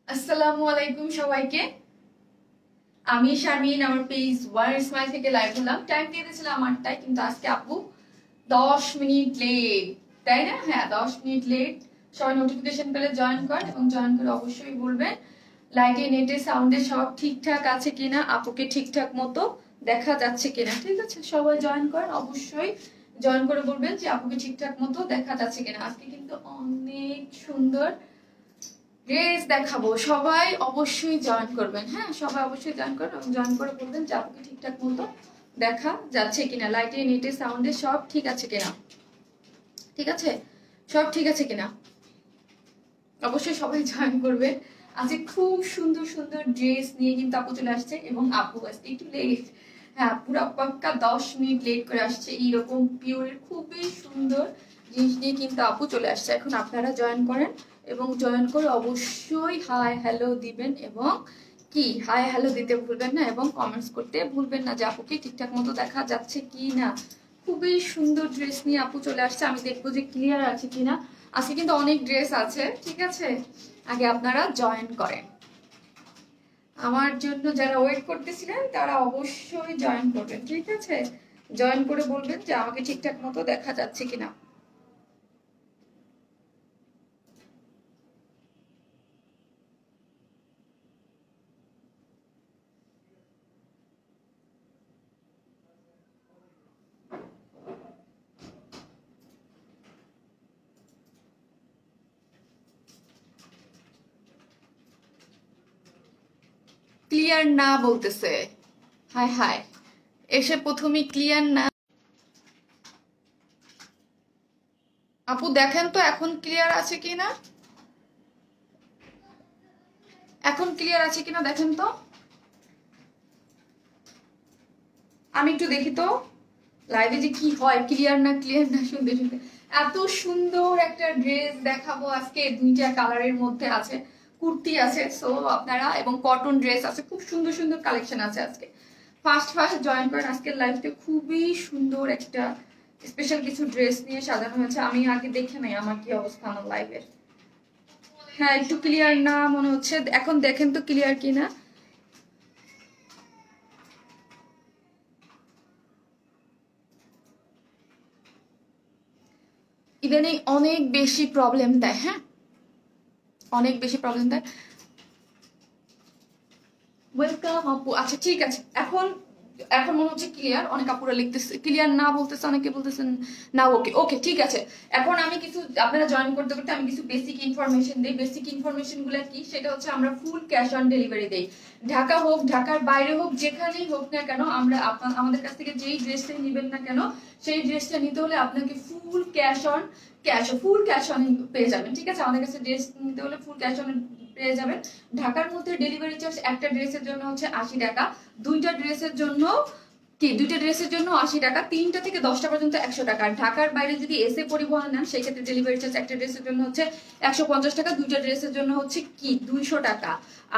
আসসালামু আলাইকুম সবাইকে। আমি শারমিন, আমার পেজ ওয়ান স্মাইল থেকে লাইভ হলাম। টাইম দিয়ে দিয়েছিলাম 8টায়, কিন্তু আজকে আপু 10 মিনিট লেট, তাই না? হ্যাঁ, 10 মিনিট লেট। সবাই নোটিফিকেশন পেলে জয়েন করেন এবং জয়েন করে অবশ্যই বলবেন লাইটে নেটে সাউন্ডে সব ঠিকঠাক আছে কিনা, আপুকে ঠিকঠাক মতো দেখা যাচ্ছে কিনা। ঠিক আছে, সবাই জয়েন করেন, অবশ্যই জয়েন করে বলবেন যে আপুকে ঠিকঠাক মতো দেখা যাচ্ছে কিনা। আজকে কিন্তু অনেক সুন্দর ড্রেস দেখাবো, সবাই অবশ্যই জয়েন করবেন। হ্যাঁ, সবাই অবশ্যই জয়েন করবেন এবং জয়েন করে বলবেন যে আপুকে ঠিকঠাক মতো দেখা যাচ্ছে কিনা, লাইটে নেটে সাউন্ডে সব ঠিক আছে কিনা। ঠিক আছে, সব ঠিক আছে কিনা, অবশ্যই সবাই জয়েন করবে। আজকে খুব সুন্দর সুন্দর ড্রেস নিয়ে কিন্তু আপু চলে আসছে এবং আপু আজকে একটু লেট, হ্যাঁ পুরো পাক্কা 10 মিনিট লেট করে আসছে। এইরকম পিওরের খুবই সুন্দর জিনিস নিয়ে কিন্তু আপু চলে আসছে। এখন আপনারা জয়েন করেন এবং জয়েন করে অবশ্যই হাই হ্যালো দিবেন এবং কি হাই হ্যালো দিতে ভুলবেন না এবং কমেন্টস করতে ভুলবেন না যে আপুকে ঠিকঠাক মতো দেখা যাচ্ছে কি না। খুবই সুন্দর ড্রেস নিয়ে আপু চলে আসছে, আমি দেখবো যে ক্লিয়ার আছে কিনা। আজকে কিন্তু অনেক ড্রেস আছে, ঠিক আছে। আগে আপনারা জয়েন করেন, আমার জন্য যারা ওয়েট করতেছিলেন তারা অবশ্যই জয়েন করবেন। ঠিক আছে, জয়েন করে বলবেন যে আমাকে ঠিকঠাক মতো দেখা যাচ্ছে কিনা। ক্লিয়ার না বলতেছে, হাই হাই, এসে প্রথমেই ক্লিয়ার না। আপু দেখেন তো এখন ক্লিয়ার আছে কিনা, এখন ক্লিয়ার আছে কিনা দেখেন তো, আমি একটু দেখি তো লাইভে যে কি হয়, ক্লিয়ার না ক্লিয়ার না শুনতে শুনতে। এত সুন্দর একটা ড্রেস দেখাবো আজকে, দুইটা কালারের মধ্যে আছে, কুর্তি আছে সো আপনারা, এবং কটন ড্রেস আছে, খুব সুন্দর সুন্দর কালেকশন আছে আজকে। ফার্স্ট ফার্স্ট জয়েন করেন, আজকের লাইভটা খুবই সুন্দর একটা স্পেশাল কিছু ড্রেস নিয়ে সাজানো হয়েছে। আমি আগে দেখে নাই আমার কি অবস্থা আমার লাইভের। হ্যাঁ, একটু ক্লিয়ার না মনে হচ্ছে, এখন দেখেন তো ক্লিয়ার কিনা। ইদানিং অনেক বেশি প্রবলেম দেয়, হ্যাঁ অনেক বেশি প্রবলেম দেয়। ওয়েলকাম আপু, আচ্ছা ঠিক আছে, এখন এখন মনে হচ্ছে ক্লিয়ার। অনেক আপুরা লিখতেছে ক্লিয়ার না বলতেছে, অনেকে বলতেছেন না। ওকে ওকে ঠিক আছে। এখন আমি কিছু, আপনারা জয়েন করতে করতে আমি কিছু বেসিক ইনফরমেশন দিই। বেসিক ইনফরমেশন গুলো কি, সেটা হচ্ছে আমরা ফুল ক্যাশ অন ডেলিভারি দেই। ঢাকা হোক, ঢাকার বাইরে হোক, যেখানেই হোক না কেন, আমরা আমাদের কাছ থেকে যেই ড্রেসটাই নেবেন না কেন, সেই ড্রেসটা নিতে হলে আপনাকে ফুল ক্যাশ অন পেয়ে যাবেন। ঠিক আছে, আমাদের কাছে ড্রেস নিতে হলে ফুল ক্যাশ অন পেয়ে যাবেন। ঢাকার মধ্যে ডেলিভারি চার্জ একটা ড্রেসের জন্য হচ্ছে 80 টাকা, দুইটা ড্রেসের জন্য 80 টাকা, 3টা থেকে 10টা পর্যন্ত 100 টাকা। আর ঢাকার বাইরে যদি এসে পরিবহন নেন সেই ক্ষেত্রে ডেলিভারি চার্জ একটা ড্রেসের জন্য হচ্ছে 150 টাকা, দুইটা ড্রেসের জন্য হচ্ছে 200 টাকা।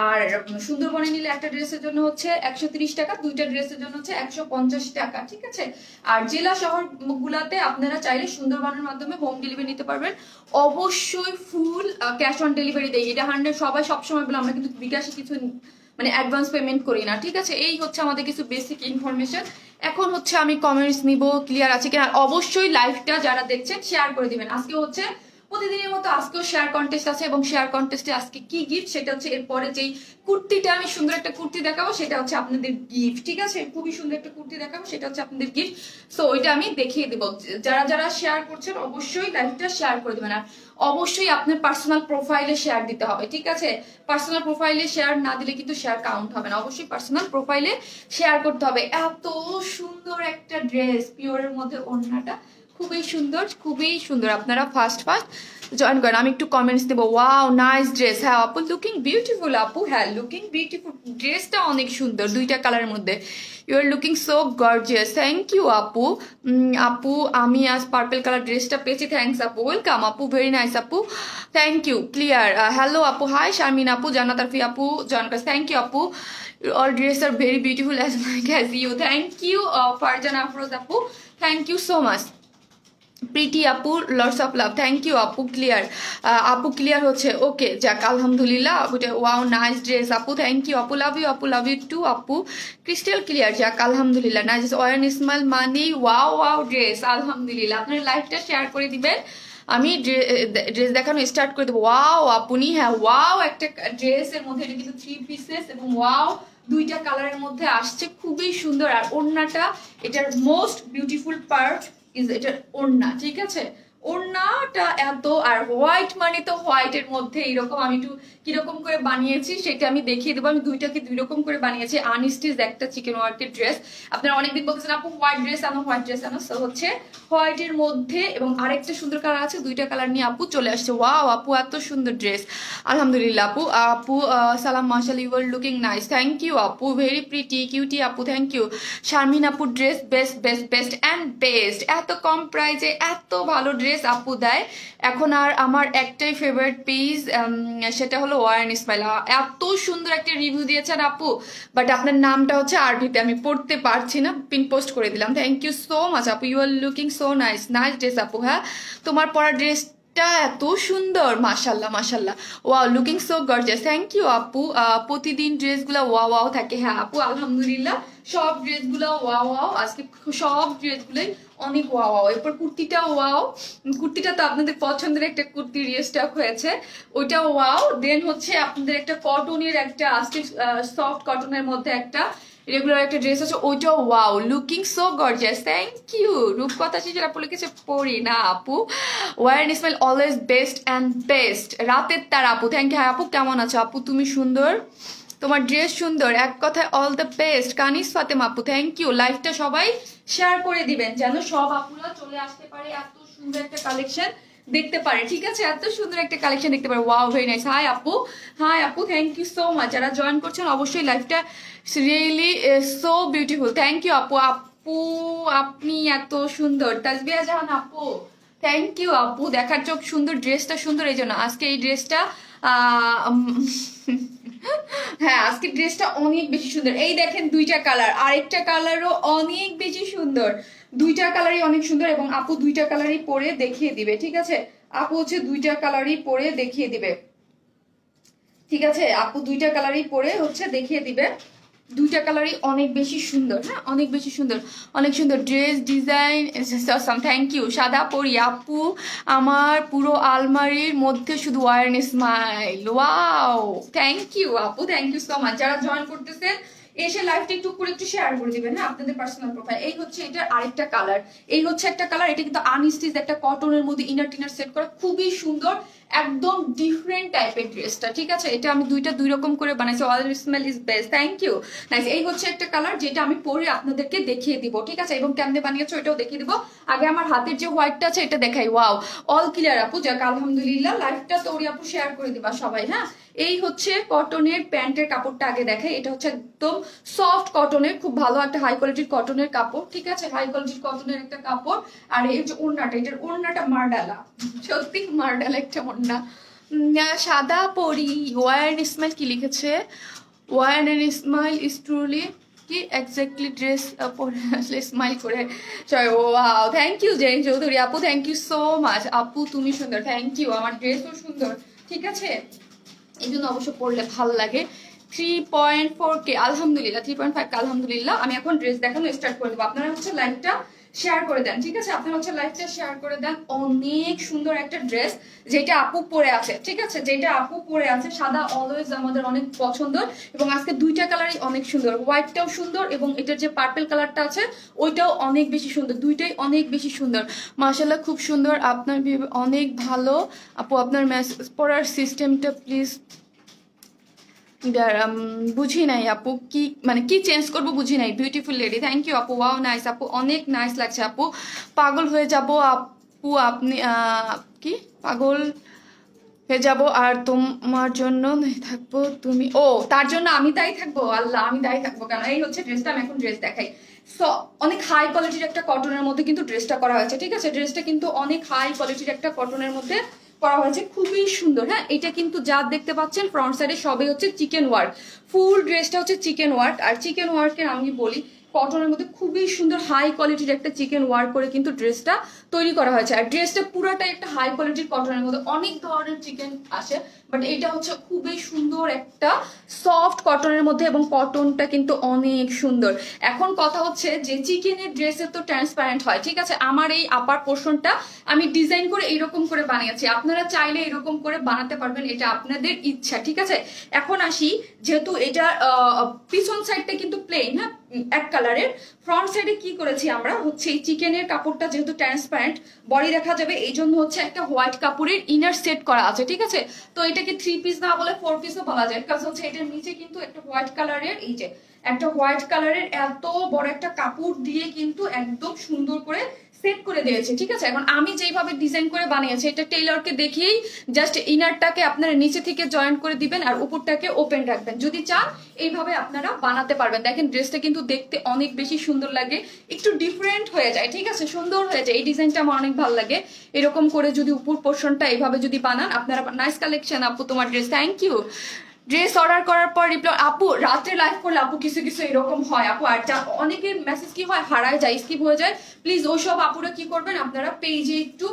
আর সুন্দরবনে নিলে একটা ড্রেসের জন্য হচ্ছে 130 টাকা, দুইটা ড্রেসের জন্য হচ্ছে 150 টাকা। ঠিক আছে, আর জেলা শহর গুলাতে আপনারা চাইলে সুন্দরবনের মাধ্যমে হোম ডেলিভারি নিতে পারবেন। অবশ্যই ফুল ক্যাশ অন ডেলিভারি দেয়, এটা 100, সবাই সবসময় বলে। আমরা কিন্তু বিকাশে কিছু মানে অ্যাডভান্স পেমেন্ট করি না। ঠিক আছে, এই হচ্ছে আমাদের কিছু বেসিক ইনফরমেশন। এখন হচ্ছে আমি কমেন্টস নিব ক্লিয়ার আছে কিনা। অবশ্যই লাইভটা যারা দেখছেন শেয়ার করে দিবেন। আজকে হচ্ছে প্রতিদিনের মতো আজকেও শেয়ার কন্টেস্ট আছে এবং শেয়ার কন্টেস্টে আজকে কি গিফট সেটা হচ্ছে এরপরে যেই কুর্তিটা, আমি সুন্দর একটা কুর্তি দেখাবো সেটা হচ্ছে আপনাদের গিফট। ঠিক আছে, খুবই সুন্দর একটা কুর্তি দেখাবো সেটা হচ্ছে আপনাদের গিফট। সো ওইটা আমি দেখিয়ে দেবো। যারা যারা শেয়ার করছেন অবশ্যই লাইভটা শেয়ার করে দেবেন। আর অবশ্যই আপনার পার্সোনাল প্রোফাইলে শেয়ার দিতে হবে। ঠিক আছে, পার্সোনাল প্রোফাইলে শেয়ার না দিলে কিন্তু শেয়ার কাউন্ট হবে না। অবশ্যই পার্সোনাল প্রোফাইলে শেয়ার করতে হবে। এত সুন্দর একটা ড্রেস, পিওরের মধ্যে ওড়নাটা খুবই সুন্দর, খুবই সুন্দর। আপনারা ফার্স্ট জয়েন করেন, আমি একটু কমেন্টস দেবো। ওয়াও নাইস ড্রেস, হ্যাঁ আপু লুকিং বিউটিফুল। আপু হ্যাঁ লুকিং বিউটিফুল, ড্রেসটা অনেক সুন্দর, দুইটা কালারের মধ্যে। You are looking so gorgeous, thank you আপু। আপু আমি আজ পার্পল কালার ড্রেসটা পেয়েছি, থ্যাংকস আপু। ওয়েলকাম আপু, ভেরি নাইস আপু, থ্যাংক ইউ। ক্লিয়ার, হ্যালো আপু, হাই শারমিন আপু, জান্নাত আরফি আপু জয়েন করেছে, থ্যাংক ইউ আপু। All dress are very beautiful as like as you. Thank you, Farjan Afroz Apu. Thank you so much. Priti আপু lots of love, thank you আপু। Clear আপু, clear হচ্ছে, ওকে যাক আলহামদুলিল্লাহ। ওয়াও নাইস ড্রেস আপু, thank you আপু, love you too আপু। Crystal clear, যাক আলহামদুলিল্লাহ। Nice one Ismail Moni, wow wow dress, আলহামদুলিল্লাহ। আপনার লাইভটা শেয়ার করে দিবেন, আমি ড্রেস দেখানো স্টার্ট করে দেবো। ওয়াও আপনি, হ্যাঁ ওয়াও একটা ড্রেসের মধ্যে, এটা কিন্তু 3 পিসেস এবং ওয়াও দুইটা কালারের মধ্যে আসছে, খুবই সুন্দর। আর ওড়নাটা এটার মোস্ট বিউটিফুল পার্ট ইজ এটার ওড়না, ঠিক আছে? ওড়নাটা এত, আর হোয়াইট মানে তো হোয়াইটের মধ্যে এরকম আমি একটু কিরকম করে বানিয়েছি সেটা আমি দেখিয়ে দেবো। আমি দুইটাকে দুই রকম করে বানিয়েছি। আনস্টিচ একটা চিকেন ওয়ার্কের ড্রেস, আপনারা অনেকদিন বলতেছেন আপু হোয়াইট ড্রেস আনো, হোয়াইট ড্রেস আনো। সো হচ্ছে হোয়াইটের মধ্যে এবং আরেকটা সুন্দর কালার আছে, দুইটা কালার নিয়ে আপু চলে আসছে। ওয়াও আপু এত সুন্দর ড্রেস, আলহামদুলিল্লাহ আপু। আপু সালাম মাশাআল্লাহ, you are looking nice, thank you আপু, ভেরি প্রিটি কিউটি আপু, থ্যাংক ইউ। শারমিন আপুর dress best best best and best, এত কম প্রাইসে এত ভালো ড্রেস আপু দেয়। এখন আর আমার একটাই ফেভারিট পিস, সেটা হলো ওয়ান ইসমাইল, এত সুন্দর একটা রিভিউ দিয়েছেন আপু, বাট আপনার নামটা হচ্ছে আরবিতে, আমি পড়তে পারছি না, পিন পোস্ট করে দিলাম। থ্যাংক ইউ সো মাচ আপু, you are looking so nice, nice dress আপু। হ্যাঁ তোমার পরা ড্রেস এত সুন্দর, মাশাল্লাহ মাশাল্লাহ, wow looking so gorgeous, thank you আপু। প্রতিদিন ড্রেসগুলো ওয়াও ওয়াও থাকে, হ্যাঁ আপু আলহামদুলিল্লাহ সব ড্রেসগুলো ওয়াও ওয়াও, আজকে সব ড্রেসগুলোই অনেক ওয়াও ওয়াও। এরপর কুর্তিটা ওয়াও, কুর্তিটা তো আপনাদের পছন্দের একটা কুর্তি রিস্টক হয়েছে, ওইটা ওয়াও। দেন হচ্ছে আপনাদের একটা কটনের একটা আজকে সফট কটনের মধ্যে একটা রেগুলার একটা ড্রেস আছে, ওইটাও wow, looking so gorgeous, thank you. Rupkatha Shishir আপু লিখেছে পড়ি না আপু, our smile always best and best, রাতের তার আপু, থ্যাংক ইউ। হ্যাঁ আপু কেমন আছো আপু, তুমি সুন্দর, তোমার ড্রেস সুন্দর, এক কথায় all the best. Kanis Fatema আপু, থ্যাংক ইউ। লাইভটা সবাই শেয়ার করে দিবেন যেন সব আপুরা চলে আসতে পারে, এত সুন্দর একটা কালেকশন দেখতে পারে, ঠিক আছে? এত সুন্দর একটা কালেকশন দেখতে পারে, ওয়াও ভেরি নাইস। হাই আপু, হাই আপু, থ্যাংক ইউ সো মাচ। যারা জয়েন করছেন অবশ্যই লাইভটা really so beautiful, thank you আপু। আপু আপনি এত সুন্দর, তাসবিয়া জাহান আপু, থ্যাংক ইউ আপু। দেখার চোখ সুন্দর, ড্রেসটা সুন্দর, এই জন্য আজকে এই ড্রেসটা হ্যাঁ আজকে ড্রেসটা অনেক বেশি সুন্দর। এই দেখেন দুইটা কালার, আরেকটা কালারও অনেক বেশি সুন্দর, দুইটা কালারই অনেক সুন্দর এবং আপু দুইটা কালারই পরে দেখিয়ে দিবে, ঠিক আছে? আপু হচ্ছে দুইটা কালারই পরে দেখিয়ে দিবে, ঠিক আছে? আপু দুইটা কালারই পরে হচ্ছে দেখিয়ে দিবে, দুইটা কালারই অনেক বেশি সুন্দর, হ্যাঁ অনেক বেশি সুন্দর, অনেক সুন্দর ড্রেস ডিজাইন, থ্যাংক ইউ। সাদা পরি আপু, আমার পুরো আলমারির মধ্যে শুধু our smile, wow thank you আপু, থ্যাংক ইউ সো মাচ। যারা জয়েন করতেছেন এসে লাইভটা একটু করে একটু শেয়ার করে দিবেন, হ্যাঁ আপনাদের পার্সোনাল প্রোফাইল। এই হচ্ছে এটার আরেকটা কালার, এই হচ্ছে একটা কালার, এটা কিন্তু আনস্টিচ একটা কটনের মধ্যে ইনার টিনার সেট করা, খুবই সুন্দর, একদম ডিফারেন্ট টাইপের ড্রেসটা, ঠিক আছে? এটা আমি দুইটা দুই রকম করে বানাইছি, all smell is best, thank you nice. এই হচ্ছে একটা কালার যেটা আমি পরে আপনাদেরকে দেখিয়ে দিব, ঠিক আছে? এবং কেমনে বানিয়েছো এটাও দেখিয়ে দিব। আগে আমার হাতের যে হোয়াইটটা আছে এটা দেখাই, ওয়াও অল ক্লিয়ার আপু, যাক আলহামদুলিল্লাহ। লাইভটা তো আপু শেয়ার করে দিবা সবাই, হ্যাঁ। এই হচ্ছে কটনের প্যান্টের কাপড়টা আগে দেখাই, এটা হচ্ছে একদম সফট কটনের, খুব ভালো একটা হাই কোয়ালিটির কটনের কাপড়, ঠিক আছে? হাই কোয়ালিটির কটনের একটা কাপড়। আর এই যে ওড়নাটা, এটার ওড়নাটা মারডালা, সত্যি মারডালা একটা ওড়না। সাদা পরি, ওয়ার স্মাইল কি লিখেছে, ওয়ার স্মাইল ইজ ট্রুলি কি এক্স্যাক্টলি ড্রেস পরে আসলে স্মাইল করে, wow thank you Jen Chowdhury আপু, থ্যাংক ইউ সো মাচ আপু, তুমি সুন্দর, থ্যাংক ইউ। আমার ড্রেসও সুন্দর, ঠিক আছে? এই জন্য অবশ্য পড়লে ভালো লাগে। 3.4K আলহামদুলিল্লাহ, 3.5K আলহামদুলিল্লাহ। আমি এখন ড্রেস দেখানো স্টার্ট করে দেবো, আপনারা হচ্ছে লাইভটা শেয়ার করে দেন, ঠিক আছে? আপনারা হচ্ছে লাইভটা শেয়ার করে দেন। অনেক সুন্দর একটা ড্রেস যেটা আপু পরে আছে, ঠিক আছে? যেটা আপু পরে আছে, সাদা অলওয়েজ আমাদের অনেক পছন্দ এবং আজকে দুইটা কালারই অনেক সুন্দর, হোয়াইটটাও সুন্দর এবং এটার যে পার্পল কালারটা আছে ওইটাও অনেক বেশি সুন্দর, দুইটাই অনেক বেশি সুন্দর, মাশাআল্লাহ খুব সুন্দর। আপনার অনেক ভালো আপু, আপনার মেসেজ পড়ার সিস্টেমটা প্লিজ বুঝি নাই আপু, কি মানে কি চেঞ্জ করবো বুঝি নাই। বিউটিফুল লেডি, থ্যাংক ইউ আপু, ওয়াও নাইস আপু, অনেক নাইস লাগছে আপু। পাগল হয়ে যাব আপু, আপনি কি পাগল হয়ে যাব আর তোমার জন্য থাকবো তুমি, ও তার জন্য আমি তাই থাকবো, আল্লাহ আমি তাই থাকবো কেন? এই হচ্ছে ড্রেসটা, আমি এখন ড্রেস দেখাই। সো অনেক হাই কোয়ালিটির একটা কটনের মধ্যে কিন্তু ড্রেসটা করা হয়েছে, ঠিক আছে? ড্রেসটা কিন্তু অনেক হাই কোয়ালিটির একটা কটনের মধ্যে করা হয়েছে, খুবই সুন্দর, হ্যাঁ। এটা কিন্তু যা দেখতে পাচ্ছেন ফ্রন্ট সাইডে সবই হচ্ছে চিকেন ওয়ার্ক, ফুল ড্রেসটা হচ্ছে চিকেন ওয়ার্ক। আর চিকেন ওয়ার্কের আমি বলি কটনের মধ্যে খুবই সুন্দর হাই কোয়ালিটির একটা চিকেন ওয়ার্ক করে কিন্তু ড্রেসটা তৈরি করা হয়েছে। আর ড্রেসটা পুরোটাই একটা হাই কোয়ালিটির কটনের মধ্যে, অনেক ধরনের চিকেন আসে বাট এটা হচ্ছে খুবই সুন্দর একটা সফট কটনের মধ্যে এবং কটনটা কিন্তু অনেক সুন্দর। এখন কথা হচ্ছে যে চিকেনের ড্রেসের তো ট্রান্সপারেন্ট হয়, ঠিক আছে, আমার এই আপার পোর্শনটা আমি ডিজাইন করে এইরকম করে বানিয়েছি, আপনারা চাইলে এরকম করে বানাতে পারবেন, এটা আপনাদের ইচ্ছা, ঠিক আছে। এখন আসি, যেহেতু এটা পিছন সাইডটা কিন্তু প্লেন, হ্যাঁ, এক কালারের, ফ্রন্ট সাইডে কি করেছি আমরা হচ্ছে এই চিকেনের কাপড়টা যেহেতু ট্রান্সপারেন্ট বডি দেখা যাবে, এই জন্য হচ্ছে একটা হোয়াইট কাপড়ের ইনার সেট করা আছে, ঠিক আছে। তো এটাকে 3 পিস না বলে 4 পিসও বলা যায়, কারণ হচ্ছে এটার নিচে কিন্তু একটা হোয়াইট কালারের, এই যে একটা হোয়াইট কালারের এত বড় একটা কাপড় দিয়ে কিন্তু একদম সুন্দর করে সেট করে দিয়েছে, ঠিক আছে। এখন আমি যেইভাবে ডিজাইন করে বানিয়েছি এটা টেইলরকে দেখিয়েই জাস্ট ইনারটাকে আপনারা নিচে থেকে জয়েন্ট করে দিবেন আর উপরটাকে ওপেন রাখবেন, যদি চান এইভাবে আপনারা বানাতে পারবেন। দেখেন ড্রেসটা কিন্তু দেখতে অনেক বেশি সুন্দর লাগে, একটু ডিফারেন্ট হয়ে যায়, ঠিক আছে, সুন্দর হয়ে যায়। এই ডিজাইনটা আমার অনেক ভালো লাগে, এরকম করে যদি উপর পোর্শনটা এইভাবে যদি বানান আপনারা। নাইস কালেকশন আপু তোমার dress, thank you. Dress order করার পর রিপ্লাই, আপু রাত্রে লাইভ করলে আপু কিছু কিছু এরকম হয় আপু, আর অনেকের মেসেজ কি হয় হারায় যায়, স্কিপ হয়ে যায়, প্লিজ ওইসব আপুরা কি করবেন আপনারা পেজে একটু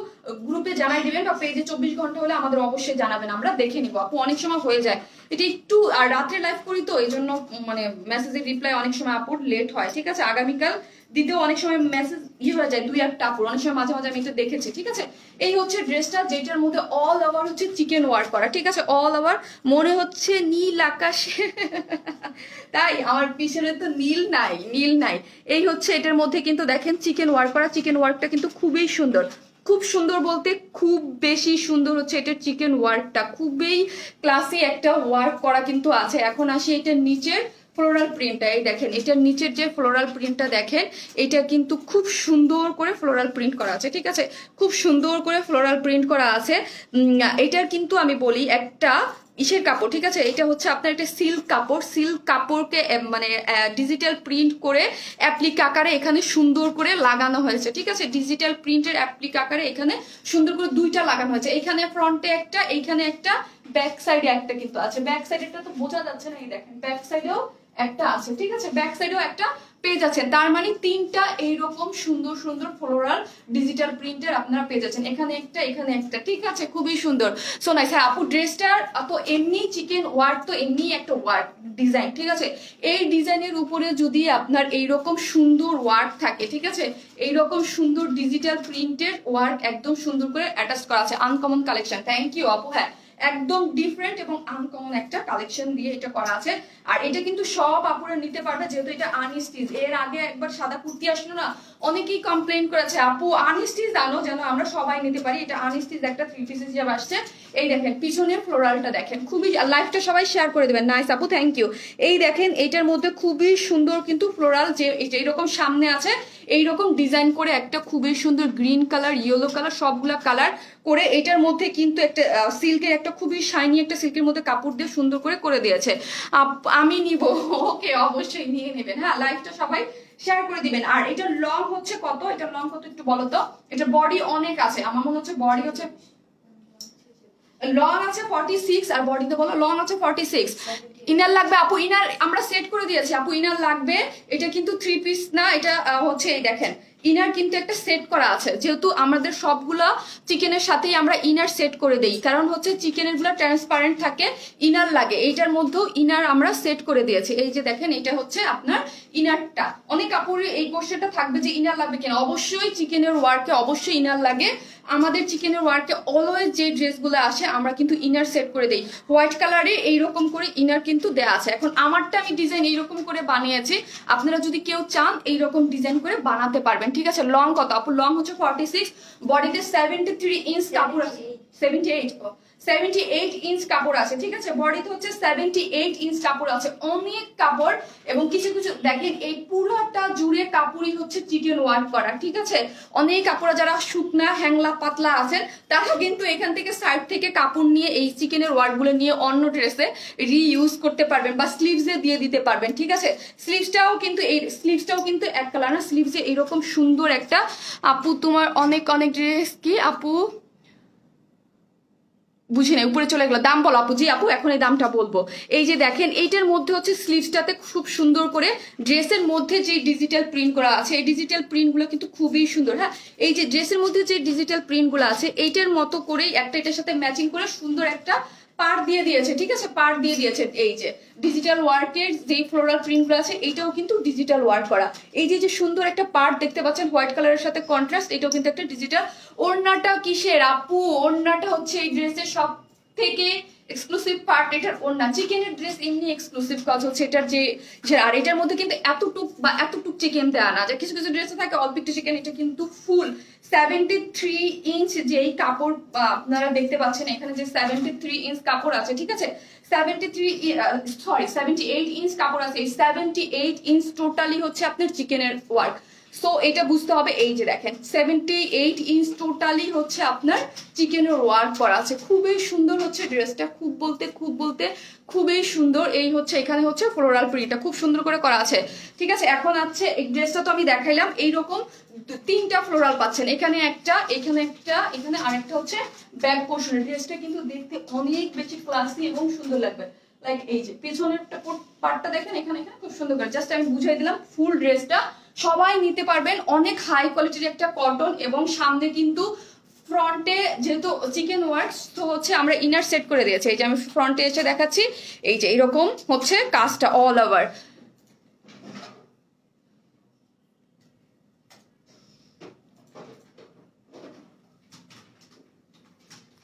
গ্রুপে জানাই দিবেন বা পেজে 24 ঘন্টা হলে আমাদের অবশ্যই জানাবেন, আমরা দেখে নিব আপু, অনেক সময় হয়ে যায় এটা একটু, আর রাত্রে লাইভ করি তো এই জন্য মানে মেসেজের রিপ্লাই অনেক সময় আপুর লেট হয়, ঠিক আছে। আগামীকাল দিতেও অনেক সময় মেসেজ হয়ে যায় 2-1টা আপুর, অনেক সময় মাঝে মাঝে আমি এটা দেখেছি, ঠিক আছে। এই হচ্ছে ড্রেসটা, যেটার মধ্যে অল ওভার হচ্ছে চিকেন ওয়ার্ক করা, ঠিক আছে, অল ওভার, মনে হচ্ছে নীল আকাশে তাই আমার পিছনে তো নীল নাই, নীল নাই। এই হচ্ছে এটার মধ্যে কিন্তু দেখেন চিকেন ওয়ার্ক করা, চিকেন ওয়ার্কটা কিন্তু খুবই সুন্দর, খুব সুন্দর বলতে খুব বেশি সুন্দর হচ্ছে এটার চিকেন ওয়ার্কটা, খুবই ক্লাসি একটা ওয়ার্ক করা কিন্তু আছে। এখন আসি এটার নিচের ফ্লোরাল প্রিন্টটা, এই দেখেন এটার নিচের যে ফ্লোরাল প্রিন্টটা দেখেন, এটা কিন্তু খুব সুন্দর করে ফ্লোরাল প্রিন্ট করা আছে, ঠিক আছে, খুব সুন্দর করে ফ্লোরাল প্রিন্ট করা আছে। এটার কিন্তু আমি বলি একটা ইসের কাপড়, ঠিক আছে, এটা হচ্ছে আপনার একটা সিল্ক কাপড়, সিল্ক কাপড়কে মানে ডিজিটাল প্রিন্ট করে অ্যাপ্লিক আকারে এখানে সুন্দর করে লাগানো হয়েছে, ঠিক আছে, ডিজিটাল প্রিন্টের অ্যাপ্লিক আকারে এখানে সুন্দর করে দুইটা লাগানো হয়েছে, এখানে ফ্রন্টে একটা, এইখানে একটা, ব্যাক সাইডে একটা কিন্তু আছে, ব্যাক সাইডেটা তো বোঝা যাচ্ছে না, এই দেখেন ব্যাক সাইডেও একটা আছে, ঠিক আছে, ব্যাক সাইডেও একটা পেজ আছে, তার মানে 3টা এইরকম সুন্দর সুন্দর ফ্লোরাল ডিজিটাল প্রিন্টের আপনারা পেয়ে যাচ্ছেন, এখানে একটা, এখানে একটা, ঠিক আছে, খুবই সুন্দর। So nice. হ্যাঁ আপু ড্রেসটার তো এমনি চিকেন ওয়ার্ক তো এমনি একটা ওয়ার্ক ডিজাইন, ঠিক আছে, এই ডিজাইনের উপরে যদি আপনার এইরকম সুন্দর ওয়ার্ক থাকে, ঠিক আছে, এইরকম সুন্দর ডিজিটাল প্রিন্টের ওয়ার্ক একদম সুন্দর করে অ্যাটাচ করা আছে, আনকমন কালেকশন, থ্যাংক ইউ আপু। হ্যাঁ একদম ডিফারেন্ট এবং আনকমন একটা কালেকশন দিয়ে এটা করা আছে, আর এটা কিন্তু সব আপুরা নিতে পারবে যেহেতু এটা আনস্টিচ। এর আগে একবার সাদা কুর্তি আসলো না, অনেকেই কমপ্লেন করেছে আপু আনস্টিচ আনো যেন আমরা সবাই নিতে পারি, এটা আনস্টিচ একটা 3 পিস হিসেবে আসছে। এই দেখেন পিছনের ফ্লোরালটা দেখেন, খুবই, লাইভটা সবাই শেয়ার করে দেবেন, নাইস আপু থ্যাংক ইউ। এই দেখেন এটার মধ্যে খুবই সুন্দর কিন্তু ফ্লোরাল, যে এইরকম সামনে আছে এইরকম ডিজাইন করে একটা খুবই সুন্দর গ্রিন কালার, ইয়েলো কালার, সবগুলা কালার করে এটার মধ্যে কিন্তু একটা সিল্কের একটা খুবই শাইনি একটা সিল্কের মধ্যে কাপড় দিয়ে সুন্দর করে করে দিয়েছে। আমি নিব, ওকে অবশ্যই নিয়ে নেবেন, হ্যাঁ লাইভটা সবাই শেয়ার করে দিবেন। আর এটার লং হচ্ছে কত, এটার লং কত একটু বলো তো, এটা বডি অনেক আছে, আমার মনে হচ্ছে বডি হচ্ছে লং আছে 46 আর বডিতে বলো লং আছে 46। ইনার লাগবে আপু, ইনার আমরা সেট করে দিয়েছি আপু, ইনার লাগবে, এটা কিন্তু 3 পিস না, এটা হচ্ছে এই দেখেন ইনার কিন্তু একটা সেট করা আছে, যেহেতু আমাদের সবগুলা চিকেনের সাথেই আমরা ইনার সেট করে দেই, কারণ হচ্ছে চিকেনের গুলা ট্রান্সপারেন্ট থাকে, ইনার লাগে, এইটার মধ্যেও ইনার আমরা সেট করে দিয়েছি। এই যে দেখেন এটা হচ্ছে আপনার ইনারটা, অনেক কাপড়ে এই কোশ্চেনটা থাকবে যে ইনার লাগবে কিনা, অবশ্যই চিকেনের ওয়ার্কে অবশ্যই ইনার লাগে। আমাদের চিকেনের ওয়ার্কে অলওয়েজ যে ড্রেসগুলো আসে আমরা কিন্তু ইনার সেট করে দেই, হোয়াইট কালারে এইরকম করে ইনার কিন্তু দেয়া আছে। এখন আমারটা আমি ডিজাইন এইরকম করে বানিয়েছি, আপনারা যদি কেউ চান এইরকম ডিজাইন করে বানাতে পারবেন, ঠিক আছে। লং কত আপু, লং হচ্ছে 46, বডিতে 73 ইঞ্চ কাপড় আছে, 78 ইঞ্চ কাপড় আছে, ঠিক আছে, বডিতে হচ্ছে 78 ইঞ্চ কাপড় আছে, অনেক কাপড়। এবং কিছু কিছু দেখেন এই পুরোটা জুড়ে কাপড়ই হচ্ছে চিকেন ওয়ার্ক করা, ঠিক আছে। অনেক কাপড় যারা শুকনা হ্যাংলা পাতলা আছেন তারা কিন্তু এখান থেকে সাইড থেকে কাপড় নিয়ে এই চিকেনের ওয়ার্ক গুলো নিয়ে অন্য ড্রেসে রিইউজ করতে পারবেন বা স্লিভসে দিয়ে দিতে পারবেন, ঠিক আছে। স্লিভসটাও কিন্তু এক কালার না, স্লিভসে এরকম সুন্দর একটা, আপু তোমার অনেক অনেক ড্রেস কি আপু বুঝি না, উপরে চলে গেলো। দাম বলো আপু। জি আপু, এখন এই দামটা বলবো। এই যে দেখেন, এইটার মধ্যে হচ্ছে স্লিভসটাতে খুব সুন্দর করে ড্রেসের মধ্যে যে ডিজিটাল প্রিন্ট করা আছে, এই ডিজিটাল প্রিন্টগুলো কিন্তু খুবই সুন্দর। হ্যাঁ, এই যে ড্রেসের মধ্যে যে ডিজিটাল প্রিন্টগুলো আছে, এইটার মতো করেই একটা এটার সাথে ম্যাচিং করে সুন্দর একটা পার দিয়ে দিয়েছে, ঠিক আছে, পার দিয়ে দিয়েছে। এই যে ডিজিটাল ওয়ার্কের যে ফ্লোরাল প্রিন্টগুলো আছে, এইটাও কিন্তু ডিজিটাল ওয়ার্ক করা। এই যে সুন্দর একটা পার্ট দেখতে পাচ্ছেন হোয়াইট কালারের সাথে কন্ট্রাস্ট, এটাও কিন্তু একটা ডিজিটাল। ওড়নাটা কিসের আপু? ওড়নাটা হচ্ছে এই ড্রেসের সব থেকে এক্সক্লুসিভ পার্ট। এটার ওড়না, চিকেনের ড্রেস এমনি এক্সক্লুসিভ কাজ হচ্ছে এটার যে, আর এটার মধ্যে কিন্তু এতটুক চিকেন দেওয়া না, যে কিছু কিছু ড্রেসে থাকে অল্প একটু চিকেন, এটা কিন্তু ফুল 73 ইঞ্চ যেই কাপড় আপনারা দেখতে পাচ্ছেন এখানে, যে 73 ইঞ্চ কাপড় আছে, ঠিক আছে, 78 ইঞ্চ কাপড় আছে। এই 78 ইঞ্চ টোটালি হচ্ছে আপনার চিকেনের ওয়ার্ক। সো এটা বুঝতে হবে। এই যে দেখেন 78 ইঞ্চ টোটালি হচ্ছে আপনার চিকেনের ওয়ার্ক করা আছে। খুবই সুন্দর হচ্ছে ড্রেসটা, খুব বলতে খুবই সুন্দর। এই হচ্ছে এখানে হচ্ছে ফ্লোরাল প্রিন্টটা খুব সুন্দর করে করা আছে, ঠিক আছে। এখন আছে এই ড্রেসটা তো আমি দেখাইলাম, এইরকম 3টা ফ্লোরাল পাচ্ছেন, এখানে একটা, এখানে একটা, এখানে আরেকটা হচ্ছে ব্যাক পোর্শন। ড্রেসটা কিন্তু দেখতে অনেক বেশি ক্লাসি এবং সুন্দর লাগবে। লাইক এই যে পেছনের পার্টটা দেখেন, এখানে খুব সুন্দর করে জাস্ট আমি বুঝাই দিলাম। ফুল ড্রেসটা সবাই নিতে পারবেন, অনেক হাই কোয়ালিটির একটা কটন, এবং সামনে কিন্তু ফ্রন্টে যেহেতু চিকেন ওয়ার্ক তো হচ্ছে আমরা ইনার সেট করে দিয়েছি। এই যে আমি ফ্রন্টে এসে দেখাচ্ছি, এই যে এরকম হচ্ছে কাজটা অল ওভার।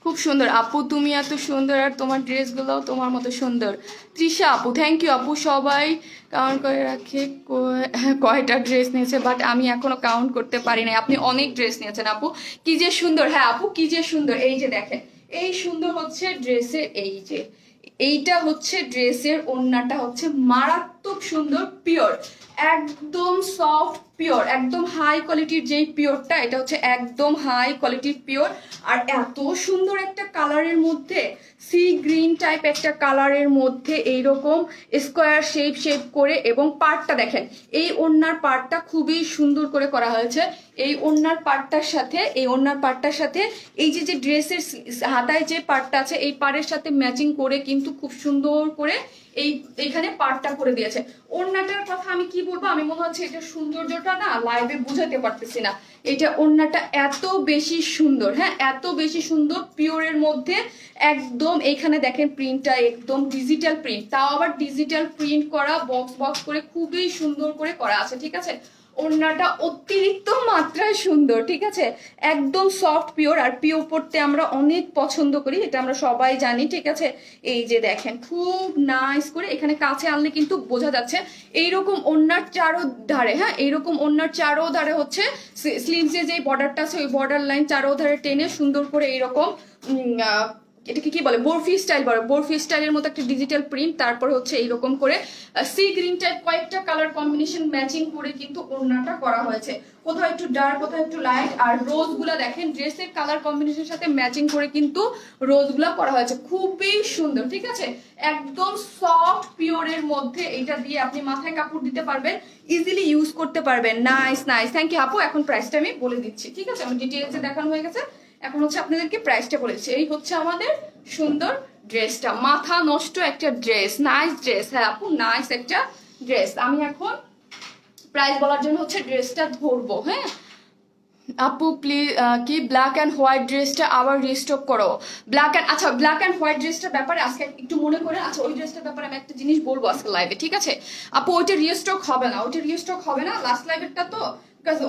খুব সুন্দর আপু, তুমি এত সুন্দর, আর তোমার ড্রেসগুলোও তোমার মতো সুন্দর। তৃষা আপু, থ্যাংক ইউ আপু। সবাই কাউন্ট করে রাখে কয়টা ড্রেস নিয়েছে, বাট আমি এখনো কাউন্ট করতে পারি নাই। আপনি অনেক ড্রেস নিয়েছেন আপু, কি যে সুন্দর। হ্যাঁ আপু, কি যে সুন্দর। এই যে দেখেন, এই সুন্দর হচ্ছে ড্রেসের, এই যে এইটা হচ্ছে ড্রেসের ওড়নাটা হচ্ছে মারাত্মক সুন্দর, পিওর, একদম সফট পিওর, একদম হাই কোয়ালিটির যেই পিওরটা, এটা হচ্ছে একদম হাই কোয়ালিটির পিওর। আর এত সুন্দর একটা কালারের মধ্যে, সি গ্রিন টাইপ একটা কালারের মধ্যে এইরকম স্কোয়ার শেপ করে, এবং পার্টটা দেখেন, এই ওড়নার পার্টটা খুবই সুন্দর করে করা হয়েছে। এই ওড়নার পার্টটার সাথে এই যে ড্রেসের হাতায় যে পার্টটা আছে, এই পাড়ের সাথে ম্যাচিং করে কিন্তু খুব সুন্দর করে এইখানে পার্টটা করে দিয়েছে। ওড়নাটার কথা আমি কি বলবো, আমি মনে হচ্ছে এটা সৌন্দর্যটা না লাইভে বুঝাতে পারতেছি না। এটা ওড়নাটা এত বেশি সুন্দর, হ্যাঁ এত বেশি সুন্দর, পিওরের মধ্যে একদম। এইখানে দেখেন প্রিন্টটা একদম ডিজিটাল প্রিন্ট, তাও আবার ডিজিটাল প্রিন্ট করা, বক্স করে খুবই সুন্দর করে করা আছে, ঠিক আছে। ওড়নাটা অতিরিক্ত মাত্রায় সুন্দর, ঠিক আছে, একদম সফট পিওর। আর পিওর পড়তে আমরা অনেক পছন্দ করি, এটা আমরা সবাই জানি, ঠিক আছে। এই যে দেখেন খুব নাইস করে, এখানে কাছে আনলে কিন্তু বোঝা যাচ্ছে। এইরকম ওড়নার চারোধারে, হ্যাঁ এইরকম ওড়নার চারোধারে হচ্ছে স্লিভসে যে বর্ডারটা আছে, ওই বর্ডার লাইন চারোধারে টেনে সুন্দর করে এইরকম এটাকে কি বলে, বরফি স্টাইল বলে, বরফি স্টাইলের মতো একটা ডিজিটাল প্রিন্ট। তারপর হচ্ছে এইরকম করে সি গ্রিন টাইপ কয়েকটা কালার কম্বিনেশন ম্যাচিং করে কিন্তু ওড়নাটা করা হয়েছে, কোথাও একটু ডার্ক কোথাও একটু লাইট। আর রোজ গুলা দেখেন ড্রেসের কালার কম্বিনেশনের সাথে ম্যাচিং করে কিন্তু রোজ গুলা করা হয়েছে, খুবই সুন্দর, ঠিক আছে। একদম সফট পিওরের মধ্যে এটা দিয়ে আপনি মাথায় কাপড় দিতে পারবেন, ইজিলি ইউজ করতে পারবেন। নাইস, থ্যাংক ইউ আপু। এখন প্রাইসটা আমি বলে দিচ্ছি, ঠিক আছে, আমি ডিটেইলসে দেখানো হয়ে গেছে, এখন হচ্ছে আপনাদেরকে প্রাইসটা বলেছি। এই হচ্ছে আমাদের সুন্দর ড্রেসটা, মাথা নষ্ট একটা ড্রেস, নাইস ড্রেস। হ্যাঁ আপু, নাইস একটা ড্রেস। আমি এখন প্রাইস বলার জন্য হচ্ছে ড্রেসটা ধরবো। হ্যাঁ আপু প্লিজ কি ব্ল্যাক অ্যান্ড হোয়াইট ড্রেসটা আবার রিস্টক করো। ব্ল্যাক অ্যান্ড হোয়াইট ড্রেসটার ব্যাপারে আজকে একটু মনে করে, আচ্ছা ওই ড্রেসটার ব্যাপারে আমি একটা জিনিস বলবো আজকে লাইভে, ঠিক আছে আপু। ওইটা রিস্টক হবে না, লাস্ট লাইভেরটা তো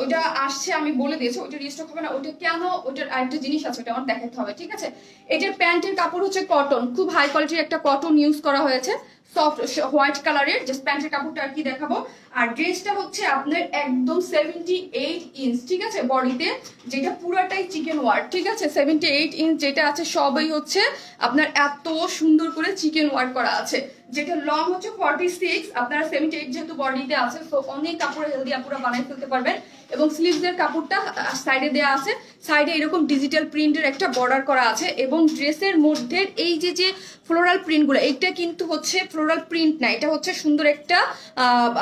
ওইটা আসছে, আমি বলে দিয়েছি ওইটা রিস্টক হবে না। ওইটা কেন, ওইটার আরেকটা জিনিস আছে, ওটা আমার দেখাতে হবে, ঠিক আছে। এটার প্যান্টের কাপড় হচ্ছে কটন, খুব হাই কোয়ালিটির একটা কটন ইউজ করা হয়েছে, সফট হোয়াইট কালারের। জাস্ট প্যান্টের কাপড়টা আর কি দেখাবো। আর ড্রেসটা হচ্ছে আপনার একদম 78 ইঞ্চ, ঠিক আছে, বডিতে, যেটা পুরাটাই চিকেন ওয়ার্ক, ঠিক আছে। 78 ইঞ্চ যেটা আছে সবই হচ্ছে আপনার এত সুন্দর করে চিকেন ওয়ার্ক করা আছে। যেটা লং হচ্ছে 46, আপনারা 78 যেহেতু বডিতে আছে, তো অনেক কাপড় হেলদি আপুরা বানাই ফেলতে পারবেন। এবং স্লিভসের কাপড়টা সাইডে দেওয়া আছে, সাইডে এরকম ডিজিটাল প্রিন্টের একটা বর্ডার করা আছে। এবং ড্রেসের মধ্যে এই যে ফ্লোরাল প্রিন্টগুলো, এইটা কিন্তু হচ্ছে ফ্লোরাল প্রিন্ট না, এটা হচ্ছে সুন্দর একটা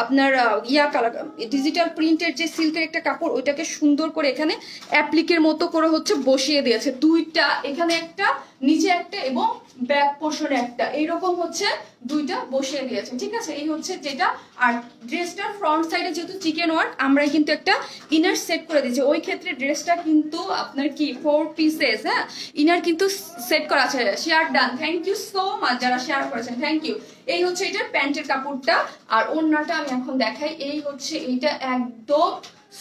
আপনার ইয়া কালার ডিজিটাল প্রিন্টের যে সিল্কের একটা কাপড়, ওইটাকে সুন্দর করে এখানে অ্যাপ্লিকের মতো করে হচ্ছে বসিয়ে দিয়েছে। দুইটা এখানে একটা, নিচে একটা এবং ব্যাক পোর্শনে একটা, এইরকম হচ্ছে দুইটা বসিয়ে দিয়েছে। ঠিক আছে, এই হচ্ছে যেটা। আর ড্রেসটার ফ্রন্ট সাইডে যেহেতু চিকেন ওয়ার্ক, আমরা কিন্তু একটা ইনার সেট করে দিয়েছি। ওই ক্ষেত্রে ড্রেসটা কিন্তু আপনার কি 4 পিসেস, হ্যাঁ, ইনার কিন্তু সেট করা আছে। Share done, thank you so much যারা শেয়ার করেছেন, থ্যাংক ইউ। এই হচ্ছে এটার প্যান্টের কাপড়টা। আর ওড়নাটা আমি এখন দেখাই। এই হচ্ছে এইটা একদম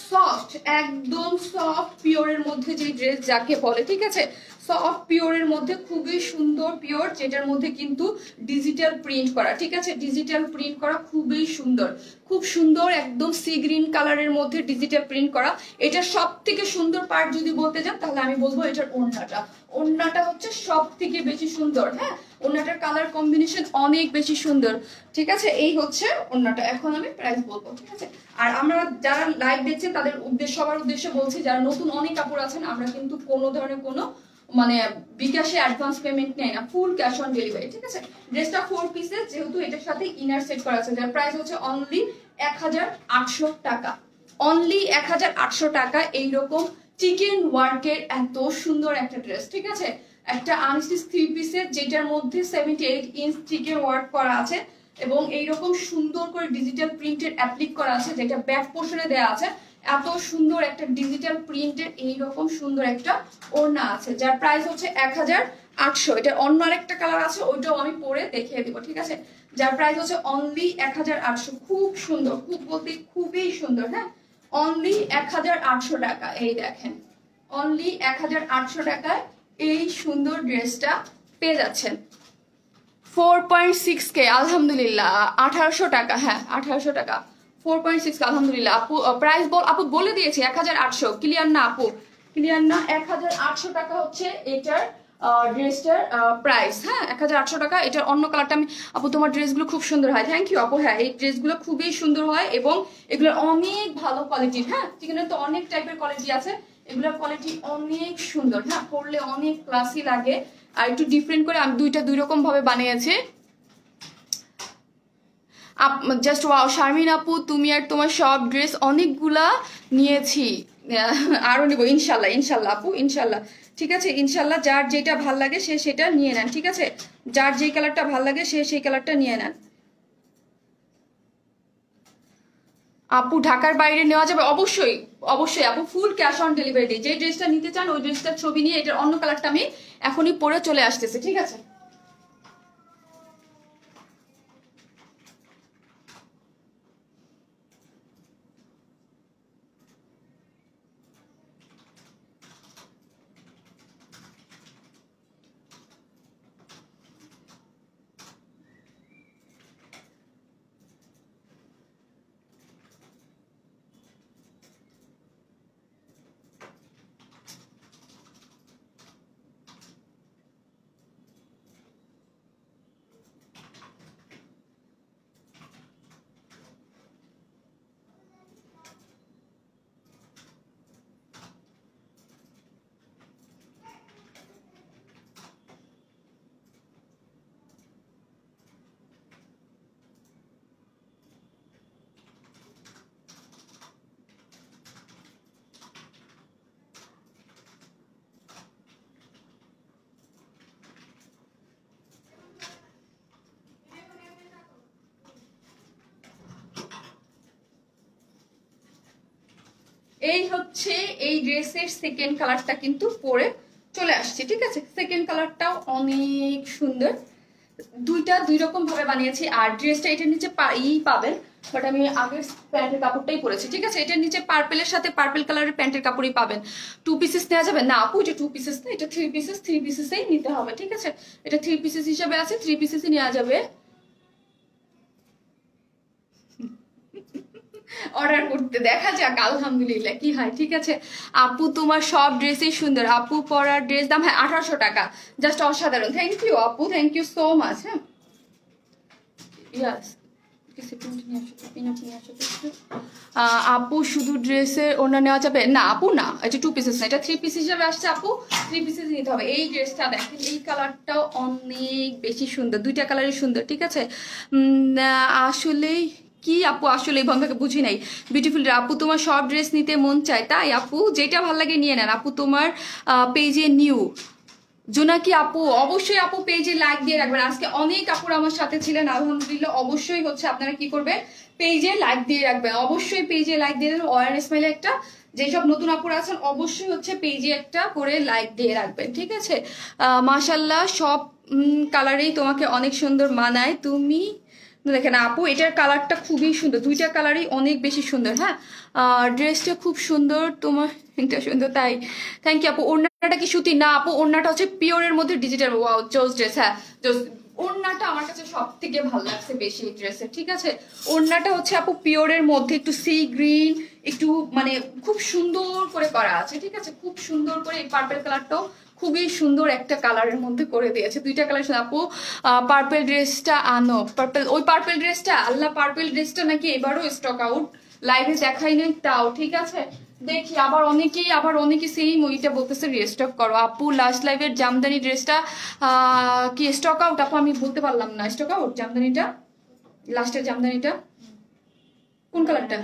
সফট, একদম সফট পিওরের মধ্যে যে ড্রেস যাকে বলে, ঠিক আছে, সফট পিওরের মধ্যে খুবই সুন্দর পিওর, যেটার মধ্যে কিন্তু ডিজিটাল প্রিন্ট করা। ঠিক আছে, ডিজিটাল প্রিন্ট করা খুবই সুন্দর, খুব সুন্দর, একদম সি গ্রিন কালারের মধ্যে ডিজিটাল প্রিন্ট করা। এটা সব থেকে সুন্দর পার্ট যদি বলতে যান, তাহলে আমি বলবো এটার ওড়নাটা। ওড়নাটা হচ্ছে সব থেকে বেশি সুন্দর। হ্যাঁ, ওড়নাটার কালার কম্বিনেশন অনেক বেশি সুন্দর। ঠিক আছে, এই হচ্ছে ওড়নাটা। এখন আমি প্রাইস বলবো। ঠিক আছে, আর আমরা যারা লাইভ দেখছেন তাদের সবার উদ্দেশ্যে বলছি, যারা নতুন অনেক কাপড় আছেন, আমরা কিন্তু কোনো ধরনের কোনো মানে বিকাশে অ্যাডভান্স পেমেন্ট নেই না, ফুল ক্যাশ অন ডেলিভারি। ঠিক আছে, ড্রেসটা 4 পিসেস, যেহেতু এটার সাথে ইনার সেট করা আছে, যার প্রাইস হচ্ছে অনলি 1800 টাকা। অনলি 1800 টাকা এইরকম চিকেন ওয়ার্কের এত সুন্দর একটা ড্রেস। ঠিক আছে, একটা আনস্টিচ 3 পিসের, যেটার মধ্যে 78 ইঞ্চ চিকেন ওয়ার্ক করা আছে এবং এইরকম সুন্দর করে ডিজিটাল প্রিন্টের অ্যাপ্লিক করা আছে, যেটা ব্যাক পোর্শনে দেওয়া আছে। এত সুন্দর একটা ডিজিটাল প্রিন্টের এইরকম সুন্দর একটা ওড়না আছে, যার প্রাইস হচ্ছে 1800। এটা অন্য আরেকটা কালার আছে, ওইটাও আমি পরে দেখিয়ে দিব। ঠিক আছে, যার প্রাইস হচ্ছে অনলি 1800। খুব সুন্দর, খুব বলতে খুবই সুন্দর। হ্যাঁ, অনলি 1800 টাকা। এই দেখেন, অনলি 1800 টাকায় এই সুন্দর ড্রেসটা পেয়ে যাচ্ছেন। 4.6K, আলহামদুলিল্লাহ। 1800 টাকা, হ্যাঁ 1800 টাকা, 4.6, আলহামদুলিল্লাহ। আপু প্রাইস আপু বলে দিয়েছি 1800। ক্লিয়ার না আপু? ক্লিয়ার না? 1800 টাকা হচ্ছে এটার ড্রেসটার প্রাইস। হ্যাঁ, 1800 টাকা। এটার অন্য কালারটা আমি, আপু তোমার ড্রেসগুলো খুব সুন্দর হয়, থ্যাংক ইউ আপু। হ্যাঁ, এই ড্রেসগুলো খুবই সুন্দর হয় এবং এগুলো অনেক ভালো কোয়ালিটির। হ্যাঁ, চিকেনের তো অনেক টাইপের কোয়ালিটি আছে, এগুলোর কোয়ালিটি অনেক সুন্দর। হ্যাঁ, পরলে অনেক ক্লাসি লাগে। আর একটু ডিফারেন্ট করে আমি দুইটা দুই রকম ভাবে বানিয়েছি। জাস্ট ওয়াও শারমিন আপু, তুমি আর তোমার সব ড্রেস অনেকগুলা নিয়েছি, আরো নিবো ইনশাল্লাহ। ইনশাল্লাহ আপু, ইনশাল্লাহ। ঠিক আছে, ইনশাল্লাহ। যার যেটা ভাল লাগে সে সেটা নিয়ে নেন। ঠিক আছে, যার যেই কালারটা ভাল লাগে সে সেই কালারটা নিয়ে নেন। আপু ঢাকার বাইরে নেওয়া যাবে? অবশ্যই অবশ্যই আপু, ফুল ক্যাশ অন ডেলিভারি। যে ড্রেসটা নিতে চান ওই ড্রেসটার ছবি নিয়ে, এটার অন্য কালারটা আমি এখনই পরে চলে আসতেছে। ঠিক আছে, এই হচ্ছে এই ড্রেসের সেকেন্ড কালারটা কিন্তু পরে চলে আসছে। ঠিক আছে, সেকেন্ড কালারটাও অনেক সুন্দর। দুইটা দুই রকম ভাবে বানিয়েছি। আর ড্রেসটা এটার নিচে পাবেন, বাট আমি আগের প্যান্টের কাপড়টাই পরেছি। ঠিক আছে, এটার নিচে পার্পেলের সাথে পার্পেল কালারের প্যান্টের কাপড়ই পাবেন। 2 পিসেস নেওয়া যাবে না আপু? এটা 2 পিসেস না, এটা 3 পিসেস। 3 পিসেসই নিতে হবে। ঠিক আছে, এটা 3 পিসেস হিসাবে আছে, 3 পিসেসই নেওয়া যাবে। অর্ডার করতে দেখা যাক আলহামদুলিল্লাহ কি হয়। ঠিক আছে আপু, তোমার সব ড্রেসই সুন্দর। আপু পরার ড্রেস দাম, হ্যাঁ 1800 টাকা, জাস্ট অসাধারণ। থ্যাংক ইউ আপু, থ্যাংক ইউ সো মাচ। হ্যাঁ, ইয়াস আপু শুধু ড্রেসের ওড়না নেওয়া যাবে না আপু? না, এটা 2 পিসেস না, এটা 3 পিস হিসাবে আসছে আপু। 3 পিসেস নিতে হবে। এই ড্রেসটা দেখেন, এই কালারটাও অনেক বেশি সুন্দর, দুইটা কালারই সুন্দর, ঠিক আছে। আসলে কি আপু, আসলে এই বন্ধকে বুঝি নাই। বিউটিফুল আপু, তোমার সব ড্রেস নিতে মন চায় তাই আপু? যেটা ভালো লাগে নিয়ে নেন আপু। তোমার পেজে নিউ জোনাকি আপু, অবশ্যই আপু পেজে লাইক দিয়ে রাখবেন। আজকে অনেক আপুর আমার সাথে ছিলেন, আলহামদুলিল্লাহ। অবশ্যই হচ্ছে আপনারা কি করবেন, পেজে লাইক দিয়ে রাখবেন, অবশ্যই পেজে লাইক দিয়ে দেবেন। ওয়ার স্মাইলে একটা, যেসব নতুন আপুর আছেন অবশ্যই হচ্ছে পেজে একটা করে লাইক দিয়ে রাখবেন, ঠিক আছে। মাশাল্লাহ সব কালারেই তোমাকে অনেক সুন্দর মানায়। তুমি দেখেন আপু, এটার কালারটা খুবই সুন্দর, দুইটা কালারই অনেক বেশি সুন্দর। হ্যাঁ, ড্রেসটা খুব সুন্দর, তোমার এটা সুন্দর, তাই থ্যাংক ইউ আপু। ওড়নাটা কি সুতি? না আপু, ওড়নাটা হচ্ছে পিওরের মধ্যে ডিজিটাল। ওয়াও, জোস ড্রেস। হ্যাঁ জোস, ওড়নাটা আমার কাছে সব থেকে ভালো লাগছে বেশি এই ড্রেসের, ঠিক আছে। ওড়নাটা হচ্ছে আপু পিওরের মধ্যে একটু সি গ্রিন, একটু মানে খুব সুন্দর করে করা আছে, ঠিক আছে। খুব সুন্দর করে এই পার্পল কালারটাও খুবই সুন্দর একটা কালারের মধ্যে করে দিয়েছে, দুইটা কালার। আপু পার্পল ড্রেসটা আনো, পার্পল, ওই পার্পল ড্রেসটা, আল্লাহ পার্পল ড্রেসটা নাকি এবারও স্টক আউট, লাইভে দেখাই নাই তাও, ঠিক আছে। দেখি আবার অনেকে সেম ওইটা বলতেছে রিস্টক করো আপু। লাস্ট লাইভের জামদানি ড্রেসটা কি স্টক আউট আপু? আমি বলতে পারলাম না। স্টক আউট জামদানিটা, লাস্টের জামদানিটা কোন কালারটা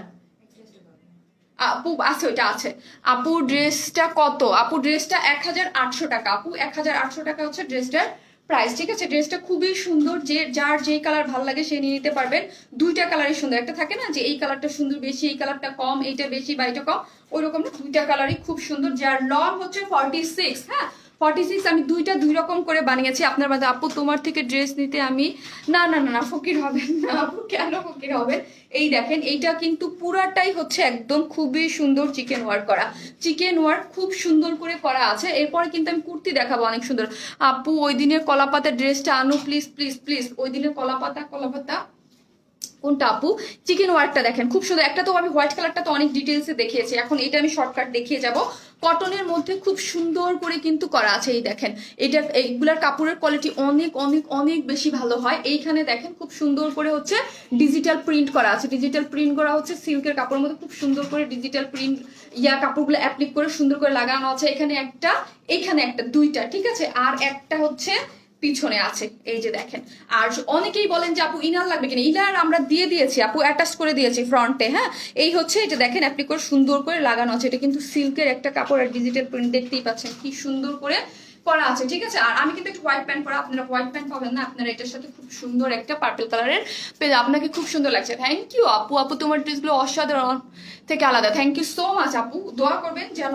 আপু? আছে, ওইটা আছে আপু। ড্রেসটা কত আপু? ড্রেসটা 1800 টাকা আপু, 1800 টাকা হচ্ছে ড্রেসটার প্রাইস, ঠিক আছে। ড্রেসটা খুবই সুন্দর, যে যার যেই কালার ভালো লাগে সে নিয়ে নিতে পারবেন। দুইটা কালারই সুন্দর, একটা থাকে না যে এই কালারটা সুন্দর বেশি, এই কালারটা কম, এইটা বেশি বা এটা কম, ওইরকম না, দুইটা কালারই খুব সুন্দর। যার লং হচ্ছে 46, হ্যাঁ 46। আমি দুইটা দুই রকম করে বানিয়েছি আপনার মধ্যে। আপু তোমার থেকে ড্রেস নিতে আমি, না না না না ফকির হবেন না আপু, কেন ফকির হবেন? এই দেখেন, এইটা কিন্তু পুরাটাই হচ্ছে একদম খুবই সুন্দর চিকেন ওয়ার্ক করা, চিকেন ওয়ার্ক খুব সুন্দর করে করা আছে। এরপরে কিন্তু আমি কুর্তি দেখাবো অনেক সুন্দর। আপু ওই দিনের কলাপাতার ড্রেসটা আনো প্লিজ প্লিজ প্লিজ। ওই দিনের কলাপাতা কোনটা আপু? চিকেন ওয়ার্কটা দেখেন খুব সুন্দর। একটা তো আমি হোয়াইট কালারটা তো অনেক ডিটেলসে দেখিয়েছি, এখন এটা আমি শর্টকাট দেখিয়ে যাব। কটনের মধ্যে খুব সুন্দর করে কিন্তু করা আছে, এই দেখেন। এটা এইগুলার কাপড়ের কোয়ালিটি অনেক অনেক অনেক বেশি ভালো হয়। এইখানে দেখেন খুব সুন্দর করে হচ্ছে ডিজিটাল প্রিন্ট করা আছে, ডিজিটাল প্রিন্ট করা হচ্ছে সিল্কের কাপড়ের মধ্যে, খুব সুন্দর করে ডিজিটাল প্রিন্ট কাপড়গুলো অ্যাপ্লিক করে সুন্দর করে লাগানো আছে। এখানে একটা, এখানে একটা, দুইটা, ঠিক আছে। আর একটা হচ্ছে পিছনে আছে, এই যে দেখেন। আর অনেকেই বলেন যে আপু ইনার লাগবে কিনা, ইনার আমরা দিয়ে দিয়েছি আপু, অ্যাটাচ করে দিয়েছি ফ্রন্টে। হ্যাঁ, এই হচ্ছে এটা দেখেন অ্যাপ্লিক করে সুন্দর করে লাগানো আছে। এটা কিন্তু সিল্কের একটা কাপড়, আর ডিজিটাল প্রিন্ট দেখতেই পাচ্ছেন কি সুন্দর করে করা আছে, ঠিক আছে। আর আমি কিন্তু একটা হোয়াইট প্যান্ট পরা, আপনারা হোয়াইট প্যান্ট পাবেন না, আপনারা এটার সাথে খুব সুন্দর একটা পার্পল কালারের পেয়ে, আপনাকে খুব সুন্দর লাগছে। থ্যাংক ইউ আপু। আপু তোমার ড্রেসগুলো অসাধারণ থেকে আলাদা, থ্যাংক ইউ সো মাচ আপু। দোয়া করবেন যেন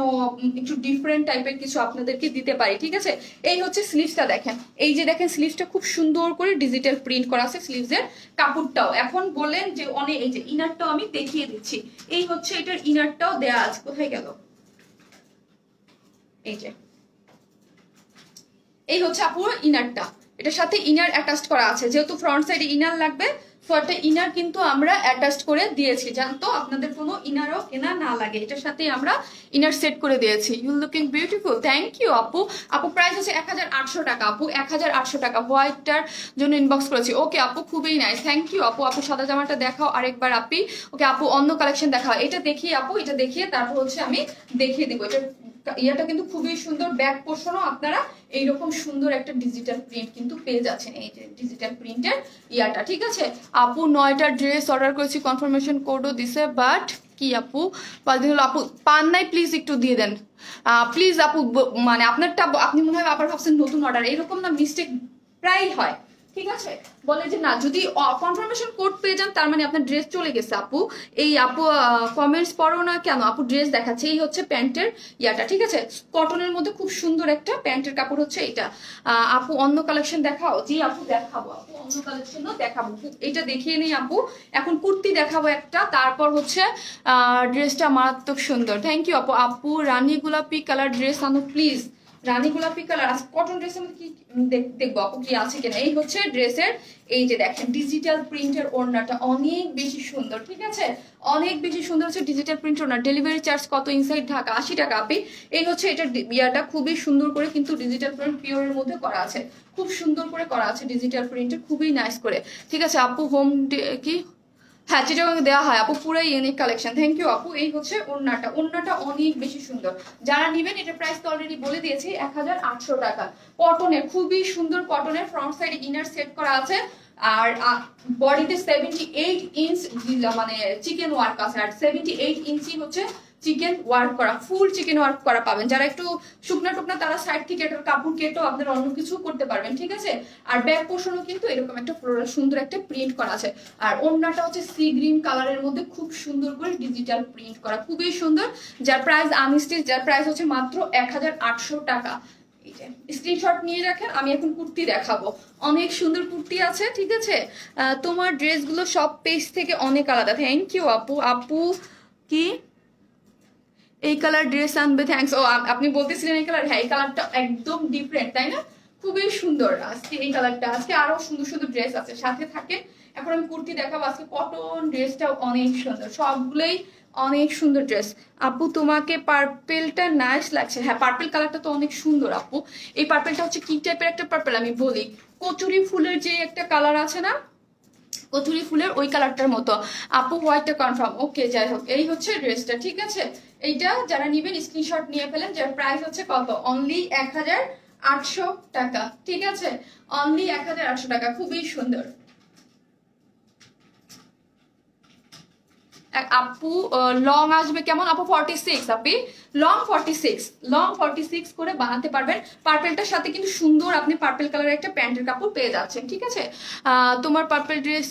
একটু ডিফারেন্ট টাইপের কিছু আপনাদেরকে দিতে পারি, ঠিক আছে। এই হচ্ছে স্লিভসটা দেখেন, এই যে দেখেন স্লিভসটা খুব সুন্দর করে ডিজিটাল প্রিন্ট করা আছে স্লিভসের কাপড়টাও। এখন বলেন যে অনেক, এই যে ইনারটাও আমি দেখিয়ে দিচ্ছি, এই হচ্ছে এটার ইনারটাও দেয়া আছে। কোথায় গেল? এই যে এই হচ্ছে আপু ইনারটা, এটার সাথে ইনার অ্যাটাচ করা আছে। যেহেতু ফ্রন্ট সাইডে ইনার লাগবে, সো একটা ইনার কিন্তু আমরা অ্যাটাচ করে দিয়েছি, জানতো আপনাদের কোনো ইনারও কেনা না লাগে, এটার সাথে আমরা ইনার সেট করে দিয়েছি। You looking beautiful, thank you আপু। আপু প্রাইস হচ্ছে 1800 টাকা আপু, 1800 টাকা। হোয়াইটটার জন্য ইনবক্স করেছি, ওকে আপু খুবই নাইস, থ্যাংক ইউ আপু। আপু সাদা জামাটা দেখাও আরেকবার আপি। ওকে আপু অন্য কালেকশন দেখাও, এটা দেখিয়ে আপু, এটা দেখিয়ে তারপর হচ্ছে আমি দেখিয়ে দিব। এটা ইয়াটা কিন্তু খুবই সুন্দর, ব্যাক পোর্শনও আপনারা এইরকম সুন্দর একটা ডিজিটাল প্রিন্ট কিন্তু পেয়ে যাচ্ছেন, এই যে ডিজিটাল প্রিন্টের ইয়াটা, ঠিক আছে। আপু 9টা ড্রেস অর্ডার করেছি, কনফার্মেশন কোডও দিছে, বাট কি আপু 5 দিন হলো আপু পান নাই, প্লিজ একটু দিয়ে দেন প্লিজ আপু। মানে আপনারটা আপনি মনে হয় আবার ভাবছেন নতুন অর্ডার, এরকম না মিস্টেক প্রায় হয়, ঠিক আছে। বলে যে না, যদি কনফার্মেশন কোড পেয়ে যান তার মানে আপনার ড্রেস চলে গেছে আপু। এই আপু কমেন্টস পড়ো না কেন আপু? ড্রেস দেখাচ্ছে, এই হচ্ছে প্যান্টের ইয়াটা, ঠিক আছে। কটনের মধ্যে খুব সুন্দর একটা প্যান্টের কাপড় হচ্ছে এটা। আপু অন্য কালেকশন দেখাও। জি আপু দেখাবো আপু, অন্য কালেকশনও দেখাবো, এটা দেখিয়ে নেই আপু। এখন কুর্তি দেখাবো একটা, তারপর হচ্ছে ড্রেসটা মারাত্মক সুন্দর, থ্যাংক ইউ আপু। আপু রানী গোলাপি কালার ড্রেস আনো প্লিজ। রানী গোলাপি কালার। আজ কটন ড্রেসের মধ্যে কি দেখবো আপু কি আছে কিনা। এই হচ্ছে ড্রেসের, এই যে দেখেন ডিজিটাল প্রিন্টের ওড়নাটা অনেক বেশি সুন্দর, ঠিক আছে, অনেক বেশি সুন্দর হচ্ছে ডিজিটাল প্রিন্ট ওড়না। ডেলিভারি চার্জ কত? ইনসাইড ঢাকা 80 টাকা আপি। এই হচ্ছে এটা ইয়াটা খুবই সুন্দর করে কিন্তু ডিজিটাল প্রিন্ট পিওরের মধ্যে করা আছে, খুব সুন্দর করে করা আছে ডিজিটাল প্রিন্টের, খুবই নাইস করে, ঠিক আছে আপু। হোম কি, হ্যাঁ চিটাগাং দেওয়া হয় আপু, পুরো ইউনিক কালেকশন। থ্যাংক ইউ আপু। এই হচ্ছে ওড়নাটা, ওড়নাটা অনেক বেশি সুন্দর। যারা নেবেন এটা প্রাইস তো অলরেডি বলে দিয়েছি 1800 টাকা। কটনের, খুবই সুন্দর কটনের, ফ্রন্ট সাইডে ইনার সেট করা আছে আর বডিতে 78 ইঞ্চ মানে চিকেন ওয়ার্ক আছে, আর 78 ইঞ্চি হচ্ছে চিকেন ওয়ার্ক করা, ফুল চিকেন ওয়ার্ক করা পাবেন। যারা একটু শুকনা টুকনা তারা সাইড থেকে এটার কাপড় কেটেও আপনারা অন্য কিছু করতে পারবেন, ঠিক আছে। আর ব্যাক পোর্শনও কিন্তু এরকম একটা ফ্লোরাল সুন্দর একটা প্রিন্ট করা আছে। আর ওড়নাটা হচ্ছে সি গ্রিন কালারের মধ্যে খুব সুন্দর করে ডিজিটাল প্রিন্ট করা, খুবই সুন্দর। যার প্রাইস আনস্টিচ, যার প্রাইস হচ্ছে মাত্র 1800 টাকা। স্ক্রিনশট নিয়ে রাখেন, আমি এখন কুর্তি দেখাবো। অনেক সুন্দর কুর্তি আছে, ঠিক আছে। তোমার ড্রেসগুলো সব পেজ থেকে অনেক আলাদা। থ্যাংক ইউ আপু। আপু কি এই কালার ড্রেস আনবে? থ্যাঙ্কস। ও আপনি বলতেছিলেন এই কালার, হ্যাঁ এই কালারটা একদম ডিফারেন্ট, তাই না? খুবই সুন্দর আজকে এই কালারটা। আজকে আরো সুন্দর সুন্দর ড্রেস আছে, সাথে থাকে। এখন আমি কুর্তি দেখাবো। আজকে কটন ড্রেসটাও অনেক সুন্দর, সবগুলোই অনেক সুন্দর ড্রেস। আপু তোমাকে পার্পেলটা নাইস লাগছে। হ্যাঁ পার্পেল কালারটা তো অনেক সুন্দর আপু। এই পার্পেলটা হচ্ছে কি টাইপের একটা পার্পেল আমি বলি, কচুরি ফুলের যে একটা কালার আছে না, কচুরি ফুলের ওই কালারটার মতো। আপু হোয়াইটটা কনফার্ম, ওকে যাই হোক। এই হচ্ছে ড্রেসটা, ঠিক আছে। এইটা যারা নিবেন স্ক্রিনশট নিয়ে ফেলেন। যার প্রাইস হচ্ছে কত? অনলি 1800 টাকা, ঠিক আছে, অনলি 1800 টাকা। খুবই সুন্দর। আপু লং আসবে কেমন আপু? 46 আপনি লং 46, লং 46 করে বানাতে পারবেন। পার্পেলটার সাথে কিন্তু সুন্দর আপনি পার্পেল কালারের একটা প্যান্টের কাপড় পেয়ে যাচ্ছেন, ঠিক আছে। তোমার পার্পেল ড্রেস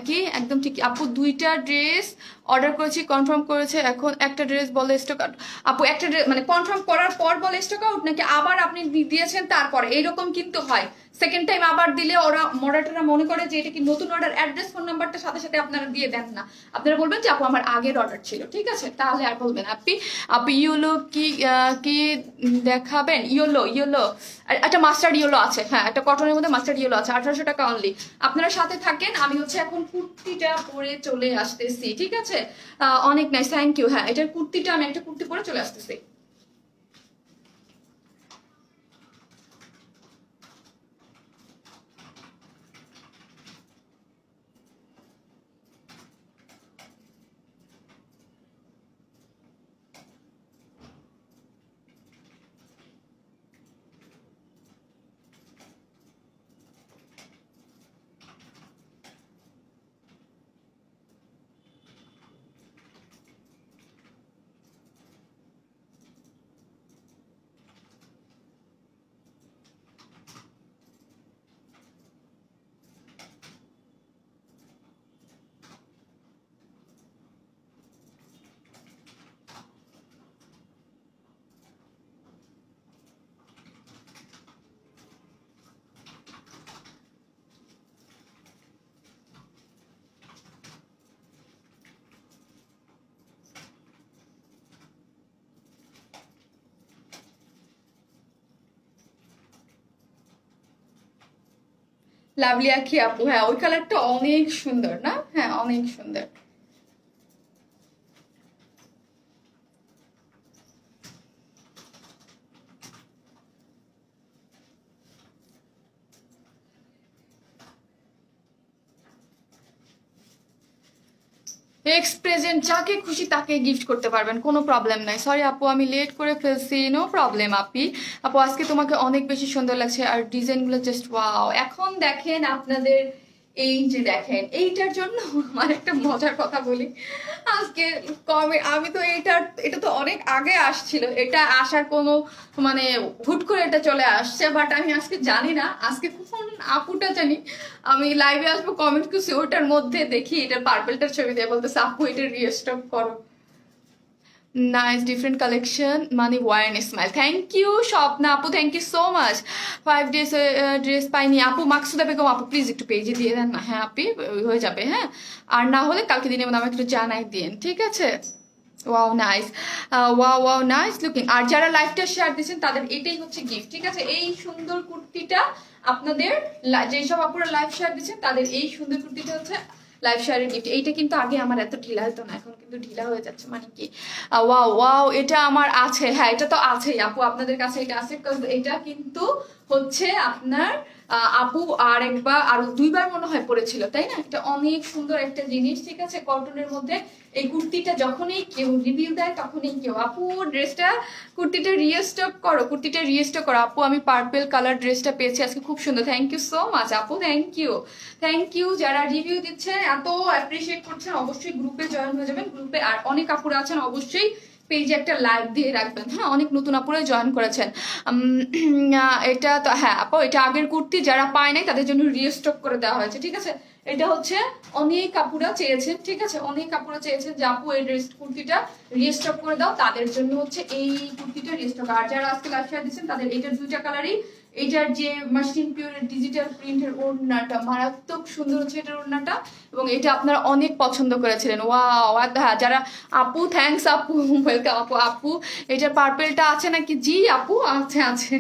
কি একদম ঠিক আপু। দুইটা ড্রেস অর্ডার করেছি, কনফার্ম করেছে, এখন একটা ড্রেস বলে স্টক আউট। আপু একটা ড্রেস মানে কনফার্ম করার পর বলে স্টক আউট, নাকি আবার আপনি দিয়েছেন তারপরে? এইরকম কিন্তু হয়, সেকেন্ড টাইম আবার দিলে ওরা মডারেটররা মনে করে যে এটা কি নতুন অর্ডার। অ্যাড্রেস ফোন নাম্বারটা সাথে সাথে আপনারা দিয়ে দেন না, আপনারা বলবেন যে আপু আমার আগের অর্ডার ছিল, ঠিক আছে, তাহলে আর বলবেন। আপনি ইয়েলো কি কি দেখাবেন? ইয়েলো, ইয়েলো একটা মাস্টার্ড ইয়েলো আছে, হ্যাঁ একটা কটনের মধ্যে মাস্টার্ড ইয়েলো আছে, 1800 টাকা অনলি। আপনারা সাথে থাকেন, আমি হচ্ছে এখন কুর্তিটা পরে চলে আসতেছি, ঠিক আছে। অনেক নাইস, থ্যাংক ইউ। হ্যাঁ এটার কুর্তিটা, আমি একটা কুর্তি পরে চলে আসতেছি। লাভলি আখি আপু, হ্যাঁ ওই কালারটা অনেক সুন্দর না? হ্যাঁ অনেক সুন্দর। এক্স প্রেজেন্ট যাকে খুশি তাকে গিফট করতে পারবেন, কোনো প্রবলেম নাই। সরি আপু আমি লেট করে ফেলছি, নো প্রবলেম আপি। আপু আজকে তোমাকে অনেক বেশি সুন্দর লাগছে, আর ডিজাইনগুলো জাস্ট ওয়াও। এখন দেখেন আপনাদের এই যে দেখেন, এইটার জন্য আমার একটা মজার কথা বলি। আজকে আমি তো এটা তো অনেক আগে আসছিল, এটা আসার কোনো মানে হুট করে এটা চলে আসছে, বাট আমি আজকে জানি না আজকে কখন আপুটা জানি আমি লাইভে আসবো, কমেন্ট করছি ওটার মধ্যে দেখি এটার পার্পেলটার ছবি দিয়ে বলতেছে আপু এটা রিস্টক করো। নাইস ডিফারেন্ট কালেকশন মানে ওয়ার স্মাইল। থ্যাংক ইউ স্বপ্না আপু, thank you so much. 5 days dress পাইনি আপু। মাকসুদা বেগম আপু প্লিজ একটু পেজে দিয়ে দেন না। হ্যাঁ আপি হয়ে যাবে, হ্যাঁ আর না হলে কালকে দিনের মধ্যে আমাকে একটু জানাই দিন, ঠিক আছে। Wow nice, wow nice looking. আর যারা লাইভটা শেয়ার দিচ্ছেন তাদের এটাই হচ্ছে গিফট, ঠিক আছে? এই সুন্দর কুর্তিটা আপনাদের, যেসব আপুরা লাইভ শেয়ার দিচ্ছেন তাদের এই সুন্দর কুর্তিটা হচ্ছে লাইভ শেয়ারের গিফট। এইটা কিন্তু আগে আমার এত ঢিলা হতো না, এখন কিন্তু ঢিলা হয়ে যাচ্ছে, মানে কি ওয়াও এটা আমার আছে। হ্যাঁ এটা তো আছেই আপু, আপনাদের কাছে এটা আছে, এটা কিন্তু হচ্ছে আপনার আপু আর একবার আরো 2বার মনে হয় পড়েছিল, তাই না? এটা অনেক সুন্দর একটা জিনিস, ঠিক আছে? কটনের মধ্যে এই কুর্তিটা যখনই কেউ রিভিউ দেয় তখনই কেউ আপু ড্রেসটা কুর্তিটা রিস্টক করো, কুর্তিটা রিস্টক করো। আপু আমি পার্পল কালার ড্রেসটা পেয়েছি আজকে, খুব সুন্দর, থ্যাংক ইউ সো মাচ আপু, থ্যাংক ইউ। যারা রিভিউ দিচ্ছেন এত অ্যাপ্রিসিয়েট করছেন অবশ্যই গ্রুপে জয়েন হয়ে যাবেন। গ্রুপে আর অনেক আপুরা আছেন অবশ্যই পেজে একটা লাইক দিয়ে রাখবেন, হ্যাঁ? অনেক নতুন আপুরা জয়েন করেছেন। এটা তো হ্যাঁ আপু, এটা আগের কুর্তি, যারা পায় নাই তাদের জন্য রিস্টক করে দেওয়া হয়েছে, ঠিক আছে? এটা হচ্ছে অনেক কাপুরা চেয়েছেন, ঠিক আছে? অনেক কাপুরা চেয়েছেন যে আপু এই ড্রেস কুর্তিটা রিস্টক করে দাও, তাদের জন্য হচ্ছে এই কুর্তিটা রিস্টক। আর যারা আজকে লাইভ শেয়ার দিচ্ছেন তাদের এটার 2টা কালারই, এইটার যে মাশরুম পিওরের ডিজিটাল প্রিন্টের ওড়নাটা মারাত্মক সুন্দর হচ্ছে এটার ওড়নাটা, এবং এটা আপনারা অনেক পছন্দ করেছিলেন। ওয়াও, হ্যাঁ যারা আপু থ্যাঙ্কস আপু, ওয়েলকাম আপু এটার পার্পেলটা আছে নাকি? জি আপু আছে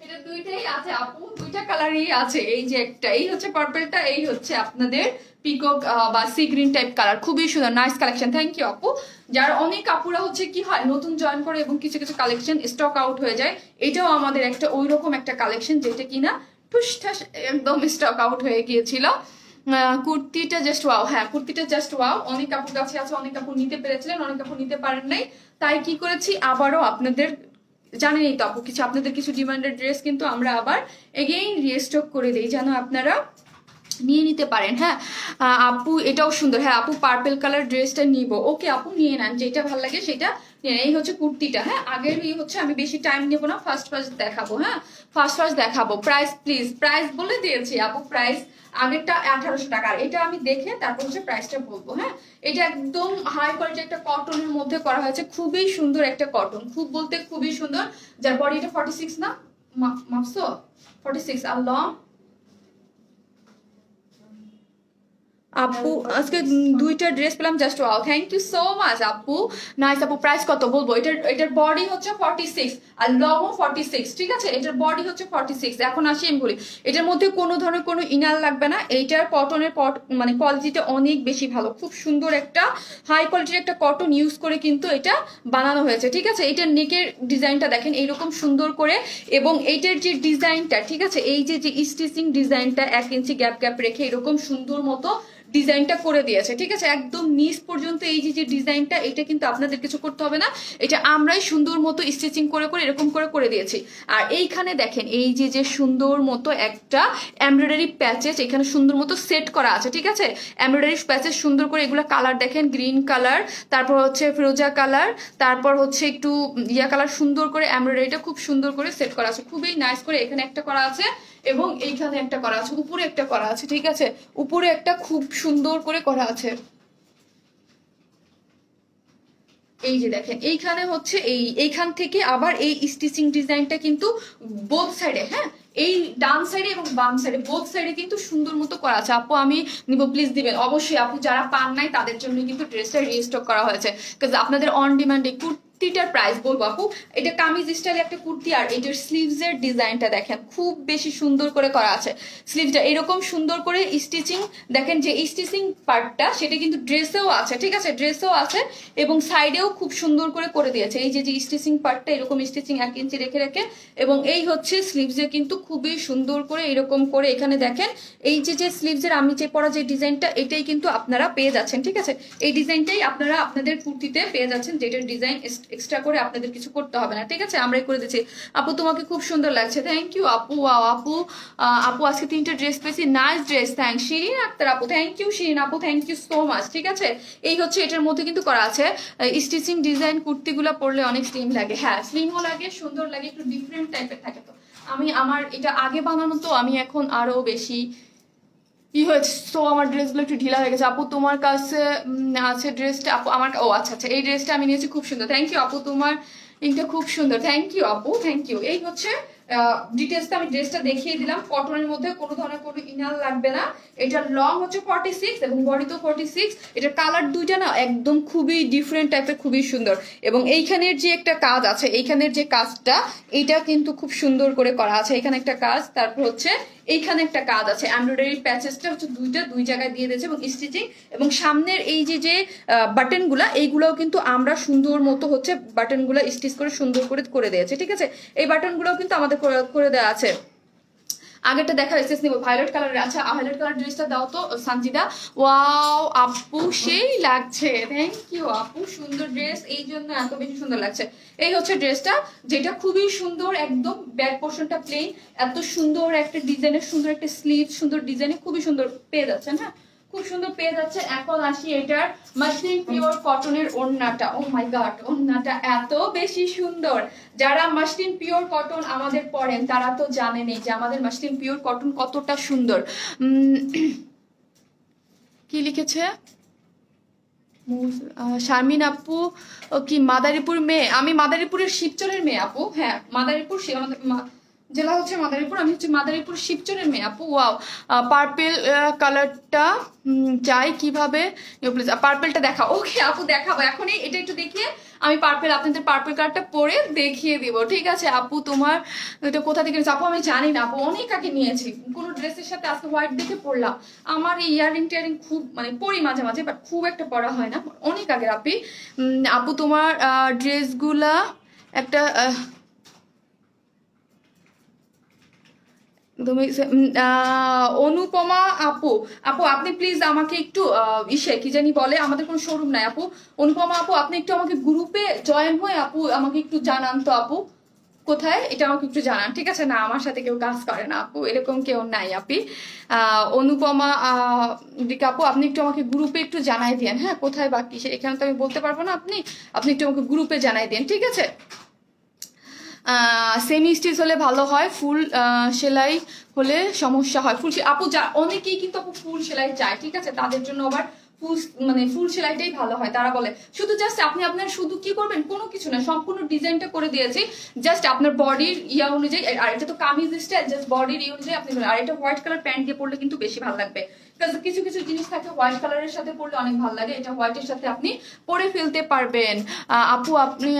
এটা 2টাই আছে আপু, 2টা কালারই আছে। এই যে একটা, এই হচ্ছে পার্পেলটা, এই হচ্ছে আপনাদের পিকক বা সি গ্রিন টাইপ কালার, খুবই সুন্দর, নাইস কালেকশন, থ্যাংক ইউ আপু। যার অনেক কাপুরা হচ্ছে কি হয় নতুন জয়েন করে এবং কিছু কিছু কালেকশন স্টক আউট হয়ে যায়, এটাও আমাদের একটা ওইরকম একটা কালেকশন যেটা কিনা ঠুস ঠাস একদম স্টক আউট হয়ে গিয়েছিল। কুর্তিটা জাস্ট ওয়াও, হ্যাঁ কুর্তিটা জাস্ট ওয়াও। অনেক কাপড় কাছে আছে, অনেক কাপড় নিতে পেরেছিলেন, অনেক কাপড় নিতে পারেন নাই, তাই কি করেছি আবারও আপনাদের, জানেনই তো আপু কিছু আপনাদের কিছু ডিমান্ডেড ড্রেস কিন্তু আমরা আবার এগেইন রিস্টক করে দিই যেন আপনারা নিয়ে নিতে পারেন। হ্যাঁ আপু এটাও সুন্দর, হ্যাঁ আপু পার্পল কালার ড্রেসটা নিব, ওকে আপু নিয়ে নেন, যেটা ভালো লাগে সেটা নিয়ে নেন। এই হচ্ছে কুর্তিটা, হ্যাঁ আগের হচ্ছে, আমি বেশি টাইম নেবো না, ফার্স্ট দেখাবো, হ্যাঁ ফার্স্ট দেখাবো। প্রাইস প্লিজ, প্রাইস বলে দিয়েছি আপু, প্রাইস আগেরটা 1800 টাকা, আর এটা আমি দেখে তারপর হচ্ছে প্রাইসটা বলবো। হ্যাঁ এটা একদম হাই কোয়ালিটি একটা কটনের মধ্যে করা হয়েছে, খুবই সুন্দর একটা কটন, খুব বলতে খুবই সুন্দর। যার বডিটা 46 না মাপসো 46 আর লং। আপু আজকে 2টা ড্রেস পেলাম just wow, thank you so much আপু, নাইস আপু। প্রাইস কত বলবো? এটার বডি হচ্ছে 46 আর লংও 46, ঠিক আছে? এটার বডি হচ্ছে 46। এখন আসি আমি বলি, এটার মধ্যে কোনো ধরনের কোনো ইনার লাগবে না, এইটার কটনের মানে কোয়ালিটিটা অনেক বেশি ভালো, খুব সুন্দর একটা হাই কোয়ালিটির একটা কটন ইউজ করে কিন্তু এটা বানানো হয়েছে, ঠিক আছে? এটার নেকের ডিজাইনটা দেখেন এইরকম সুন্দর করে, এবং এইটার যে ডিজাইনটা, ঠিক আছে, এই যে স্টিচিং ডিজাইনটা 1 ইঞ্চি গ্যাপ রেখে এরকম সুন্দর মতো ডিজাইনটা করে দিয়েছে, ঠিক আছে? একদম নিচ পর্যন্ত এই যে ডিজাইনটা, এটা কিন্তু আপনাদের কিছু করতে হবে না, এটা আমরাই সুন্দর মতো স্টিচিং করে এরকম করে দিয়েছি। আর এইখানে দেখেন এই যে সুন্দর মতো একটা এমব্রয়ডারি প্যাচেস এখানে সুন্দর মতো সেট করা আছে, ঠিক আছে? এমব্রয়ডারি প্যাচেস সুন্দর করে, এগুলো কালার দেখেন, গ্রিন কালার, তারপর হচ্ছে ফিরোজা কালার, তারপর হচ্ছে একটু ইয়া কালার, সুন্দর করে এমব্রয়ডারিটা খুব সুন্দর করে সেট করা আছে, খুবই নাইস করে। এখানে একটা করা আছে এবং এইখানে একটা করা আছে, উপরে একটা করা আছে, ঠিক আছে? উপরে একটা খুব সুন্দর করে করা আছে, এই যে দেখেন এইখানে হচ্ছে এইখান থেকে আবার এই স্টিচিং ডিজাইনটা কিন্তু বোথ সাইডে, হ্যাঁ এই ডান সাইডে এবং বাম সাইডে বোথ সাইডে কিন্তু সুন্দর মতো করা আছে। আপু আমি নিব, প্লিজ দিবেন অবশ্যই আপু, যারা পান নাই তাদের জন্য কিন্তু ড্রেসটা রিস্টক করা হয়েছে, কারণ আপনাদের অন ডিমান্ডে কুর্তিটার প্রাইস বলবো আপু, এটা কামিজ স্টাইলে একটা কুর্তি, আর এটার স্লিভস এর ডিজাইনটা দেখেন খুব বেশি সুন্দর করে করা আছে, স্লিভসটা এরকম সুন্দর করে স্টিচিং দেখেন, যে স্টিচিং পার্টটা সেটা কিন্তু ড্রেসেও আছে, ঠিক আছে? ড্রেসেও আছে এবং সাইডেও খুব সুন্দর করে দিয়েছে, এই যে স্টিচিং পার্টটা এরকম স্টিচিং 1 ইঞ্চি রেখে, এবং এই হচ্ছে স্লিভসে কিন্তু খুবই সুন্দর করে এরকম করে, এখানে দেখেন এই যে স্লিভসের আমি যে পরা যে ডিজাইনটা, এটাই কিন্তু আপনারা পেয়ে যাচ্ছেন, ঠিক আছে? এই ডিজাইনটাই আপনারা আপনাদের কুর্তিতে পেয়ে যাচ্ছেন, যেটার ডিজাইন এক্সট্রা করে আপনাদের কিছু করতে হবে না, ঠিক আছে? আমরাই করে দিচ্ছি। আপু তোমাকে খুব সুন্দর লাগছে, থ্যাংক ইউ আপু। আপু আজকে 3টা ড্রেস পেয়েছি, nice dress, thank Shirin Akter আপু, থ্যাংক ইউ শিরিন আপু, থ্যাংক ইউ সো মাচ, ঠিক আছে? এই হচ্ছে এটার মধ্যে কিন্তু করা আছে স্টিচিং ডিজাইন, কুর্তিগুলো পরলে অনেক স্লিম লাগে, হ্যাঁ স্লিমও লাগে, সুন্দর লাগে, একটু ডিফারেন্ট টাইপের থাকে। তো আমার এটা আগে বানানো, তো আমি এখন আরো বেশি কি হয়েছে, তো আমার ড্রেসগুলো একটু ঢিলা হয়ে গেছে। আপু তোমার কাছে আছে ড্রেসটা? আপু আমার আচ্ছা এই ড্রেসটা আমি নিয়েছি, খুব সুন্দর, থ্যাংক ইউ আপু, তোমার লিঙ্কটা খুব সুন্দর, থ্যাংক ইউ আপু, থ্যাংক ইউ। এই হচ্ছে ডিটেলসটা আমি ড্রেসটা দেখিয়ে দিলাম। কটনের মধ্যে কোনো ধরনের কোনো ইনার লাগবে না। এটার লং হচ্ছে 46 এবং বডি তো 46। এটার কালার দুইটা না একদম খুবই ডিফারেন্ট টাইপের, খুবই সুন্দর। এবং এইখানের যে একটা কাজ আছে, এইখানের যে কাজটা এটা কিন্তু খুব সুন্দর করে করা আছে। এখানে একটা কাজ, তারপর হচ্ছে এইখানে একটা কাজ আছে। এমব্রয়ডারি প্যাচেসটা হচ্ছে দুই জায়গায় দিয়ে দিয়েছে এবং স্টিচিং। এবং সামনের এই যে বাটনগুলা, এইগুলোও কিন্তু আমরা সুন্দর মতো হচ্ছে বাটনগুলো স্টিচ করে সুন্দর করে দিয়েছে। ঠিক আছে, এই বাটনগুলোও কিন্তু আমাদের করে দেওয়া আছে। আগেরটা দেখা এসেস নিব ভায়োলেট কালারের। আচ্ছা, ভায়োলেট কালার ড্রেসটা দাও তো সানজিদা। ওয়াও আপু সেই লাগছে, থ্যাংক ইউ আপু, সুন্দর ড্রেস, এই জন্য এত বেশি সুন্দর লাগছে। এই হচ্ছে ড্রেসটা, যেটা খুবই সুন্দর, একদম ব্যাক পোর্শনটা প্লেন, এত সুন্দর একটা ডিজাইনের, সুন্দর একটা স্লিভ, সুন্দর ডিজাইনে খুবই সুন্দর পেয়ে যাচ্ছেন। হ্যাঁ, খুব সুন্দর পেয়ে যাচ্ছে। এখন আসি এটার মাসলিন পিওর কটনের ওড়নাটা। ও মাই গড, ওড়নাটা এত বেশি সুন্দর। যারা মাসলিন পিওর কটন আমাদের পরেন তারা তো জানেনই যে আমাদের মাসলিন পিওর কটন কতটা সুন্দর। কি লিখেছে শারমিন আপু? কি মাদারীপুর মেয়ে? আমি মাদারীপুরের শিবচরের মেয়ে আপু। হ্যাঁ, মাদারীপুর আমাদের জেলা হচ্ছে মাদারীপুর, আমি হচ্ছে মাদারীপুর শিবচরের মেয়ে আপু। ওয়াও, পার্পেল কালারটা চাই, কিভাবে পার্পেলটা দেখা? ওকে আপু, দেখাবো এখনই, এটা একটু দেখিয়ে আমি আপনাদের পার্পেল কালারটা পরে দেখিয়ে দিব। ঠিক আছে আপু, তোমার এটা কোথা থেকে নিয়েছি? আপু আমি জানি না আপু, অনেক আগে নিয়েছি কোনো ড্রেসের সাথে, আজকে হোয়াইট দেখে পরলাম। আমার এই ইয়ারিং টিয়ারিং খুব মানে পরি মাঝে মাঝে, বাট খুব একটা পরা হয় না, অনেক আগের। আপু তোমার ড্রেসগুলা একটা অনুপমা আপু, আপনি প্লিজ আমাকে একটু কি জানি বলে, আমাদের কোনো শোরুম নাই আপু। অনুপমা আপু, আপনি একটু আমাকে গ্রুপে জয়েন হয়ে আপু আমাকে একটু জানান তো আপু, কোথায় এটা আমাকে একটু জানান। ঠিক আছে, না আমার সাথে কেউ কাজ করে না আপু, এরকম কেউ নাই আপি। অনুপমা আপু, আপনি একটু আমাকে গ্রুপে একটু জানাই দেন। হ্যাঁ, কোথায় বাকি এখানে তো আমি বলতে পারবো না, আপনি একটু আমাকে গ্রুপে জানাই দেন। ঠিক আছে, সেমি স্টিচ হলে ভালো হয়, ফুল সেলাই হলে সমস্যা হয়। ফুল আপু অনেকেই কিন্তু আপু ফুল সেলাই চায়। ঠিক আছে, তাদের জন্য আবার ফুল সেলাইটাই ভালো হয়, তারা বলে। শুধু জাস্ট আপনি আপনার শুধু কি করবেন, কোনো কিছু না, সম্পূর্ণ ডিজাইনটা করে দিয়েছি, জাস্ট আপনার বডির ইয়া অনুযায়ী। আর এটা তো কামিজ স্টাইল, জাস্ট বডির ইয়ে অনুযায়ী আপনি। আর এটা হোয়াইট কালার প্যান্ট দিয়ে পরলে কিন্তু বেশি ভালো লাগবে, কিছু কিছু জিনিস থাকে হোয়াইট কালারের সাথে পরলে অনেক ভালো লাগে, এটা হোয়াইটের সাথে আপনি পরে ফেলতে পারবেন। আপু আপনি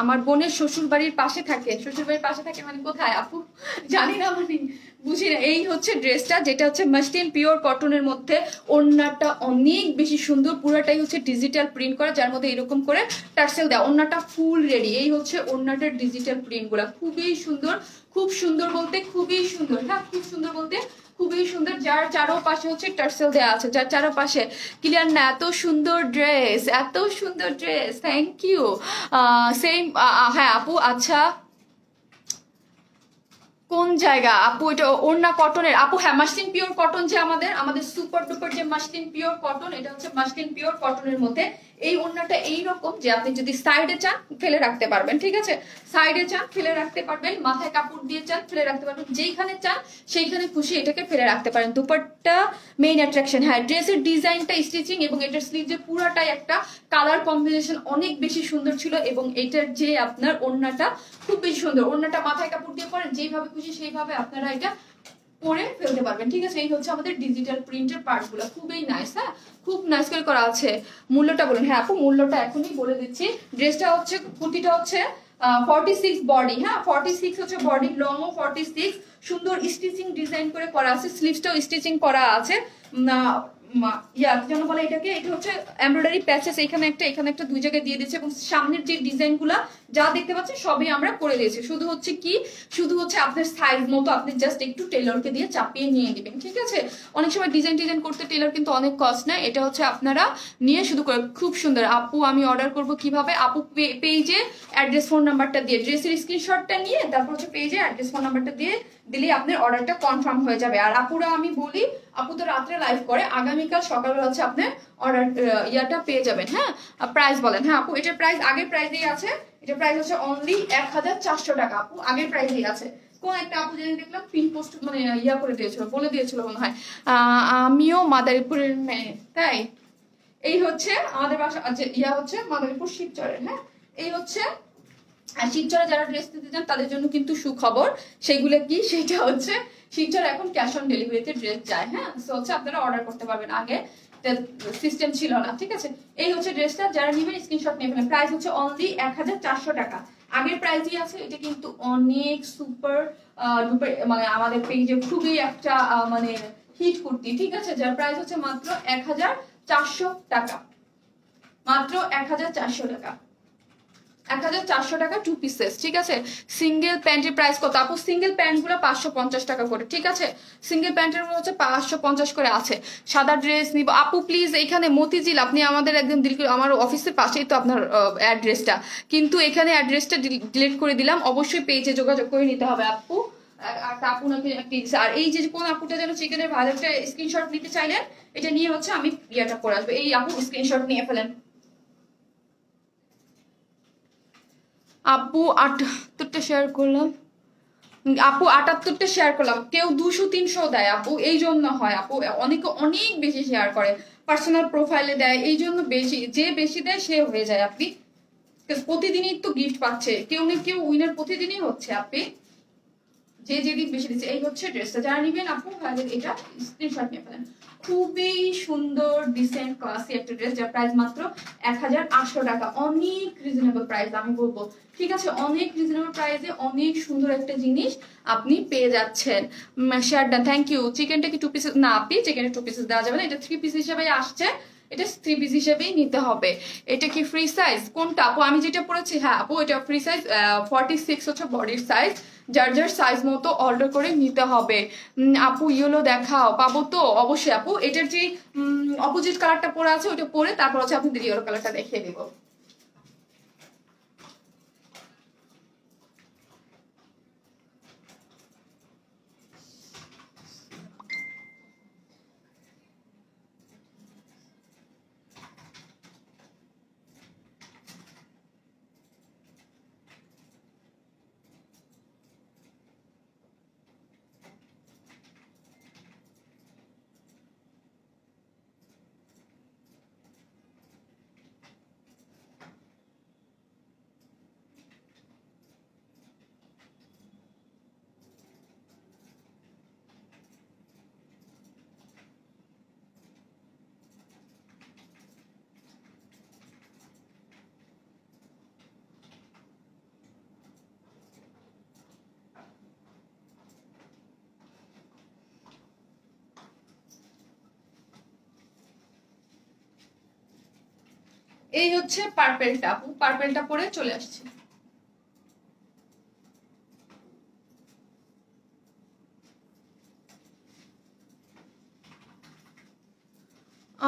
আমার বোনের শ্বশুর বাড়ির পাশে থাকে। শ্বশুর বাড়ির পাশে থাকে মানে কোথায় আপু জানি না, মানে বুঝি না। এই হচ্ছে ড্রেসটা, যেটা হচ্ছে মাসলিন পিওর কটনের মধ্যে। ওড়নাটা অনেক বেশি সুন্দর, পুরোটাই হচ্ছে ডিজিটাল প্রিন্ট করা, যার মধ্যে এরকম করে টার্সেল দেওয়া। ওড়নাটা ফুল রেডি। এই হচ্ছে ওড়নাটার ডিজিটাল প্রিন্ট গুলা, খুবই সুন্দর, খুব সুন্দর বলতে খুবই সুন্দর। হ্যাঁ, খুব সুন্দর বলতে খুবই সুন্দর। যার চারোপাশে হচ্ছে টার্সেল দেওয়া আছে, যার চারোপাশে ক্লিয়ার না? এত সুন্দর ড্রেস, এত সুন্দর ড্রেস, থ্যাংক ইউ। সেম হ্যাঁ আপু। আচ্ছা, কোন জায়গা আপু? এটা ওড়না কটনের আপু। হ্যাঁ, মাসলিন পিওর কটন, যে আমাদের সুপার ডুপার যে মাসলিন পিওর কটন, এটা হচ্ছে মাসলিন পিওর কটনের মধ্যে। এই ওড়নাটা এইরকম যে আপনি যদি সাইডে চান ফেলে রাখতে পারবেন। ঠিক আছে, সাইডে চান ফেলে রাখতে পারবেন, মাথায় কাপড় দিয়ে চান ফেলে রাখতে পারবেন, যেইখানে চান সেইখানে খুশি এটাকে ফেলে রাখতে পারেন। Dupatta main attraction. হ্যাঁ, ড্রেসের ডিজাইনটা, স্টিচিং এবং এটার স্লিভ যে পুরাটাই একটা কালার কম্বিনেশন অনেক বেশি সুন্দর ছিল। এবং এটার যে আপনার ওড়নাটা খুব বেশি সুন্দর। ওড়নাটা মাথায় কাপড় দিয়ে পরেন, যেইভাবে খুশি সেইভাবে আপনারা এটা পরে ফেলতে পারবেন। ঠিক আছে, এই হচ্ছে আমাদের ডিজিটাল প্রিন্টের পার্ট গুলো, খুবই নাইস। হ্যাঁ, খুব নাইস করে করা আছে। মূল্যটা বলুন। হ্যাঁ আপু, মূল্যটা এখনই বলে দিচ্ছি। ড্রেসটা হচ্ছে, কুর্তিটা হচ্ছে 46 বডি। হ্যাঁ, 46 হচ্ছে বডি, লং ও 46, সুন্দর স্টিচিং ডিজাইন করে করা আছে, স্লিভসটাও স্টিচিং করা আছে। বলে এটাকে, এটা হচ্ছে এমব্রয়ডারি প্যাচেস, এখানে একটা দুই জায়গায় দিয়ে দিয়েছে। এবং সামনের যে ডিজাইন গুলা যা দেখতে পাচ্ছেন সবই আমরা করে দিয়েছি। শুধু হচ্ছে আপনার সাইজ মতো আপনি জাস্ট একটু টেলরকে দিয়ে চাপিয়ে নিয়ে নেবেন। ঠিক আছে, অনেক সময় ডিজাইন করতে টেলর কিন্তু অনেক কস্ট নেয়, এটা হচ্ছে আপনারা নিয়ে শুধু করে। খুব সুন্দর আপু। আমি অর্ডার করব কিভাবে আপু? পেজে অ্যাড্রেস ফোন নাম্বারটা দিয়ে, ড্রেসের স্ক্রিনশটটা নিয়ে তারপর হচ্ছে পেজে অ্যাড্রেস ফোন নাম্বারটা দিয়ে দিলেই আপনার অর্ডারটা কনফার্ম হয়ে যাবে। আর আপুরা আমি বলি, আপু তো রাত্রে লাইভ করে, আগামীকাল সকালবেলা হচ্ছে আপনার অর্ডার ইয়াটা পেয়ে যাবেন। হ্যাঁ, প্রাইস বলেন। হ্যাঁ আপু, এটার প্রাইস আগের প্রাইসেই আছে, এটার প্রাইস হচ্ছে অনলি 1400 টাকা আপু, আগের প্রাইসেই আছে। কোন একটা আপু জানি দেখলাম পিন পোস্ট মানে ইয়া করে দিয়েছিল, বলে দিয়েছিল মনে হয়। আমিও মাদারীপুরের মেয়ে, তাই। এই হচ্ছে আমাদের বাসা, ইয়া হচ্ছে মাদারীপুর শিবচরের। হ্যাঁ, এই হচ্ছে আর শিবচরে যারা ড্রেস নিতে চান তাদের জন্য কিন্তু সুখবর, সেগুলো কি, সেটা হচ্ছে শিবচরে এখন ক্যাশ অন ডেলিভারিতে ড্রেস যায়। হ্যাঁ, সো হচ্ছে আপনারা অর্ডার করতে পারবেন, আগে সিস্টেম ছিল না। ঠিক আছে, এই হচ্ছে ড্রেসটা, যারা নেবেন স্ক্রিনশট নিয়ে ফেলেন। প্রাইস হচ্ছে অনলি 1400 টাকা, আগের প্রাইসই আছে। এটা কিন্তু অনেক সুপার ডুপার, মানে আমাদের পেজে খুবই একটা মানে হিট কুর্তি। ঠিক আছে, যার প্রাইস হচ্ছে মাত্র 1400 টাকা, মাত্র 1400 টাকা, 1400 টাকা 2 পিসেস। ঠিক আছে, সিঙ্গেল প্যান্টের প্রাইস কত আপু? সিঙ্গেল প্যান্ট গুলো 550 টাকা করে। ঠিক আছে, সিঙ্গেল প্যান্টের গুলো হচ্ছে 550 করে আছে। সাদা ড্রেস নিব আপু প্লিজ, এখানে মতিঝিল, আপনি আমাদের একদম আমার অফিসের পাশেই তো আপনার অ্যাড্রেসটা, কিন্তু এখানে অ্যাড্রেসটা ডিলিট করে দিলাম, অবশ্যই পেজে যোগাযোগ করে নিতে হবে আপু। আপু নাকি আর এই যে কোন আপুটা যেন চিকেনের ভালো একটা স্ক্রিনশট নিতে চাইলেন, এটা নিয়ে হচ্ছে আমি ইয়েটা করে আসবো। এই আপু স্ক্রিনশট নিয়ে ফেলেন। আপু 78টা শেয়ার করলাম, আপু 78টা শেয়ার করলাম, কেউ 200-300 দেয় আপু, এই জন্য হয় আপু, অনেকে অনেক বেশি শেয়ার করে, পার্সোনাল প্রোফাইলে দেয়, এই জন্য বেশি, যে বেশি দেয় সে হয়ে যায় আপনি। প্রতিদিনই তো গিফট পাচ্ছে, কেউ না কেউ উইনার প্রতিদিনই হচ্ছে আপনি, যে যেদিক বেশি দিচ্ছে। এই হচ্ছে ড্রেসটা, যারা নিবেন আপু এটা স্ক্রিনশট নিয়ে ফেলেন। খুবই সুন্দর ডিসেন্ট ক্লাসি একটা ড্রেস, যার প্রাইস মাত্র 1800 টাকা, অনেক রিজনেবল প্রাইস আমি বলবো। ঠিক আছে, অনেক রিজনেবল প্রাইসে অনেক সুন্দর একটা জিনিস আপনি পেয়ে যাচ্ছেন। Share done, thank you. চিকেনটা কি 2 পিসেস? না আপনি চিকেনের 2 পিসেস দেওয়া যাবে না, এটা 3 পিস হিসেবে আসছে, এটা 3 পিস হিসেবেই নিতে হবে। এটা কি ফ্রি সাইজ? কোনটা আপু? আমি যেটা পড়েছি, হ্যাঁ আপু এটা ফ্রি সাইজ, 46 হচ্ছে বডির সাইজ, যার যার সাইজ মতো অর্ডার করে নিতে হবে। আপু ইয়েলো দেখাও, পাবো তো? অবশ্যই আপু, এটার যে অপোজিট কালারটা পরে আছে ওটা পরে তারপর হচ্ছে আপনাদের ইয়েলো কালারটা দেখিয়ে দেবো। এই হচ্ছে পার্পেলটা আপু, পার্পেলটা পরে চলে আসছে।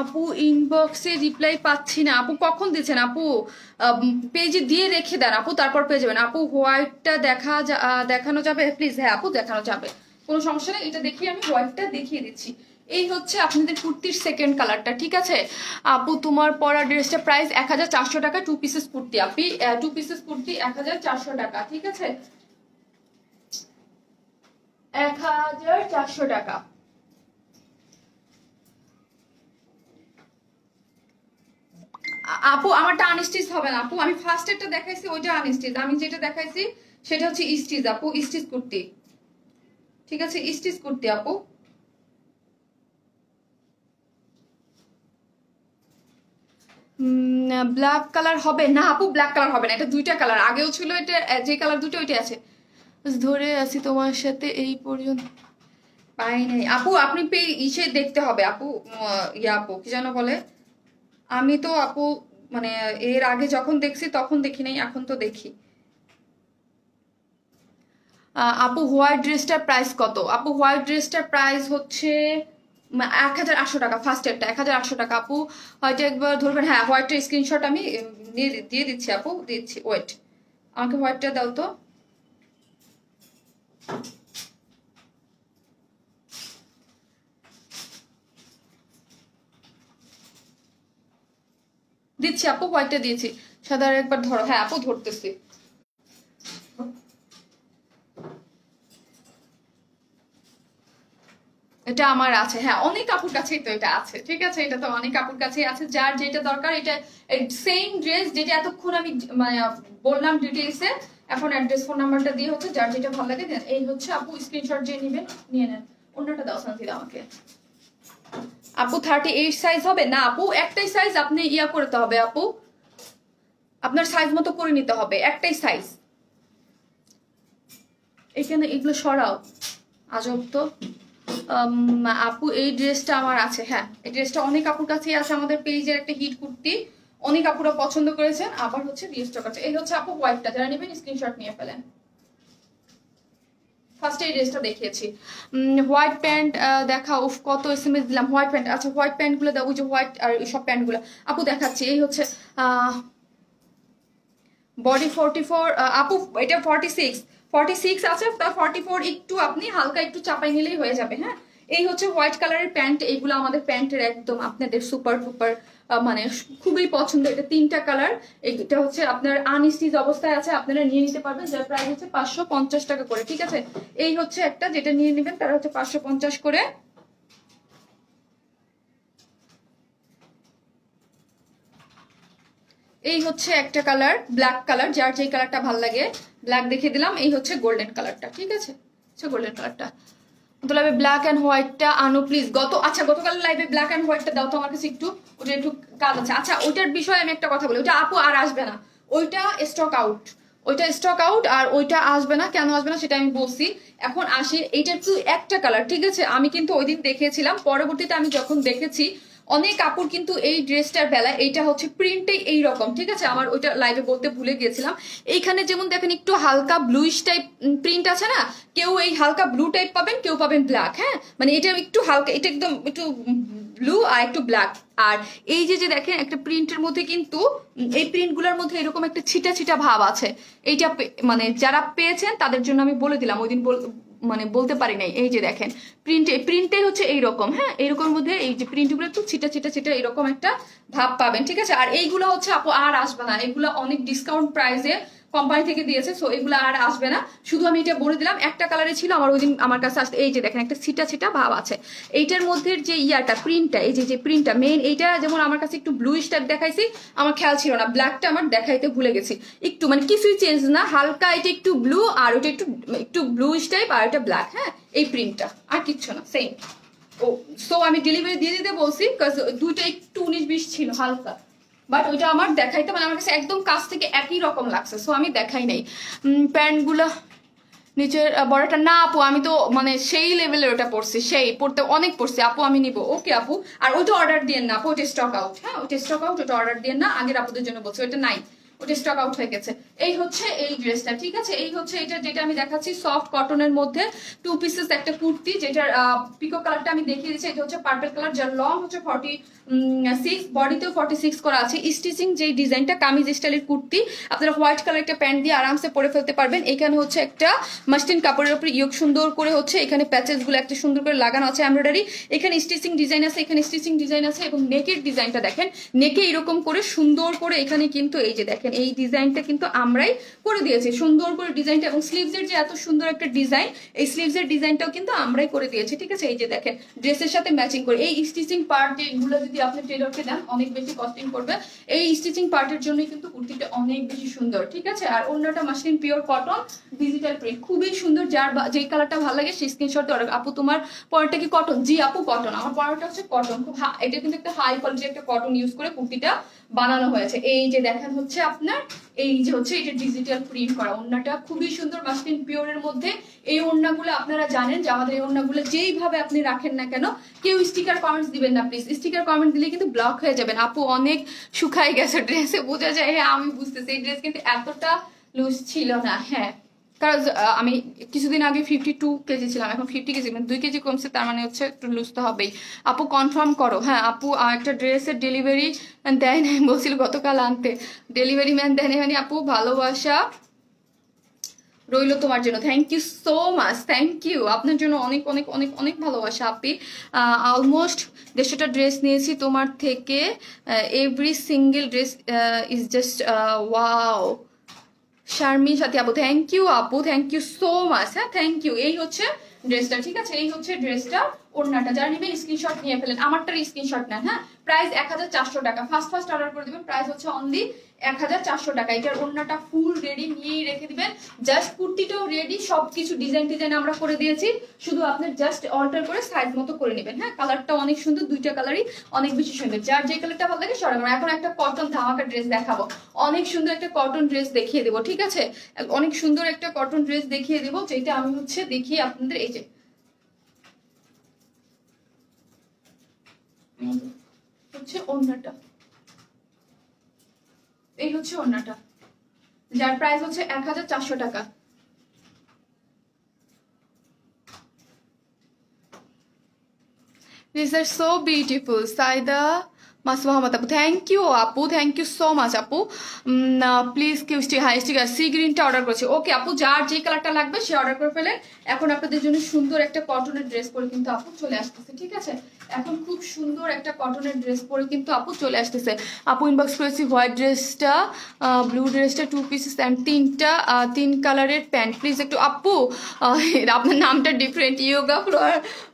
আপু ইনবক্সে রিপ্লাই পাচ্ছি না আপু, কখন দিচ্ছেন আপু? পেজে দিয়ে রেখে দেন আপু, তারপর পেয়ে যাবেন আপু। হোয়াইটটা দেখানো যাবে প্লিজ? হ্যাঁ আপু দেখানো যাবে, কোনো সমস্যা নেই, এটা দেখিয়ে আমি হোয়াইটটা দেখিয়ে দিচ্ছি। এই হচ্ছে আপনাদের কুর্তির সেকেন্ড কালারটা। ঠিক আছে আপু, তোমার পরা ড্রেসটা প্রাইস 1400 টাকা, 2 পিসেস কুর্তি আপনি, 2 পিসেস কুর্তি 1400 টাকা। ঠিক আছে, 1400 টাকা। আপু আমারটা আনস্টিচ হবে না আপু, আমি ফার্স্ট একটা দেখাইছি ওইটা আনস্টিচ, আমি যেটা দেখাইছি সেটা হচ্ছে স্টিচ আপু, স্টিচ কুর্তি। ঠিক আছে, স্টিচ কুর্তি আপু। ব্ল্যাক কালার হবে না আপু, ব্ল্যাক কালার হবে না, এটা দুইটা কালার, আগেও ছিল এটা, যে কালার দুটো ওইটা আছে। ধরে আছি তোমার সাথে এই পর্যন্ত পাই নাই আপু, আপনি ইসে দেখতে হবে আপু, ইয়া আপু কি যেন বলে, আমি তো আপু মানে এর আগে যখন দেখছি তখন দেখি নাই, এখন তো দেখি। আপু হোয়াইট ড্রেসটার প্রাইস কত? আপু হোয়াইট ড্রেসটার প্রাইস হচ্ছে 1800 টাকা, ফার্স্ট এরটা 1800 টাকা আপু। হয়তো একবার ধরবেন, হ্যাঁ হোয়াইটটা স্ক্রিনশট আমি দিয়ে দিচ্ছি আপু, দিচ্ছি, ওয়েট, আমাকে হোয়াইটটা দাও তো। দিচ্ছি আপু, হোয়াইটটা দিয়েছি, সাদা একবার ধরো, হ্যাঁ আপু ধরতেছি। এটা আমার আছে, হ্যাঁ অনেক কাপড় কাছেই তো এটা আছে, ঠিক আছে, এটা তো অনেক কাপড় কাছেই আছে, যার যেটা দরকার। এটা সেম ড্রেস যেটা এতক্ষণ আমি মানে বললাম ডিটেইলসে, এখন অ্যাড্রেস ফোন নাম্বারটা দিয়ে হচ্ছে যার যেটা ভালো লাগে দেন। এই হচ্ছে আপু স্ক্রিনশট যে নেবেন নিয়ে নেন। অন্যটা দাও শান্তিদা আমাকে। আপু 38 সাইজ হবে না আপু, একটাই সাইজ আপনি ইয়া করতে হবে আপু, আপনার সাইজ মতো করে নিতে হবে, একটাই সাইজ। এখানে এগুলো সরাও, আজব তো। আপু এই ড্রেসটা আমার আছে, হ্যাঁ এই ড্রেসটা অনেক কাপড় কাছেই আছে, আমাদের পেজের একটা হিট কুর্তি, অনেক কাপড়রা পছন্দ করেছেন, আবার হচ্ছে রিস্টক আছে। এই হচ্ছে আপু হোয়াইটটা, যারা নেবেন স্ক্রিনশট নিয়ে ফেলেন। ফার্স্টে এই ড্রেসটা দেখিয়েছি। হোয়াইট প্যান্ট দেখা, উফ কত এসএমএস দিলাম। হোয়াইট প্যান্ট, আচ্ছা হোয়াইট প্যান্টগুলো দাও, ওই যে হোয়াইট আর সব প্যান্টগুলো আপু দেখাচ্ছি। এই হচ্ছে বডি 44, আপু এটা 46 আছে, তার 44 একটু আপনি হালকা একটু চাপাই নিলেই হয়ে যাবে। হ্যাঁ এই হচ্ছে হোয়াইট কালারের প্যান্ট, এইগুলো আমাদের প্যান্টের একদম আপনাদের সুপার ডুপার মানে খুবই পছন্দ। এটা 3টা কালার, এটা হচ্ছে আপনার আনস্টিচ অবস্থায় আছে, আপনারা নিয়ে নিতে পারবেন, যার প্রাইস হচ্ছে 550 টাকা করে, ঠিক আছে। এই হচ্ছে একটা, যেটা নিয়ে নেবেন তারা হচ্ছে 550 করে। এই হচ্ছে একটা কালার ব্ল্যাক কালার, যার যেই কালারটা ভালো লাগে ব্ল্যাক দেখিয়ে দিলাম। এই হচ্ছে গোল্ডেন কালারটা, ঠিক আছে, আচ্ছা গোল্ডেন কালারটা তো লাইভে ব্ল্যাক অ্যান্ড হোয়াইটটা আনো প্লিজ। গতকাল লাইভে ব্ল্যাক অ্যান্ড হোয়াইটটা দাও তো আমার কাছে একটু, ওটা একটু কাজ আছে। আচ্ছা ওইটার বিষয়ে আমি একটা কথা বলি, ওইটা আপু আর আসবে না, ওইটা স্টক আউট, ওইটা স্টক আউট, আর ওইটা আসবে না। কেন আসবে না সেটা আমি বলছি, এখন আসি। এইটা একটু একটা কালার, ঠিক আছে, আমি কিন্তু ওই দিন দেখিয়েছিলাম, পরবর্তীতে আমি যখন দেখেছি অনেক কাপড় কিন্তু এই ড্রেসটার বেলায় এইটা হচ্ছে প্রিন্টটাই এইরকম, ঠিক আছে, আমার ওইটা লাইভে বলতে ভুলে গিয়েছিলাম। এইখানে যেমন দেখেন একটু হালকা ব্লুইশ টাইপ প্রিন্ট আছে না, কেউ এই হালকা ব্লু টাইপ পাবেন, কেউ পাবেন ব্ল্যাক। হ্যাঁ মানে এটা একটু হালকা, এটা একদম একটু ব্লু আর একটু ব্ল্যাক। আর এই যে যে দেখেন একটা প্রিন্টের মধ্যে কিন্তু এই প্রিন্টগুলোর মধ্যে এরকম একটা ছিটা ছিটা ভাব আছে। এইটা মানে যারা পেয়েছেন তাদের জন্য আমি বলে দিলাম, ওই দিন মানে বলতে পারি নাই। এই যে দেখেন প্রিন্টে হচ্ছে এইরকম, হ্যাঁ এইরকম মধ্যে এই যে প্রিন্টগুলো একটু ছিটা ছিটা ছিটা এরকম একটা ভাব পাবেন, ঠিক আছে। আর এইগুলো হচ্ছে আপু আর আসবে না, এগুলো অনেক ডিসকাউন্ট প্রাইসে কোম্পানি থেকে দিয়েছে, সো এগুলো আর আসবে না। শুধু আমি এটা বলে দিলাম, একটা কালারে ছিল আমার ওই দিন আমার কাছে আসতে। এই যে দেখেন একটা ছিটা ছিটা ভাব আছে এইটার মধ্যে, যে ইয়াটা প্রিন্টটা, এই যে প্রিন্টটা মেইন এইটা, যেমন আমার কাছে একটু ব্লুইশ টাইপ দেখাইছি, আমার খেয়াল ছিল না, ব্ল্যাকটা আমার দেখাইতে ভুলে গেছি একটু, মানে কিছুই চেঞ্জ না, হালকা এটা একটু ব্লু আর ওটা একটু ব্লুইশ টাইপ আর এটা ব্ল্যাক। হ্যাঁ এই প্রিন্টটা আর কিচ্ছু না, সেম। ও সো আমি ডেলিভারি দিয়ে দিতে বলছি, দুইটা একটু 19-20 ছিল হালকা, বাট ওইটা আমার দেখাইতে মানে আমার কাছে একদম কাছ থেকে একই রকম লাগছে, সো আমি দেখাই নাই। প্যান্টগুলো নিচের বড়টা না আপু, আমি তো মানে সেই লেভেলের ওটা পড়ছি, সেই পড়তে অনেক পড়ছি আপু, আমি নিব। ওকে আপু, আর ওইটা অর্ডার দিয়ে না আপু, ওইটা স্টক আউট। হ্যাঁ ওইটা স্টক আউট, ওটা অর্ডার দিয়ে না, আগের আপুদের জন্য বলছি, ওইটা নাই, ওটা স্টক আউট হয়ে গেছে। এই হচ্ছে এই ড্রেসটা, ঠিক আছে। এই হচ্ছে এটা যেটা আমি দেখাচ্ছি সফট কটনের মধ্যে 2 পিসেস একটা কুর্তি, যেটার পিকো কালারটা আমি দেখিয়ে দিচ্ছি। এটা হচ্ছে পার্পল কালার, যার লং হচ্ছে 46, বডিতেও 46 করা আছে। স্টিচিং যে ডিজাইনটা কামিজ স্টাইলের কুর্তি, আপনারা হোয়াইট কালার একটা প্যান্ট দিয়ে আরামসে পরে ফেলতে পারবেন। এখানে হচ্ছে একটা মাস্টিন কাপড়ের উপরে ইয়োগ সুন্দর করে হচ্ছে, এখানে প্যাচেস গুলো একটা সুন্দর করে লাগানো আছে এমব্রয়ডারি, এখানে স্টিচিং ডিজাইন আছে, এখানে স্টিচিং ডিজাইন আছে, এবং নেকের ডিজাইনটা দেখেন, নেকে এরকম করে সুন্দর করে এখানে কিন্তু এই যে দেখেন এই ডিজাইনটা কিন্তু আমরাই করে দিয়েছি সুন্দর করে ডিজাইনটা, এবং স্লিভসের যে এত সুন্দর একটা ডিজাইন, এই স্লিভসের ডিজাইনটাও কিন্তু আমরাই করে দিয়েছি, ঠিক আছে। এই যে দেখেন ড্রেসের সাথে ম্যাচিং করে এই স্টিচিং পার্ট যেগুলো যদি আপনি টেলরকে দেন অনেক বেশি কস্টিং করবে, এই স্টিচিং পার্টের জন্যই কিন্তু কুর্তিটা অনেক বেশি সুন্দর, ঠিক আছে। আর অন্যটা muslin pure cotton digital print, খুবই সুন্দর, যার যেই কালারটা ভালো লাগে সেই স্ক্রিনশট দিয়ে অর্ডার। আপু তোমার পরাটা কি কটন? জি আপু কটন, আমার পরাটা হচ্ছে কটন, খুব এটা কিন্তু একটা হাই কোয়ালিটির একটা কটন ইউজ করে কুর্তিটা বানানো হয়েছে। এই যে দেখেন হচ্ছে আপনার এই যে হচ্ছে এটা ডিজিটাল প্রিন্ট করা, ওড়নাটা খুবই সুন্দর মাসলিন পিওরের মধ্যে। এই ওড়নাগুলো আপনারা জানেন যে আমাদের এই ওড়নাগুলো যেইভাবে আপনি রাখেন না কেন, কেউ স্টিকার কমেন্টস দিবেন না প্লিজ, স্টিকার কমেন্ট দিলে কিন্তু ব্লক হয়ে যাবেন। আপু অনেক শুকাই গেছে ড্রেসে, বোঝা যায়। হ্যাঁ আমি বুঝতেছি এই ড্রেস কিন্তু এতটা লুজ ছিল না, হ্যাঁ কারণ আমি কিছুদিন আগে 52 কেজি ছিলাম, এখন 50 কেজি, মানে 2 কেজি কমছে, তার মানে হচ্ছে একটু লুজ তো হবেই। আপু কনফার্ম করো। হ্যাঁ আপু একটা ড্রেসের ডেলিভারি দেয় নাই বলছিল গতকাল আনতে, ডেলিভারি ম্যান দেয় নাই, মানে আপু ভালোবাসা রইল তোমার জন্য, thank you so much, thank you, আপনার জন্য অনেক অনেক অনেক অনেক ভালোবাসা আপি। অলমোস্ট 150টা ড্রেস নিয়েছি তোমার থেকে, every single dress is just wow. Sharmi Sathi আপু, থ্যাংক ইউ আপু, থ্যাংক ইউ সো মাচ, হ্যাঁ থ্যাংক ইউ। এই হচ্ছে ড্রেসটা, ঠিক আছে, এই হচ্ছে ড্রেসটা, ওড়নাটা। যারা নেবেন স্ক্রিনশট নিয়ে ফেলেন, আমারটার স্ক্রিনশট নেন। হ্যাঁ, প্রাইস 1400 টাকা। ফার্স্ট অর্ডার করে দিবেন, প্রাইস হচ্ছে অনলি 1400 টাকা। এটার ওড়নাটা ফুল রেডি, নিয়েই রেখে দিবেন। জাস্ট কুর্তিটাও রেডি, সবকিছু ডিজাইন আমরা করে দিয়েছি, শুধু আপনি জাস্ট অল্টার করে সাইজ মতো করে নেবেন। হ্যাঁ, কালারটা অনেক সুন্দর, দুইটা কালারই অনেক বেশি সুন্দর। যার যে কালারটা ভালো লাগে সরাবেন। এখন একটা কটন ধামাকা ড্রেস দেখাবো, অনেক সুন্দর একটা কটন ড্রেস দেখিয়ে দেবো। ঠিক আছে, অনেক সুন্দর একটা কটন ড্রেস দেখিয়ে দেবো, যেটা আমি হচ্ছে দেখিয়ে আপনাদের। এই যে হচ্ছে ওড়নাটা, এই হচ্ছে ওড়নাটা, যার প্রাইস হচ্ছে 1400 টাকা। These are so beautiful. Saida Mas Mohammed Apu, thank you Apu, thank you so much Apu. Please keep still high stick R C গ্রিনটা অর্ডার করেছি। ওকে আপু, যার যে কালারটা লাগবে সে অর্ডার করে ফেলেন। এখন আপনাদের জন্য সুন্দর একটা কটনের ড্রেস পরে কিন্তু আপু চলে আসতেছে। ঠিক আছে, এখন খুব সুন্দর একটা কটনের ড্রেস পরে কিন্তু আপু চলে আসতেছে। আপু ইনবক্স করেছি হোয়াইট ড্রেসটা, ব্লু ড্রেসটা, 2 পিসেস অ্যান্ড 3 কালারের প্যান্ট প্লিজ একটু। আপু আপনার নামটা ডিফারেন্ট, ইয়োগা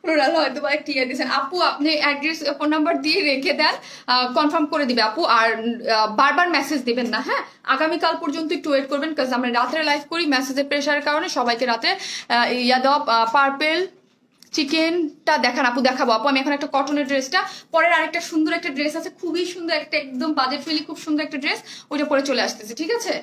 ফ্লোরাল হয়তো বা ঠিক দিয়েছেন আপু। আপনি অ্যাড্রেস ফোন নাম্বার দিয়ে রেখে দেন, কনফার্ম করে দিবে আপু। আর বারবার মেসেজ দিবেন না। হ্যাঁ, আগামীকাল পর্যন্ত একটু ওয়েট করবেন, কারণ আমরা রাত্রে লাইভ করি, মেসেজের প্রেশারের কারণে সবাইকে রাতে পার্পেল চিকেনটা দেখান আপু। দেখাবো আপু, আমি এখন একটা কটনের ড্রেসটা, পরের আরেকটা সুন্দর একটা ড্রেস আছে, খুবই সুন্দর একটা, একদম বাজেট ফ্রেন্ডলি, খুব সুন্দর একটা ড্রেস, ওইটা পরে চলে আসতেছে। ঠিক আছে,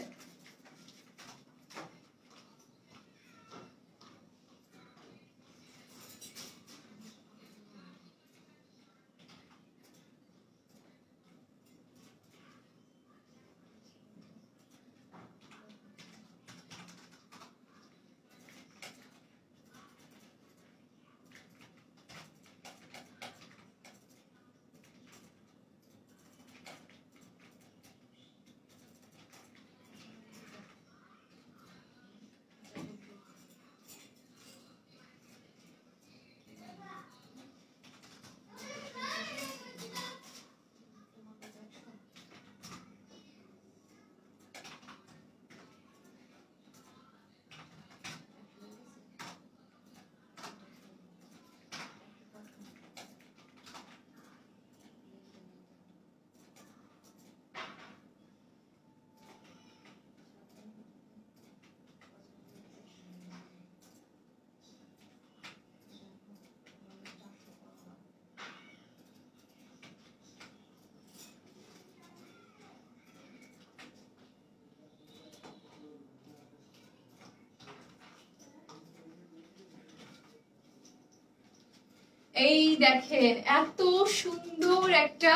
এই দেখেন এত সুন্দর একটা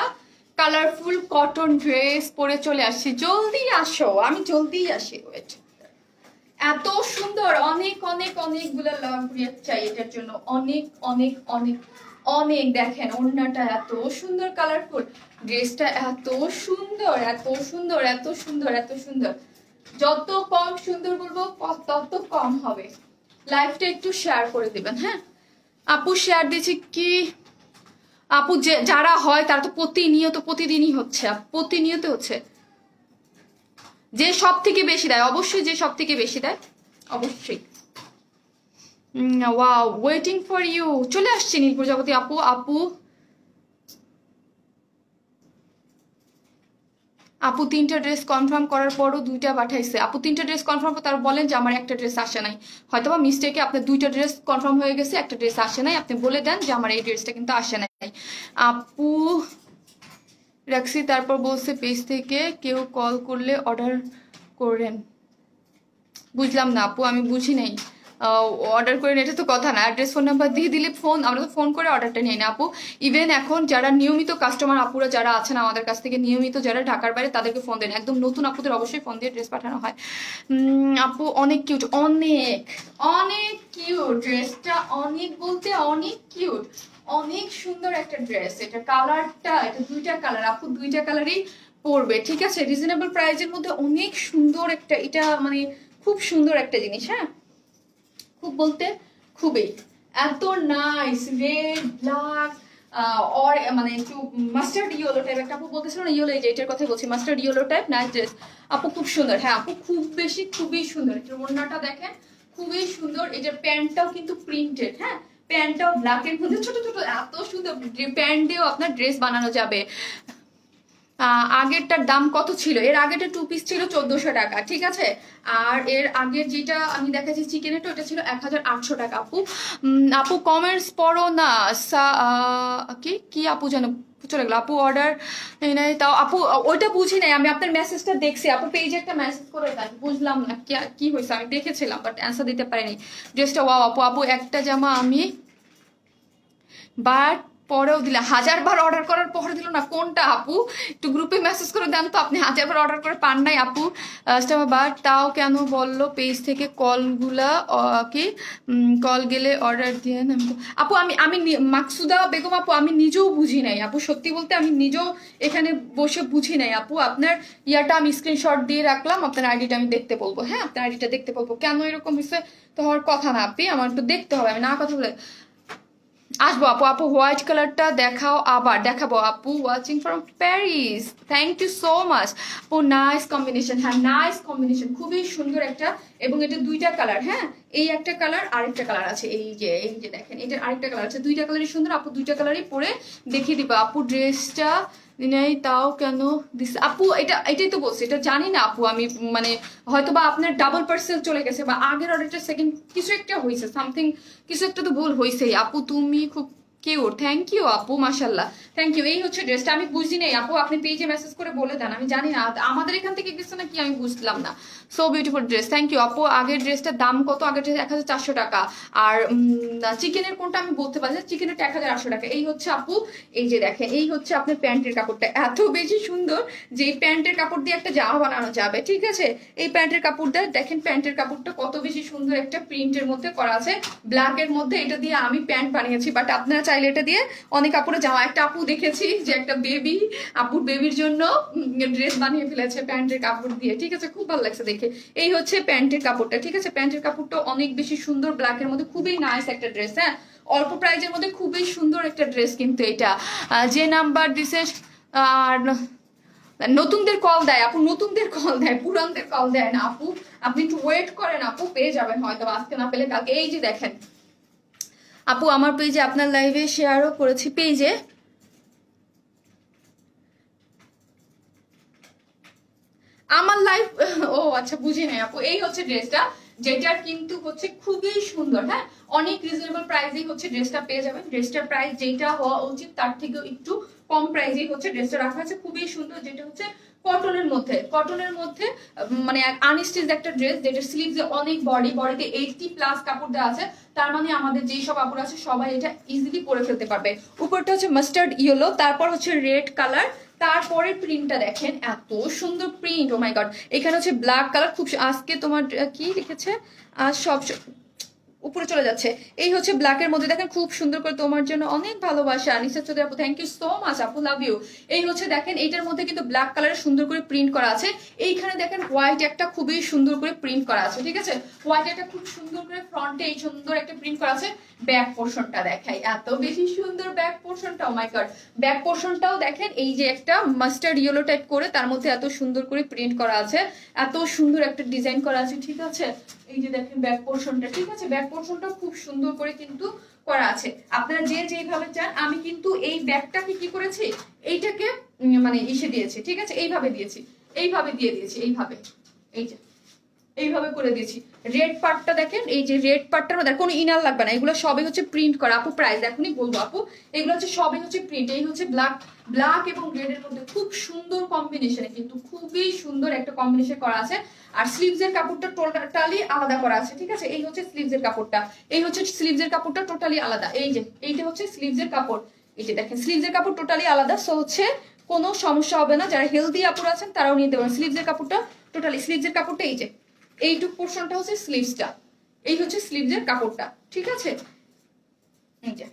কালারফুল কটন ড্রেস পরে চলে আসছি। জলদি আসো, আমি জলদি আসি। ওয়েট, এত সুন্দর, অনেক অনেক অনেকগুলো লাভ রিয়াক্ট চাই এটার জন্য, অনেক অনেক অনেক অনেক। দেখেন ওড়নাটা এত সুন্দর, কালারফুল ড্রেসটা এত সুন্দর, এত সুন্দর, এত সুন্দর, এত সুন্দর। যত কম সুন্দর বলবো তত কম হবে। লাইভটা একটু শেয়ার করে দিবেন। হ্যাঁ আপু, শেয়ার দিচ্ছি কি আপু, যারা হয় তারা তো প্রতিদিনই হচ্ছে, প্রতিনিয়ত হচ্ছে। যে সব থেকে বেশি দেয়, অবশ্যই যে সব থেকে বেশি দেয়, অবশ্যই। ওয়াও, ওয়েটিং ফর ইউ, চলে আসছে নীল প্রজাপতি আপু। আপু 3টা ড্রেস কনফার্ম করার পরও 2টা পাঠাইছে। আপু 3টা ড্রেস কনফার্ম, তার বলেন যে আমার একটা ড্রেস আসে নাই, হয়তো বা মিস্টেকে আপনার 2টা ড্রেস কনফার্ম হয়ে গেছে, একটা ড্রেস আসে নাই, আপনি বলে দেন যে আমার এই ড্রেসটা কিন্তু আসে নাই। আপু রাখছি, তারপর বলছে পেজ থেকে কেউ কল করলে অর্ডার করেন। বুঝলাম না আপু, আমি বুঝি নাই। অর্ডার করেন এটা তো কথা না, অ্যাড্রেস ফোন নাম্বার দিয়ে দিলে আমরা তো ফোন করে অর্ডারটা নিই না আপু। ইভেন এখন যারা নিয়মিত কাস্টমার আপুরা যারা আছেন আমাদের কাছ থেকে নিয়মিত, যারা ঢাকার বাইরে, তাদেরকে ফোন দেন। একদম নতুন আপুদের অবশ্যই ফোন দিয়ে ড্রেস পাঠানো হয়। আপু অনেক কিউট, অনেক অনেক কিউট ড্রেসটা, অনেক বলতে অনেক কিউট, অনেক সুন্দর একটা ড্রেস। এটা কালারটা, এটা 2টা কালার আপু, 2টা কালারই পরবে। ঠিক আছে, রিজনেবল প্রাইসের মধ্যে অনেক সুন্দর একটা, এটা মানে খুব সুন্দর একটা জিনিস। হ্যাঁ, খুব বলতে খুবই, এত নাইস, রেড ব্ল্যাক অর মানে একটু মাস্টার্ড ইয়েলো টাইপ একটা, আপু বলতেছিল না ইয়েলো, এই যে এটার কথাই বলছি, mustard yellow type nice dress আপু, খুব সুন্দর। হ্যাঁ আপু, খুবই সুন্দর। এটার ওড়নাটা দেখেন, খুবই সুন্দর। এটার প্যান্টটাও কিন্তু প্রিন্টেড। হ্যাঁ, প্যান্টটাও ব্ল্যাকের মধ্যে ছোট ছোট এত সুন্দর প্যান্ট দিয়েও আপনার ড্রেস বানানো যাবে। আগেরটার দাম কত ছিল? এর আগেরটা 2 পিস ছিল 1400 টাকা, ঠিক আছে। আর এর আগের যেটা আমি দেখাচ্ছি চিকেনেরটা, ওটা ছিল 1800 টাকা। আপু আপু কমেন্টস পড়ো না। কি আপু জানো চলে গেল আপু, অর্ডার নাই তাও আপু ওইটা বুঝি নাই আমি, আপনার মেসেজটা দেখছি আপু, পেজে একটা মেসেজ করে দেন, বুঝলাম না কি হয়েছে, আমি দেখেছিলাম বাট অ্যান্সার দিতে পারিনি। ড্রেসটা ওয়াও আপু, আপু একটা জামা আমি বাট পরেও দিলে 1000 বার অর্ডার করার পরে দিল না, কোনটা আপু একটু গ্রুপে মেসেজ করে দেন তো, আপনি 1000 বার অর্ডার করে পান নাই আপু। বাট তাও কেন বললো পেজ থেকে কলগুলা কি কল গেলে অর্ডার দিয়ে আপু। আমি মাকসুদা বেগম আপু, আমি নিজেও বুঝি নাই আপু, সত্যি বলতে আমি নিজেও এখানে বসে বুঝি নাই আপু। আপনার ইয়াটা আমি স্ক্রিনশট দিয়ে রাখলাম, আপনার আইডিটা আমি দেখতে বলবো, হ্যাঁ আপনার আইডিটা দেখতে বলবো, কেন এরকম হয়েছে তো হওয়ার কথা না আপনি, আমার একটু দেখতে হবে, আমি না কথা বলে আসবো আপু। আপু হোয়াইট কালারটা দেখাও, আবার দেখাবো আপু। Watching from Paris, thank you so much আপু, নাইস কম্বিনেশন। হ্যাঁ নাইস কম্বিনেশন, খুবই সুন্দর একটা, এবং এটা দুইটা কালার, হ্যাঁ এই একটা কালার আরেকটা কালার আছে, এই যে দেখেন এটার আরেকটা কালার আছে, দুইটা কালারই সুন্দর আপু, দুইটা কালারই পরে দেখিয়ে দিবা আপু। ড্রেসটা নেই তাও কেন দিস আপু? এটাই তো বলছি, এটা জানি না আপু আমি, মানে হয়তো বা আপনার ডাবল পার্সেল চলে গেছে বা আগের অর্ডারটা সেকেন্ড কিছু একটা হয়েছে, সামথিং কিছু একটা তো ভুল হয়েছেই আপু। তুমি খুব কিউট, থ্যাংক ইউ আপু, মাশাল্লাহ থ্যাংক ইউ। এই হচ্ছে ড্রেসটা, আমি বুঝি নাই আপু, আপনি পেজে মেসেজ করে বলে দেন, আমি জানি না আমাদের এখান থেকে গেছে নাকি আমি বুঝলাম না। So beautiful dress, thank you আপু। আগের ড্রেসটার দাম কত? আগের ড্রেস 1400 টাকা, আর চিকেনের কোনটা আমি বলতে পারছি, চিকেনেরটা 1800 টাকা। এই হচ্ছে আপু, এই যে দেখেন এই হচ্ছে আপনার প্যান্টের কাপড়টা, এত বেশি সুন্দর যে এই প্যান্টের কাপড় দিয়ে একটা জামা বানানো যাবে, ঠিক আছে। এই প্যান্টের কাপড়টা দেখেন, প্যান্টের কাপড়টা কত বেশি সুন্দর একটা প্রিন্টের মধ্যে করা আছে, ব্ল্যাকের মধ্যে। এটা দিয়ে আমি প্যান্ট বানিয়েছি, বাট আপনারা চাইলে এটা দিয়ে অনেক কাপড়ে জামা, একটা আপু দেখেছি যে একটা বেবি, আপুর বেবির জন্য ড্রেস বানিয়ে ফেলেছে প্যান্টের কাপড় দিয়ে, ঠিক আছে, খুব ভালো লাগছে দেখে। এই হচ্ছে প্যান্টের কাপড়টা, ঠিক আছে, প্যান্টের কাপড়টা অনেক বেশি সুন্দর, ব্ল্যাকের মধ্যে খুবই নাইস একটা ড্রেস, হ্যাঁ অল্প প্রাইজের মধ্যে খুবই সুন্দর একটা ড্রেস। কিন্তু এটা যে নাম্বার দিছে, আর নতুনদের কল দেয় আপু, নতুনদের কল দেয়, পুরানদের কল দেয় না আপু, আপনি একটু ওয়েট করেন আপু, পেয়ে যাবেন হয়তো, আজকে না পেলে কালকে। এই যে দেখেন আপু, আমার পেজে আপনার লাইভে শেয়ারও করেছি, পেজে আমার লাইভ, ও আচ্ছা বুঝি নাই আপু। এই হচ্ছে ড্রেসটা, যেটার কিন্তু হচ্ছে খুবই সুন্দর, হ্যাঁ অনেক রিজনেবল প্রাইসেই হচ্ছে ড্রেসটা পেয়ে যাবেন। ড্রেসটার প্রাইস যেটা হওয়া উচিত তার থেকেও একটু কম প্রাইসেই হচ্ছে ড্রেসটা রাখা আছে, খুবই সুন্দর। যেটা হচ্ছে কটনের মধ্যে মানে আনস্টিচ একটা ড্রেস, যেটা স্লিভসে অনেক বডিতে 80+ কাপড় দেওয়া আছে, তার মানে আমাদের যেই সব কাপড় আছে সবাই এটা ইজিলি পরে ফেলতে পারবে। উপরটা হচ্ছে মাস্টার্ড ইয়েলো, তারপর হচ্ছে রেড কালার, তারপরে প্রিন্টটা দেখেন এত সুন্দর প্রিন্ট, ও মাই গড। এখানে হচ্ছে ব্ল্যাক কালার, খুব আজকে তোমার কি লিখেছে আজ সব উপরে চলে যাচ্ছে। এই হচ্ছে ব্ল্যাকের মধ্যে দেখেন খুব সুন্দর করে, তোমার জন্য অনেক ভালোবাসা আনিসা চৌধুরী আপু, থ্যাংক ইউ সো মাচ আপু, লাভ ইউ। এই হচ্ছে দেখেন এইটার মধ্যে কিন্তু ব্ল্যাক কালারের সুন্দর করে প্রিন্ট করা আছে, এইখানে দেখেন হোয়াইট একটা খুবই সুন্দর করে প্রিন্ট করা আছে, ঠিক আছে, হোয়াইট একটা খুব সুন্দর করে ফ্রন্টে এই সুন্দর একটা প্রিন্ট করা আছে। ব্যাক পোর্শনটা দেখাই, এত বেশি সুন্দর ব্যাক পোর্শনটা, ও মাই গড। ব্যাক পোর্শনটাও দেখেন এই যে একটা মাস্টার্ড ইয়েলো টাইপ করে, তার মধ্যে এত সুন্দর করে প্রিন্ট করা আছে, এত সুন্দর একটা ডিজাইন করা আছে, ঠিক আছে। এই যে দেখেন ব্যাক পোর্শনটা, ঠিক আছে, ব্যাক পোর্শনটা খুব সুন্দর করে কিন্তু করা আছে। আপনারা যে যেভাবে চান, আমি কিন্তু এই ব্যাগটাকে কি করেছি, এইটাকে মানে ইসে দিয়েছি, ঠিক আছে, এইভাবে দিয়েছি, এইভাবে দিয়ে দিয়েছি, এইভাবে, এই যে এইভাবে করে দিয়েছি। রেড পার্টটা দেখেন, এই যে রেড পার্টটার মধ্যে কোনো ইনার লাগবে না, এগুলো সবই হচ্ছে প্রিন্ট করা আপু। প্রাইস এখনই বলবো আপু, এগুলো হচ্ছে সবই হচ্ছে প্রিন্ট। এই হচ্ছে ব্ল্যাক এবং রেড এর মধ্যে খুব সুন্দর কম্বিনেশনে, কিন্তু খুবই সুন্দর একটা কম্বিনেশন করা আছে। আর স্লিভসের কাপড়টা টোটালি আলাদা করা আছে, ঠিক আছে। এই হচ্ছে স্লিভসের কাপড়টা, এই হচ্ছে স্লিভসের কাপড়টা টোটালি আলাদা। এই যে এইটা হচ্ছে স্লিভসের কাপড়, এই যে দেখেন স্লিভসের কাপড় টোটালি আলাদা। সো হচ্ছে কোনো সমস্যা হবে না, যারা হেলদি আপুর আছেন তারাও নিতে পারেন। স্লিভসের কাপড়টা টোটালি, স্লিভসের কাপড়টা এই যে এইটুক পোর্শনটা হচ্ছে স্লিভসটা, এই হচ্ছে স্লিভসের কাপড়টা, ঠিক আছে। এই যে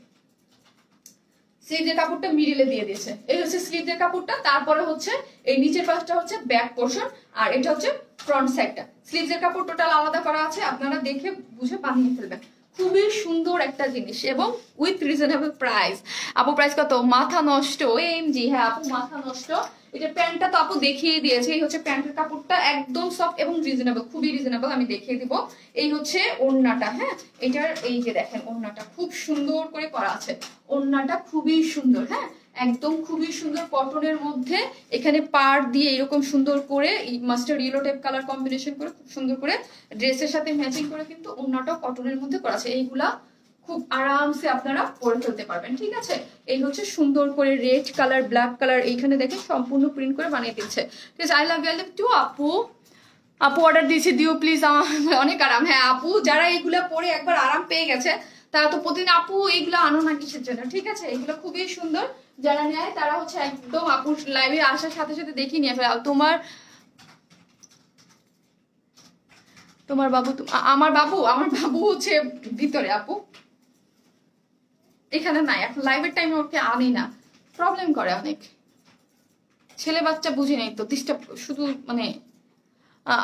স্লিভসের কাপড়টা মিডিলে দিয়ে দিয়েছে, এই হচ্ছে স্লিভসের কাপড়টা। তারপরে হচ্ছে এই নিচের পাশটা হচ্ছে ব্যাক পোর্শন, আর এটা হচ্ছে ফ্রন্ট সাইডটা। স্লিভসের কাপড় টোটাল আলাদা করা আছে, আপনারা দেখে বুঝে বানিয়ে ফেলবেন। খুবই সুন্দর একটা জিনিস এবং উইথ রিজনেবল প্রাইস। আপু প্রাইস কত? মাথা নষ্ট, এমজি। হ্যাঁ আপু মাথা নষ্ট। এটা প্যান্টটা তো আপু দেখিয়ে দিয়েছে, এই হচ্ছে প্যান্টের কাপড়টা, একদম সফট এবং রিজনেবল, খুবই রিজনেবল, আমি দেখিয়ে দিব। এই হচ্ছে ওড়নাটা, হ্যাঁ এটার এই যে দেখেন ওড়নাটা খুব সুন্দর করে করা আছে, ওড়নাটা খুবই সুন্দর, হ্যাঁ একদম খুবই সুন্দর কটনের মধ্যে, এখানে পার দিয়ে এরকম সুন্দর করে mustard yellow type colour combination করে খুব সুন্দর করে ড্রেসের সাথে ম্যাচিং করে কিন্তু ওড়নাটাও কটনের মধ্যে করা আছে। এইগুলা খুব আরামসে আপনারা পরে ফেলতে পারবেন, ঠিক আছে। এই হচ্ছে সুন্দর করে রেড কালার, ব্ল্যাক কালার, এইখানে দেখেন সম্পূর্ণ প্রিন্ট করে বানিয়ে দিচ্ছে, ঠিক আছে। আই লাভ টু আপু, আপু অর্ডার দিয়েছি, দিও প্লিজ, অনেক আরাম। হ্যাঁ আপু যারা এইগুলা পরে একবার আরাম পেয়ে গেছে তারা তো প্রতিদিন আপু এইগুলো আনো না কিসের জন্য, ঠিক আছে। এগুলো খুবই সুন্দর, যারা নেয় তারা হচ্ছে একদম আপুর লাইভে আসার সাথে সাথে দেখিয়ে নিয়ে ফেলে। তোমার বাবু, আমার বাবু হচ্ছে ভিতরে আপু, এখানে নাই, এখন লাইভের টাইমে ওকে আনি না, প্রবলেম করে অনেক, ছেলে বাচ্চা বুঝি নাই তো ডিস্টার্ব শুধু মানে।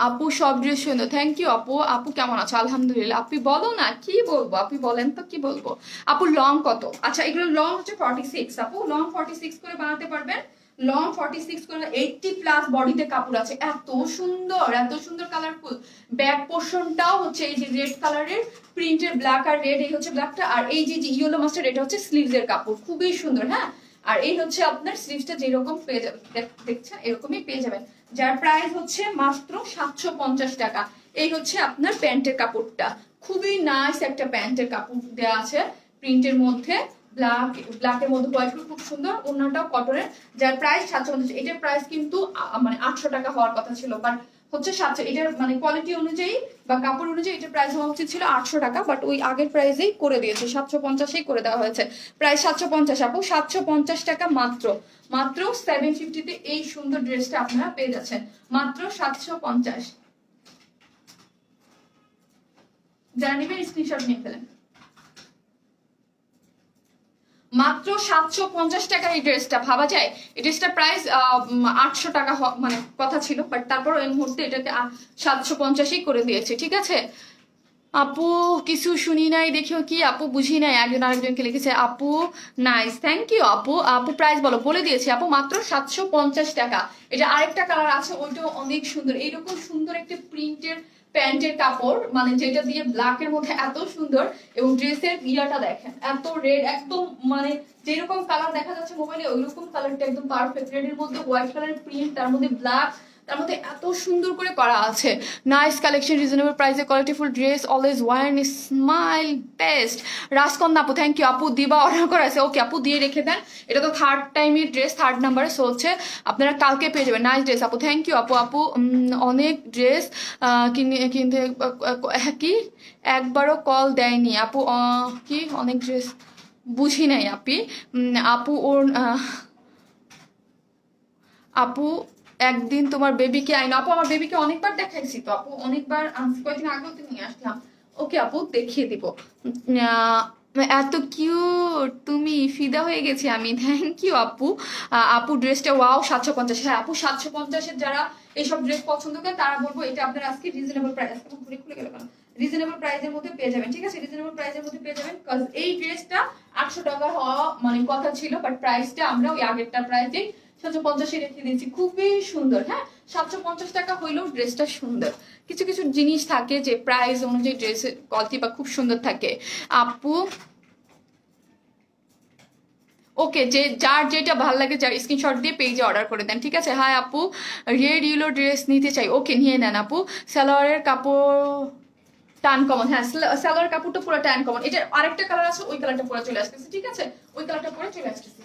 আপু সব ড্রেস সুন্দর, থ্যাংক ইউ আপু। আপু কেমন আছো? আলহামদুলিল্লাহ। আপনি বলো না, কি বলবো, আপনি বলেন তো কি বলবো। আপু লং কত? আচ্ছা এগুলো লং হচ্ছে 46 আপু, লং 46 করে বানাতে পারবেন, লং 46 করে 80 প্লাস বডিতে কাপড় আছে, এত সুন্দর এত সুন্দর কালারফুল। ব্যাক পোর্শনটাও হচ্ছে এই যে রেড কালারের প্রিন্টের, ব্ল্যাক আর রেড, এই হচ্ছে ব্ল্যাকটা, আর এই যে ইয়েলো মাস্টার্ড এটা হচ্ছে স্লিভস এর কাপড়, খুবই সুন্দর, হ্যাঁ। আর এই হচ্ছে আপনার স্লিভসটা যেরকম পেয়ে যাবেন, দেখছেন এরকমই পেয়ে যাবেন, যার প্রাইস হচ্ছে মাত্র 750 টাকা। এই হচ্ছে আপনার প্যান্টের কাপড়টা, খুবই নাইস একটা প্যান্টের কাপড় দেওয়া আছে প্রিন্টের মধ্যে, ব্ল্যাকের মধ্যে হোয়াইট, খুব সুন্দর, ওড়নাটাও কটনের, যার প্রাইস 750। এটার প্রাইস কিন্তু মানে 800 টাকা হওয়ার কথা ছিল, বাট হচ্ছে 700, এটার মানে কোয়ালিটি অনুযায়ী বা কাপড় অনুযায়ী এটার প্রাইস হওয়া উচিত ছিল 800 টাকা, বাট ওই আগের প্রাইসেই করে দিয়েছে, 750-এই করে দেওয়া হয়েছে, প্রাইস 750 আপু, 750 টাকা মাত্র, মাত্র 750-তে এই সুন্দর ড্রেসটা আপনারা পেয়ে যাচ্ছেন, মাত্র 750। যারা নেবেন স্ক্রিনশট নিয়ে ফেলেন। মাত্র 750 টাকা এই ড্রেসটা, ভাবা যায় এই ড্রেসটা প্রাইস 800 টাকা মানে কথা ছিল, বাট তারপর এই মুহূর্তে এটাকে 750-ই করে দিয়েছে, ঠিক আছে। আপু কিছু শুনি নাই, দেখিও কি আপু বুঝি নাই, একজন আরেকজনকে লিখেছে আপু নাইস, থ্যাংক ইউ আপু। আপু প্রাইস বলো, বলে দিয়েছি আপু, মাত্র 750 টাকা। এটা আরেকটা কালার আছে, ওইটাও অনেক সুন্দর, এইরকম সুন্দর একটা প্রিন্টের প্যান্টের কাপড়, মানে যেটা দিয়ে ব্ল্যাকের মধ্যে এত সুন্দর, এবং ড্রেসের ইয়াটা দেখেন এত রেড, একদম মানে যেরকম কালার দেখা যাচ্ছে মোবাইলে ওইরকম কালারটা একদম পারফেক্ট, রেডের মধ্যে হোয়াইট কালারের প্রিন্ট, তার মধ্যে ব্ল্যাক, তার মধ্যে এত সুন্দর করে করা আছে, নাইস কালেকশন, রিজনেবল প্রাইসে qualityful dress, always one smile best. রাজকন্যা আপু থ্যাংক ইউ আপু, দিবা অর্ডার করা আছে, ওকে আপু দিয়ে রেখে দেন, এটা তো থার্ড টাইমের ড্রেস, থার্ড নাম্বারে, সো হচ্ছে আপনারা কালকে পেয়ে যাবেন, নাইস ড্রেস আপু, থ্যাংক ইউ আপু। আপু অনেক ড্রেস কিনতে কি একবারও কল দেয়নি আপু, কি অনেক ড্রেস বুঝি নাই আপি, আপু ওর আপু একদিন তোমার বেবিকে আইনো, আপু আমার বেবিকে অনেকবার দেখাইছি তো আপু, অনেকবার আনছি, কয়েকদিন আগেও তো নিয়ে আসলাম, ওকে আপু দেখিয়ে দিব। এত কিউট তুমি, ফিদা হয়ে গেছি আমি, থ্যাংক ইউ আপু। আপু ড্রেসটা ওয়াও 750, হ্যাঁ আপু 750-এর যারা এইসব ড্রেস পছন্দ করে তারা বলবো এটা আপনার আজকে রিজনেবল প্রাইস, আজকে ঘুরে খুলে গেল কেন, রিজনেবল প্রাইসের মধ্যে পেয়ে যাবেন, ঠিক আছে, রিজনেবল প্রাইসের মধ্যে পেয়ে যাবেন, কজ এই ড্রেসটা 800 টাকা হওয়া মানে কথা ছিল, বাট প্রাইসটা আমরা ওই আগেরটা প্রাইসেই 750-এ রেখে দিয়েছি, খুবই সুন্দর, হ্যাঁ 750 টাকা হইলেও ড্রেসটা সুন্দর। কিছু কিছু জিনিস থাকে যে প্রাইস অনুযায়ী ড্রেসের কোয়ালিটি বা খুব সুন্দর থাকে আপু। ওকে, যে যার যেটা ভালো লাগে যার স্ক্রিনশট দিয়ে পেজে অর্ডার করে দেন, ঠিক আছে। হাই আপু, রেড ইয়েলো ড্রেস নিতে চাই, ওকে নিয়ে নেন আপু। সালোয়ারের কাপড় টান কমন, হ্যাঁ সালোয়ার কাপড়টা পুরো টান কমন, এটা আরেকটা কালার আছে, ওই কালারটা পরে চলে আসতেছে, ঠিক আছে, ওই কালারটা পরে চলে আসতেছে।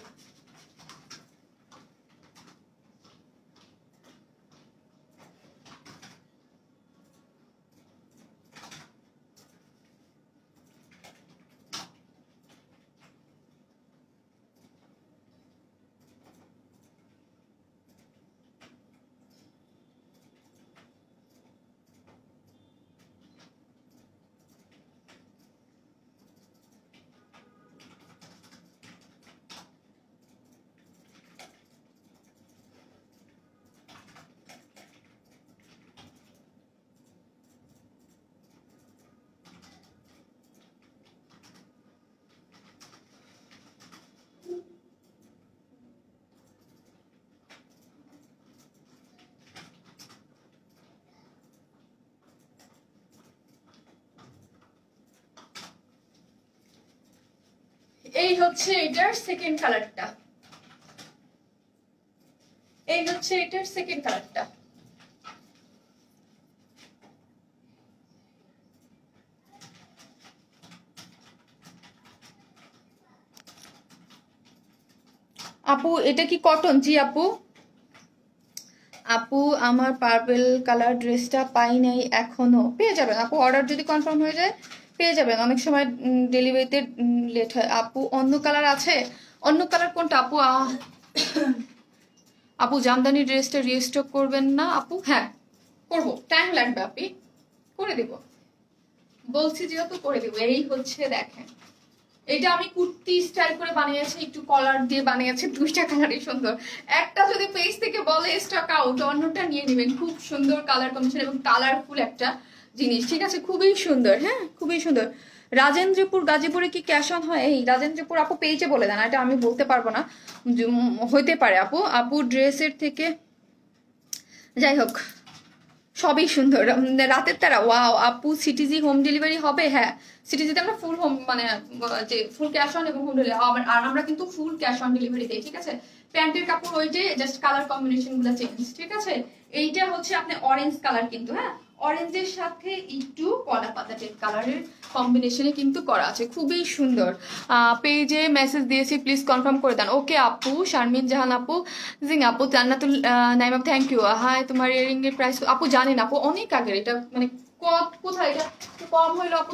এই হচ্ছে এটার সেকেন্ড কালারটা, এই হচ্ছে এটার সেকেন্ড কালারটা। আপু এটা কি কটন? জি আপু। আপু আমার পার্পল কালার ড্রেসটা পাই নাই এখনো, পেয়ে যাবেন আপু, অর্ডার যদি কনফার্ম হয়ে যায় পেয়ে যাবেন, অনেক সময় ডেলিভারিতে লেট হয়। আপু অন্য কালার আছে? অন্য কালার কোনটা আপু? আপু জামদানি ড্রেসটা রিস্টক করবেন না আপু? হ্যাঁ করব, টাইম লাগবে আপনি, করে দিব, বলছি যেহেতু করে দিব। এই হচ্ছে দেখেন, এটা আমি কুর্তি স্টাইল করে বানিয়েছি, একটু কলার দিয়ে বানিয়েছি, দুইটা কালারই সুন্দর। একটা যদি পেজ থেকে বলে স্টক আউট, অন্যটা নিয়ে নেবেন। খুব সুন্দর কালার কম্বিনেশন এবং কালারফুল একটা জিনিস, ঠিক আছে, খুবই সুন্দর, হ্যাঁ খুবই সুন্দর। রাজেন্দ্রপুর গাজীপুরে কি ক্যাশ অন হয়? এই রাজেন্দ্রপুর আপু পেজে বলে দেন, এটা আমি বলতে পারবো না, হইতে পারে আপু। আপু ড্রেসের থেকে, যাই হোক সবই সুন্দর। রাতের তারা, ওয়াও আপু সিটিজি হোম ডেলিভারি হবে? হ্যাঁ সিটিজিতে আমরা ফুল হোম মানে যে ফুল ক্যাশ অন এবং হোম ডেলিভারি, আর আমরা কিন্তু ফুল ক্যাশ অন ডেলিভারি দিই, ঠিক আছে। প্যান্টের কাপড় ওই যে জাস্ট কালার কম্বিনেশন গুলো চেঞ্জ, ঠিক আছে। এইটা হচ্ছে আপনি অরেঞ্জ কালার, কিন্তু হ্যাঁ অরেঞ্জের সাথে একটু কলা পাতা টাইপ কালারের কম্বিনেশনে কিন্তু করা আছে, খুবই সুন্দর। পেজে মেসেজ দিয়েছি, প্লিজ কনফার্ম করে দেন। ওকে আপু। শারমিন জাহান আপু, জিং আপু, জান্নাতুল নাইম আপু থ্যাংক ইউ। হাই তোমার ইয়ারিং এর প্রাইস আপু জানেন আপু অনেক আগের, এটা মানে কোথায় এটা কম হইলো আপু,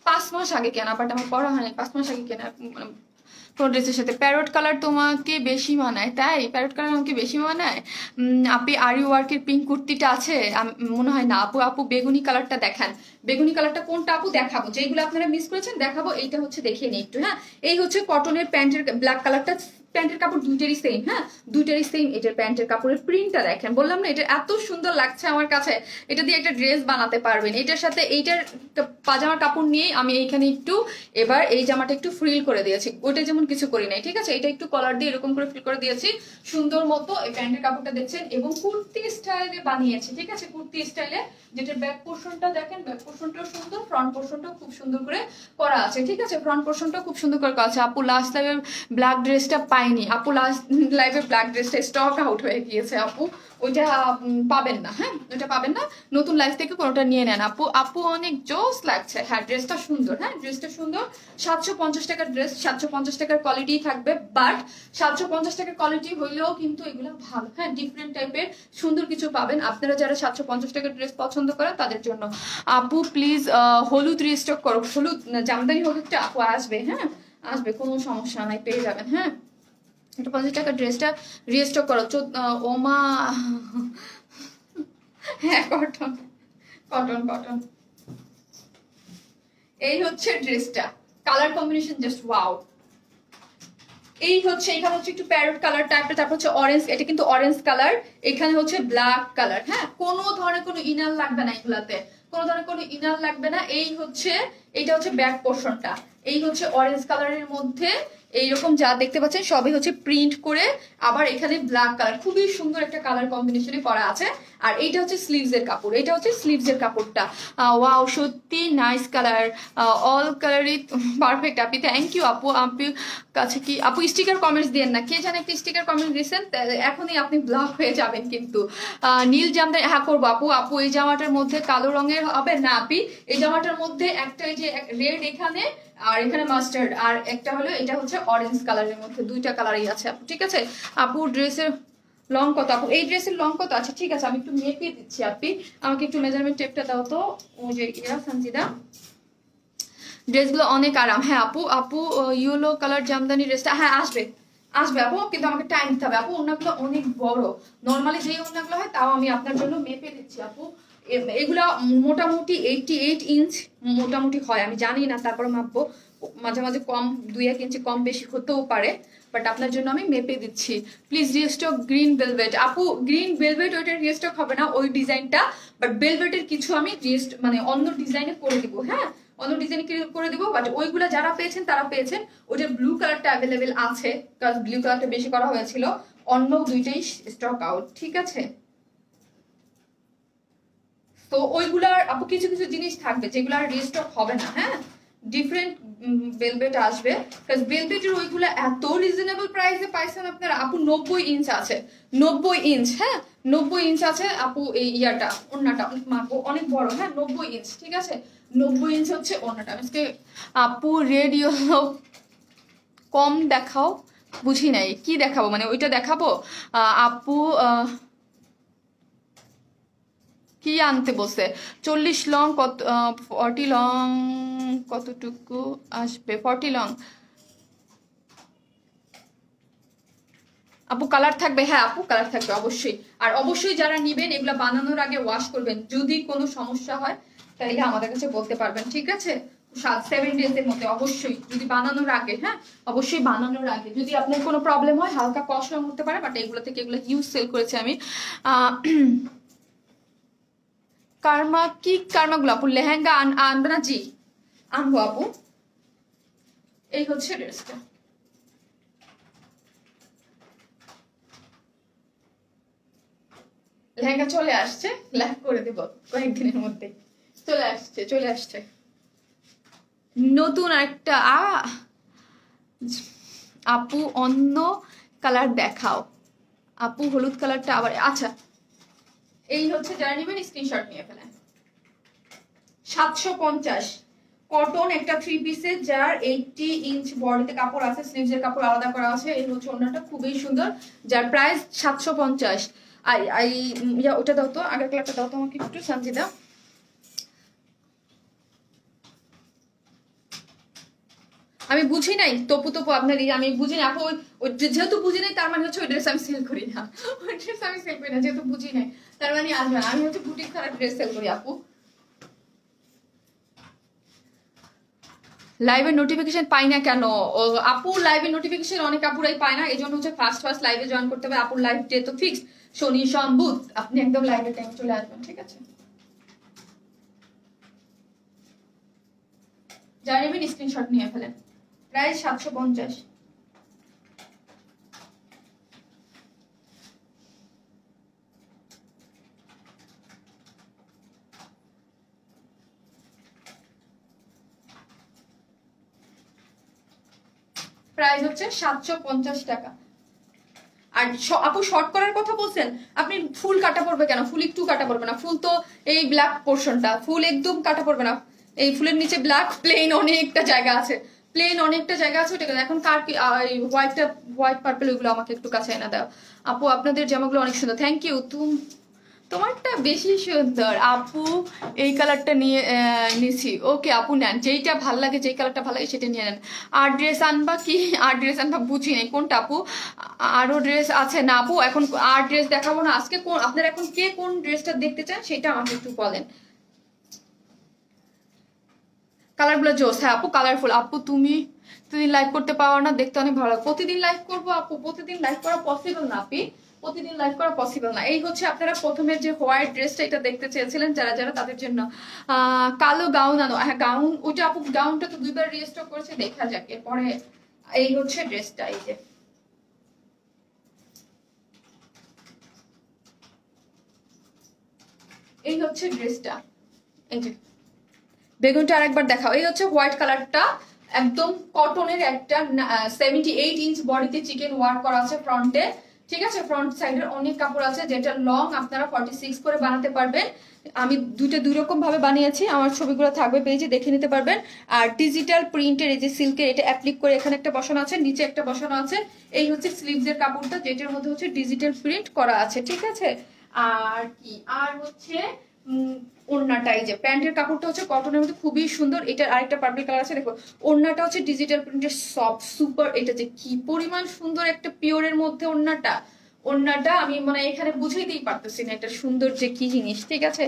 5 মাস আগে কেনা, বাট আমার পড়া হয় না, 5 মাস আগে কেনা কোন ড্রেসের সাথে। প্যারট কালার তোমাকে বেশি মানায়? তাই প্যারট কালার আমাকে বেশি মানায়। আপনি আরি ওয়ার্কের পিঙ্ক কুর্তিটা আছে মনে হয় না আপু। আপু বেগুনি কালারটা দেখান। বেগুনি কালারটা কোনটা আপু? দেখাবো, যেগুলো আপনারা মিস করেছেন দেখাবো। এইটা হচ্ছে দেখিয়ে নিই একটু, হ্যাঁ এই হচ্ছে কটনের প্যান্টের ব্ল্যাক কালারটা, প্যান্টের কাপড় দুইটারই সেম, হ্যাঁ দুইটারই সেম। এটার প্যান্টের কাপড়ের প্রিন্টটা দেখেন, বললাম না এটা এত সুন্দর লাগছে আমার কাছে, এটা দিয়ে একটা ড্রেস বানাতে পারবেন। এটার সাথে এইটার পাজামার কাপড় নিয়ে আমি এইখানে একটু এবার এই জামাটা একটু ফ্রিল করে দিয়েছি, ওইটা যেমন কিছু করি নাই, ঠিক আছে। এটা একটু কলার দিয়ে এরকম করে ফ্রিল করে দিয়েছি সুন্দর মতো। এই প্যান্টের কাপড়টা দেখছেন এবং কুর্তি স্টাইলে বানিয়েছি, ঠিক আছে, কুর্তি স্টাইলে। যেটার ব্যাক পোর্শনটা দেখেন, ব্যাক পোর্শনটাও সুন্দর, ফ্রন্ট পোর্শনটাও খুব সুন্দর করে করা আছে, ঠিক আছে, ফ্রন্ট পোর্শনটাও খুব সুন্দর করে করা আছে। আপু লাস্ট লাইভে ব্ল্যাক ড্রেসটা পাইনি আপু, লাস্ট লাইভে ব্ল্যাক ড্রেসটা স্টক আউট হয়ে গিয়েছে আপু, ওইটা পাবেন না, হ্যাঁ ওইটা পাবেন না, নতুন লাইভ থেকে কোনোটা নিয়ে নেন আপু। আপু অনেক জোস লাগছে, হ্যাঁ ড্রেসটা সুন্দর, হ্যাঁ ড্রেসটা সুন্দর। 750 টাকার ড্রেস, 750 টাকার কোয়ালিটি থাকবে, বাট 750 টাকার কোয়ালিটি হইলেও কিন্তু এগুলো ভালো, হ্যাঁ ডিফারেন্ট টাইপের সুন্দর কিছু পাবেন আপনারা যারা 750 টাকার ড্রেস পছন্দ করেন তাদের জন্য। আপু প্লিজ হলুদ রিস্টক করো, হলুদ জামদানি হলুদটা আপু আসবে, হ্যাঁ আসবে, কোনো সমস্যা নাই, পেয়ে যাবেন, হ্যাঁ 50 টাকার ড্রেসটা রিস্টক করো। ওমা হ্যাঁ কটন কটন কটন। এই হচ্ছে ড্রেসটা, কালার কম্বিনেশন জাস্ট ওয়াও। এই হচ্ছে এখানে হচ্ছে একটু প্যারট কালার টাইপের, তারপর হচ্ছে অরেঞ্জ, এটা কিন্তু অরেঞ্জ কালার, এখানে হচ্ছে ব্ল্যাক কালার, হ্যাঁ কোনো ধরনের কোনো ইনার লাগবে না এগুলাতে, কোনো ধরনের কোনো ইনার লাগবে না। এই হচ্ছে এইটা হচ্ছে ব্যাক পোর্শনটা, এই হচ্ছে অরেঞ্জ কালারের মধ্যে এইরকম যা দেখতে পাচ্ছেন সবই হচ্ছে প্রিন্ট করে, আবার এখানে ব্ল্যাক কালার, খুবই সুন্দর একটা কালার কম্বিনেশনে করা আছে। আর এইটা হচ্ছে স্লিভস এর কাপড়, এটা হচ্ছে স্লিভস এর কাপড়টা, ওয়াও সত্যি নাইস কালার, অল কালারই পারফেক্ট আপনি, থ্যাংক ইউ আপু। আপু কাছে কি আপু স্টিকার কমেন্টস দেন না, কে জানে একটা স্টিকার কমেন্ট দিয়েছেন, এখনই আপনি ব্লক হয়ে যাবেন কিন্তু। নীল জামদানি হ্যাঁ করবো আপু। আপু এই জামাটার মধ্যে কালো রঙের হবে না আপি, এই জামাটার মধ্যে একটা এই যে রেড এখানে আর এখানে মাস্টার্ড, আর একটা হলো এটা হচ্ছে অরেঞ্জ কালারের মধ্যে, দুইটা কালারই আছে আপু, ঠিক আছে। আপু ড্রেসের লং কত আপু? এই ড্রেসের লং কত আছে? ঠিক আছে আমি একটু মেপে দিচ্ছি, আপনি আমাকে একটু মেজারমেন্ট টেপটা দাও তো, ওই যে ইয়া সঞ্জিদা। ড্রেসগুলো অনেক আরাম, হ্যাঁ আপু। আপু ইয়েলো কালার জামদানি ড্রেসটা হ্যাঁ আসবে আসবে আপু, কিন্তু আমাকে টাইম দিতে হবে আপু, ওনাগুলো অনেক বড়, নর্মালি যেই ওনাগুলো হয় তাও আমি আপনার জন্য মেপে দিচ্ছি আপু। এগুলা মোটামুটি 88 ইঞ্চ মোটামুটি হয়, আমি জানি না, তারপর মাপবো, মাঝে মাঝে কম 2-1 ইঞ্চি কম বেশি হতেও পারে, বাট আপনার জন্য আমি মেপে দিচ্ছি। প্লিজ রিস্টক গ্রিন ভেলভেট আপু, গ্রিন ভেলভেট ওইটা রিস্টক হবে না ওই ডিজাইনটা, বাট ভেলভেটের কিছু আমি মানে অন্য ডিজাইনে করে দিব, হ্যাঁ অন্য ডিজাইন করে দিব, বাট ওইগুলা যারা পেয়েছেন তারা পেয়েছেন। ওইটার ব্লু কালারটা অ্যাভেলেবেল আছে, কারণ ব্লু কালারটা বেশি করা হয়েছিল, অন্য দুইটাই স্টক আউট, ঠিক আছে। তো ওইগুলার আপু কিছু কিছু জিনিস থাকবে যেগুলো আর রিস্টক হবে না, হ্যাঁ ডিফারেন্ট ভেলভেট আসবে, কারণ ভেলভেটের ওইগুলো এত রিজনেবল প্রাইসে পাইছেন আপনারা আপু। 90 ইঞ্চ আছে, 90 ইঞ্চ, হ্যাঁ 90 ইঞ্চ আছে আপু। এই ইয়াটা ওড়নাটা অনেক বড়, হ্যাঁ 90 ইঞ্চ, ঠিক আছে 90 ইঞ্চ হচ্ছে ওড়নাটা। আজকে আপু রেড ইয়েলো কম দেখাও, বুঝি নাই কি দেখাবো, মানে ওইটা দেখাবো আপু? কি আনতে বসে 40 লং কত, 40 লং কতটুকু আসবে? 40 লং আপু কালার থাকবে? হ্যাঁ আপু কালার থাকবে অবশ্যই। আর অবশ্যই যারা নিবেন এগুলা বানানোর আগে ওয়াশ করবেন, যদি কোনো সমস্যা হয় তাইলে আমাদের কাছে বলতে পারবেন, ঠিক আছে? 7 days এর মধ্যে অবশ্যই, যদি বানানোর আগে, হ্যাঁ অবশ্যই বানানোর আগে। যদি আপনার কোনো প্রবলেম হয় হালকা কষ্ট হতে পারে, বাট এগুলো থেকে এগুলো হিউজ সেল করেছি আমি। কারমা কি কারমাগুলো আপু? লেহেঙ্গা আনবে না? জি আনবো আপু। এই হচ্ছে ড্রেসটা, লেহেঙ্গা চলে আসছে, লাইভ করে দেব কয়েকদিনের মধ্যে। চলে আসছে নতুন একটা আপু অন্য কালার দেখাও আপু, হলুদ কালারটা আবার। আচ্ছা এই হচ্ছে, যারা নেবেন স্ক্রিনশট নিয়ে ফেলেন। 750 কটন একটা 3 পিসের, যার 80 ইঞ্চ বডিতে কাপড় আছে, স্লিভস এর কাপড় আলাদা করা আছে। এই হচ্ছে ওড়নাটা, খুবই সুন্দর, যার প্রাইস 750। ওটা দাও তো, আগের কালারটা দাও তো আমাকে একটু সঞ্জিদা। আমি বুঝি নাই তপু আপনার, আমি বুঝি না আপু। যেহেতু বুঝি নাই তার মানে হচ্ছে ওই ড্রেস আমি সেল করি না, ওই ড্রেস আমি সেল করি না, যেহেতু বুঝি নাই তার মানে আসবে না। আমি হচ্ছে বুটিক ছাড়া ড্রেস সেল করি আপু। লাইভের নোটিফিকেশন পাই না কেন আপু? লাইভের নোটিফিকেশন অনেক আপুরাই পায় না, এই জন্য হচ্ছে ফার্স্ট লাইভে জয়েন করতে হবে। আপুর লাইভ ডে তো ফিক্সড শনি সোম বুধ, আপনি একদম লাইভের টাইম চলে আসবেন, ঠিক আছে? যারা নেবেন স্ক্রিনশট নিয়ে ফেলেন। প্রাইস 750। প্রাইস হচ্ছে 750 টাকা। আর আপু শর্ট করার কথা বলছেন, আপনি ফুল কাটা পড়বে কেন? ফুল একটু কাটা পড়বে না, ফুল তো এই ব্ল্যাক পোর্শনটা, ফুল একদম কাটা পড়বে না। এই ফুলের নিচে ব্ল্যাক প্লেন অনেকটা জায়গা আছে, ওটা এখন কার কি হোয়াইট পার্পল ওইগুলো আমাকে একটু কাছে এনে দাও আপু। আপনাদের জামাগুলো অনেক সুন্দর, থ্যাংক ইউ। তোমারটা বেশি সুন্দর আপু, এই কালারটা নিছি। ওকে আপু নেন, যেইটা ভাল লাগে, যেই কালারটা ভালো লাগে সেটা নিয়ে নেন। আর ড্রেস আনবা কি? আর ড্রেস আনবা বুঝি নাই কোনটা আপু। আরো ড্রেস আছে না আপু? এখন আর ড্রেস দেখাবো না আজকে। আপনারা এখন কে কোন ড্রেসটা দেখতে চান সেটা আমাকে একটু বলেন। কালারগুলো জোস, হ্যাঁ আপু কালারফুল। আপু তুমি লাইভ করতে পারো না, দেখতে অনেক ভালো লাগে। প্রতিদিন লাইভ করবো আপু? প্রতিদিন লাইভ করা পসিবল না আপি, প্রতিদিন লাইভ করা পসিবল না। এই হচ্ছে আপনারা প্রথমে যে হোয়াইট ড্রেসটা এটা দেখতে চেয়েছিলেন যারা যারা, তাদের জন্য কালো গাউন আনো। হ্যাঁ গাউন, ওইটা আপু গাউনটা তো 2বার রিস্টক করেছে, দেখা যাক। এরপরে এই হচ্ছে ড্রেসটা, এই যে এই হচ্ছে ড্রেসটা, এই যে বেগুনটা আরেকবার দেখাও। এই হচ্ছে হোয়াইট কালারটা, একদম কটনের একটা 78 ইঞ্চ বডিতে চিকেন ওয়ার্ক করা আছে ফ্রন্টে, ঠিক আছে? ফ্রন্ট সাইডের অনেক কাপড় আছে, যেটা লং আপনারা 46 করে বানাতে পারবেন। আমি দুই রকম ভাবে বানিয়েছি, আমার ছবিগুলো থাকবে পেজে, দেখে নিতে পারবেন। আর ডিজিটাল প্রিন্টের এই যে সিল্কের, এটা অ্যাপ্লিক করে এখানে একটা বসানো আছে, নিচে একটা বসানো আছে। এই হচ্ছে স্লিভস এর কাপড়টা, যেটার মধ্যে হচ্ছে ডিজিটাল প্রিন্ট করা আছে, ঠিক আছে? আর কি, আর হচ্ছে ওড়নাটা, এই যে প্যান্টের কাপড়টা হচ্ছে কটনের মধ্যে খুবই সুন্দর। এটার আরেকটা পার্পল কালার আছে, দেখো। ওড়নাটা হচ্ছে ডিজিটাল প্রিন্টের সফট সুপার, এটা যে কি পরিমাণ সুন্দর একটা পিওরের মধ্যে ওড়নাটা আমি মানে এখানে বুঝাইতেই পারতেছি না এটা সুন্দর যে কি জিনিস, ঠিক আছে?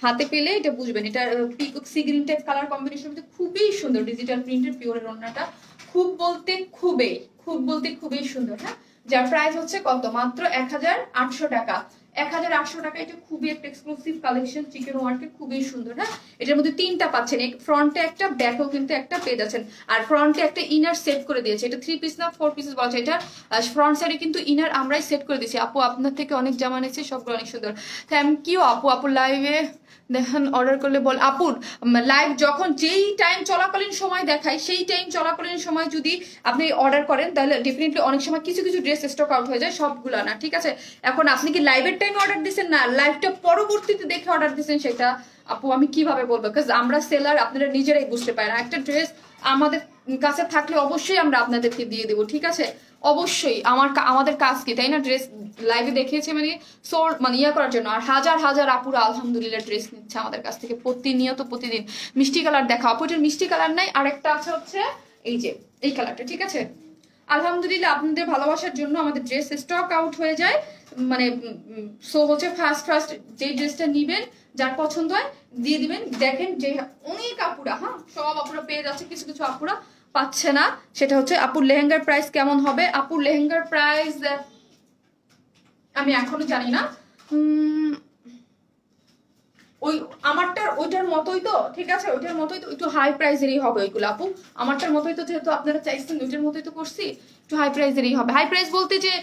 হাতে পেলে এটা বুঝবেন। এটা peacock sea green type colour combination মধ্যে খুবই সুন্দর, ডিজিটাল প্রিন্টের পিওরের ওড়নাটা খুব বলতে খুবই সুন্দর, হ্যাঁ। যার প্রাইস হচ্ছে কত? মাত্র 1800 টাকা। 1800 টাকা। এটা খুবই একটা এক্সক্লুসিভ কালেকশন, চিকেন ওয়ার্কের, খুবই সুন্দর। হ্যাঁ, এটার মধ্যে 3টা পাচ্ছেন, ফ্রন্টে একটা, ব্যাকেও কিন্তু একটা পেয়ে যাচ্ছেন। আর ফ্রন্টে একটা ইনার সেট করে দিয়েছে, এটা 3 পিস না 4 পিস বলা যায়। এটা ফ্রন্ট সাইডে কিন্তু ইনার আমরাই সেট করে দিয়েছি। আপু আপনার থেকে অনেক জামা নিয়েছি, সবগুলো অনেক সুন্দর। থ্যাংক ইউ আপু। আপু লাইভে দেখেন অর্ডার করলে বল। আপুর লাইভ যখন যেই টাইম চলাকালীন সময় দেখায়, সেই টাইম চলাকালীন সময় যদি আপনি অর্ডার করেন তাহলে ডেফিনেটলি অনেক সময় কিছু কিছু ড্রেস স্টক আউট হয়ে যায়, সবগুলো না, ঠিক আছে? এখন আপনি কি লাইভের টাইমে অর্ডার দিচ্ছেন না লাইভটা পরবর্তীতে দেখে অর্ডার দিচ্ছেন, সেটা আপু আমি কিভাবে বলবো? বিকজ আমরা সেলার, আপনারা নিজেরাই বুঝতে পারেন। একটা ড্রেস আমাদের কাছে থাকলে অবশ্যই আমরা আপনাদেরকে দিয়ে দেবো, ঠিক আছে? অবশ্যই আমাদের কাজ কি, তাই না? ড্রেস লাইভে দেখিয়েছে মানে সোর মানে ইয়া করার জন্য। আর হাজার হাজার আপুরা আলহামদুলিল্লাহ ড্রেস নিচ্ছে আমাদের কাছ থেকে প্রতিনিয়ত, প্রতিদিন। মিষ্টি কালার দেখা আপু, এটার মিষ্টি কালার নাই, আর একটা আছে হচ্ছে এই যে এই কালারটা, ঠিক আছে? আলহামদুলিল্লাহ আপনাদের ভালোবাসার জন্য আমাদের ড্রেস স্টক আউট হয়ে যায়, মানে সো হচ্ছে ফার্স্ট যে ড্রেসটা নিবেন, যার পছন্দ হয় দিয়ে দিবেন। দেখেন যে অনেক আপুরা, হ্যাঁ সব আপুরা পেয়ে যাচ্ছে, কিছু কিছু আপুরা পাচ্ছে না। সেটা হচ্ছে আপুর লেহেঙ্গার প্রাইস কেমন হবে। আপুর লেহেঙ্গার প্রাইস আমি এখনো জানি না, ওই আমারটার ওইটার মতোই তো, ঠিক আছে? ওইটার মতোই তো, একটু হাই প্রাইসেরই হবে ওইগুলো আপু। আমারটার মতোই তো, যেহেতু আপনারা চাইছেন ওইটার মতোই তো করছি, একটু হাই প্রাইসেরই হবে। হাই প্রাইস বলতে যে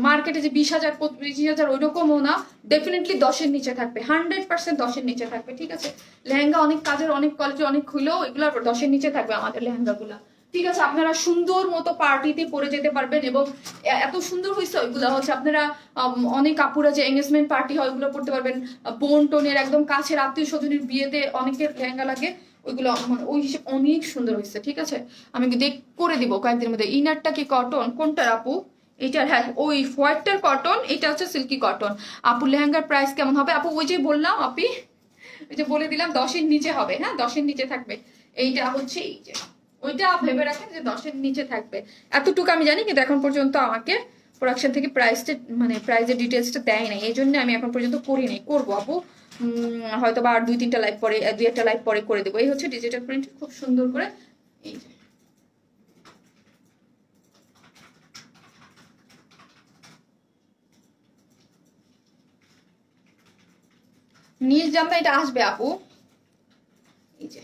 মার্কেটে যে 20,000 25,000 ওই রকমও না, ডেফিনেটলি 10-এর নিচে থাকবে, 100% 10-এর নিচে থাকবে, ঠিক আছে? লেহেঙ্গা অনেক কাজের, অনেক কোয়ালিটি, অনেক হইলেও এগুলো 10-এর নিচে থাকবে আমাদের লেহেঙ্গাগুলো, ঠিক আছে? আপনারা সুন্দর মতো পার্টিতে পরে যেতে পারবেন, এবং এত সুন্দর হয়েছে ওইগুলো হচ্ছে আপনারা অনেক কাপুরা যে এঙ্গেজমেন্ট পার্টি হয় ওইগুলো পড়তে পারবেন। বোন টোনের একদম কাছের আত্মীয় স্বজনের বিয়েতে অনেকের লেহেঙ্গা লাগে, ওইগুলো মানে ওই হিসেবে অনেক সুন্দর হয়েছে, ঠিক আছে? আমি দেখ করে দিব কয়েকদিনের মধ্যে। ইনারটা কি কটন কোনটার আপু? এইটার, হ্যাঁ ওই হোয়াইটটার কটন, এটা হচ্ছে সিল্কি কটন। আপু লেহেঙ্গার প্রাইস কেমন হবে আপু? ওই যে বললাম আপি, ওই যে বলে দিলাম 10-এর নিচে হবে, হ্যাঁ 10-এর নিচে থাকবে। এইটা হচ্ছে এই যে ওইটা ভেবে রাখেন যে 10-এর নিচে থাকবে, এতটুকু আমি জানি। কিন্তু এখন পর্যন্ত আমাকে প্রোডাকশন থেকে প্রাইসটা মানে প্রাইসের ডিটেলসটা দেয় নাই, এই জন্য আমি এখন পর্যন্ত করি নাই, করবো আপু। হয়তো বা আর 2-3টা লাইভ পরে, 2-1টা লাইভ পরে করে দেবো। এই হচ্ছে ডিজিটাল প্রিন্ট, খুব সুন্দর করে। এই যে নিজ জামটা এটা আসবে আপু, এই যে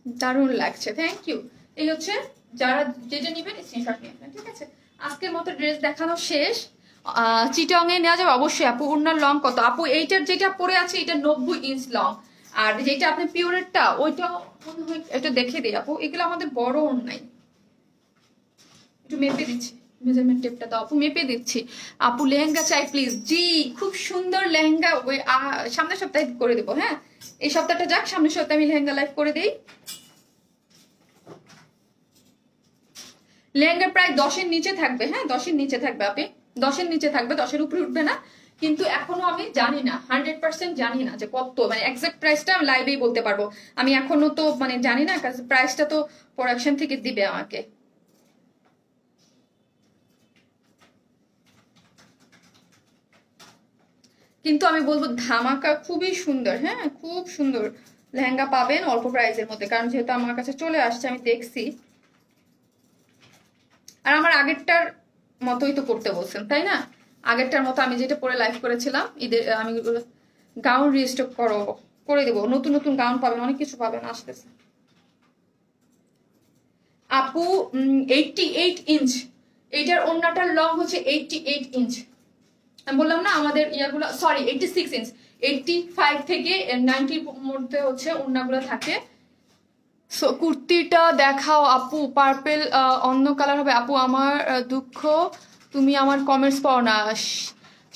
দারুণ লাগছে, থ্যাংক ইউ। এই হচ্ছে যারা যেটা নিবেন স্ক্রিনশট নিয়ে নেবেন, ঠিক আছে? আজকের মতো ড্রেস দেখানো শেষ। চিটং এ নেওয়া যাবে অবশ্যই আপু। ওনার লং কত আপু? এইটার যেটা পরে আছে এটা 90 ইঞ্চ লং, আর যেটা আপনি পিওরেরটা ওইটা মনে হয়, এটা দেখে দিই আপু, এগুলো আমাদের বড় নাই, একটু মেপে দিচ্ছি, মেজারমেন্ট টেপটা দাও আপু, মেপে দিচ্ছি। আপু লেহেঙ্গা চাই প্লিজ। জি খুব সুন্দর লেহেঙ্গা, ওই সামনের সপ্তাহে করে দেবো, হ্যাঁ এই সপ্তাহটা যাক, সামনের সপ্তাহে আমি লেহেঙ্গা লাইভ করে দিই। লেহেঙ্গার প্রায় 10-এর নিচে থাকবে, হ্যাঁ 10-এর নিচে থাকবে আপনি, 10-এর নিচে থাকবে, 10-এর উপরে উঠবে না। কিন্তু এখনো আমি জানি না, 100% জানি না যে কত, মানে এক্সাক্ট প্রাইসটা আমি লাইভেই বলতে পারবো। আমি এখনো তো মানে জানি না, কারণ প্রাইসটা তো প্রোডাকশন থেকে দিবে আমাকে। কিন্তু আমি বলবো ধামাকা, খুবই সুন্দর, হ্যাঁ খুব সুন্দর লেহেঙ্গা পাবেন অল্প প্রাইসের মধ্যে, কারণ যেহেতু আমার কাছে চলে আসছে আমি দেখছি। আর আমার আগেরটার মতোই তো করতে বলছেন, তাই না? আগেরটার মতো আমি যেটা পরে লাইভ করেছিলাম ঈদের, আমি গাউন রিস্টক করে দেবো, নতুন নতুন গাউন পাবেন, অনেক কিছু পাবেন আসতেছে। আপু 88 ইঞ্চ, এইটার ওড়নাটার লং হচ্ছে 88 ইঞ্চ। আমি বললাম না আমাদের ইয়াগুলো, সরি 86 ইঞ্চ, 85 থেকে 90 মধ্যে হচ্ছে ওড়নাগুলো থাকে। সো কুর্তিটা দেখাও আপু, পার্পেল অন্য কালার হবে আপু। আমার দুঃখ তুমি আমার কমেন্টস পাও না।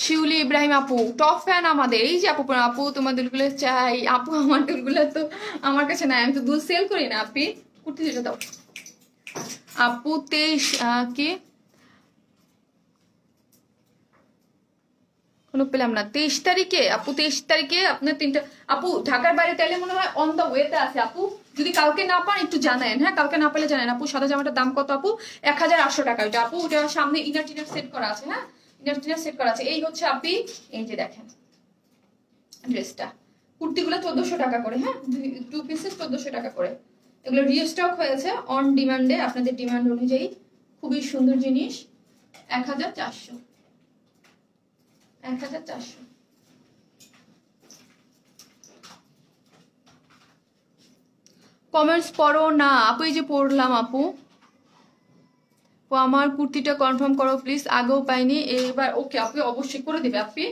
শিউলি ইব্রাহিম আপু টপ ফ্যান আমাদের। এই যে আপু, আপু তোমার দুলগুলো চাই আপু, আমার দুলগুলো তো আমার কাছে নাই, আমি তো দুধ সেল করি না আপি। কুর্তি যেটা দাও আপু। 23 কি কোনো পেলাম না। 23 তারিখে আপু, 23 তারিখে আপনার 3টা আপু ঢাকার বাইরে তাইলে মনে হয় অন দা ওয়েতে আছে আপু। যদি কালকে না পান একটু জানেন, হ্যাঁ কালকে না পেলে জানেন আপু। সাদা জামাটার দাম কত আপু? 1800 টাকা ওইটা আপু। ওটা সামনে ইনার টিনার সেট করা আছে, হ্যাঁ ইনার টিনার সেট করা আছে। এই হচ্ছে আপনি, এই যে দেখেন ড্রেসটা, কুর্তিগুলো 1400 টাকা করে, হ্যাঁ 2 পিসেস 1400 টাকা করে। এগুলো রিস্টক হয়েছে অন ডিমান্ডে, আপনাদের ডিমান্ড অনুযায়ী। খুবই সুন্দর জিনিস। 1400, 1400। কমেন্টস পড়ো না আপু, এই যে পড়লাম আপু। আমার কুর্তিটা কনফার্ম করো প্লিজ, আগেও পাইনি এবার। ওকে আপু অবশ্যই করে দিবে, আপনি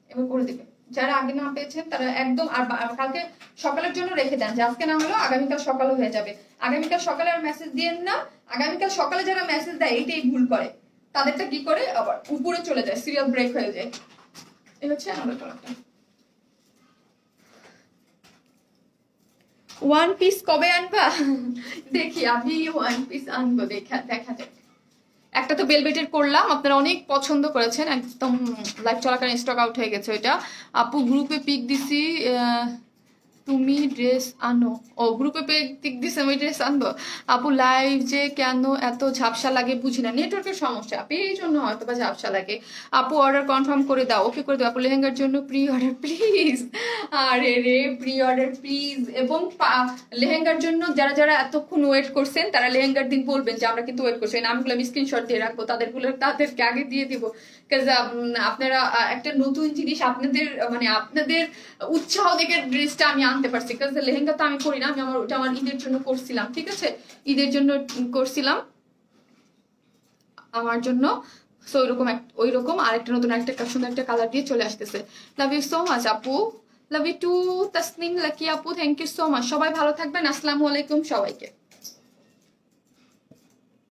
এবার করে দিবে। যারা আগে না পেয়েছেন তারা একদম, আর কালকে সকালের জন্য রেখে দেন, যে আজকে না হলেও আগামীকাল সকালও হয়ে যাবে। আগামীকাল সকালে আর মেসেজ দিয়েন না, আগামীকাল সকালে যারা মেসেজ দেয় এটাই ভুল করে, তাদেরটা কি করে আবার উপরে চলে যায়, সিরিয়াল ব্রেক হয়ে যায়। এই হচ্ছে আমাদের কালারটা। ওয়ান পিস কবে আনবা? দেখি আমি ওয়ান পিস আনবো, দেখা যাক। একটা তো বেলভেটের করলাম, আপনারা অনেক পছন্দ করেছেন, একদম লাইভ চলাকালীন স্টক আউট হয়ে গেছে ওইটা। আপু গ্রুপে পিক দিছি, তুমি ড্রেস আনো। ও গ্রুপে পিক দিছে, আমি ড্রেস আনবো। আপু লাইভ যে কেন এত ঝাপসা লাগে বুঝি না, নেটওয়ার্কের সমস্যা আপু, এই জন্য হয়তো বা ঝাপসা লাগে। আপু অর্ডার কনফার্ম করে দাও। ওকে করে দাও আপু। লেহেঙ্গার জন্য প্রি অর্ডার প্লিজ। আরে রে প্রি অর্ডার প্লিজ। এবং লেহেঙ্গার জন্য যারা যারা এতক্ষণ ওয়েট করছেন তারা লেহেঙ্গার দিন বলবেন যে আমরা কিন্তু ওয়েট করছি, নামগুলো আমি স্ক্রিনশট দিয়ে রাখবো, তাদেরকে আগে দিয়ে দিব। আপনারা একটা নতুন জিনিস, আপনাদের মানে আপনাদের উৎসাহ দেখে ড্রেসটা আমি আনতে পারছি। লেহেঙ্গা তো আমি করি না, আমি আমার ঈদের জন্য করছিলাম, ঠিক আছে, ঈদের জন্য করছিলাম আমার জন্য। সো ওইরকম আরেকটা নতুন একটা সুন্দর একটা কালার দিয়ে চলে আসতেছে। লাভ ইউ সো মাচ আপু, love you too Tasnim Lucky আপু, থ্যাংক ইউ সো মাচ। সবাই ভালো থাকবেন, আসসালামু আলাইকুম সবাইকে।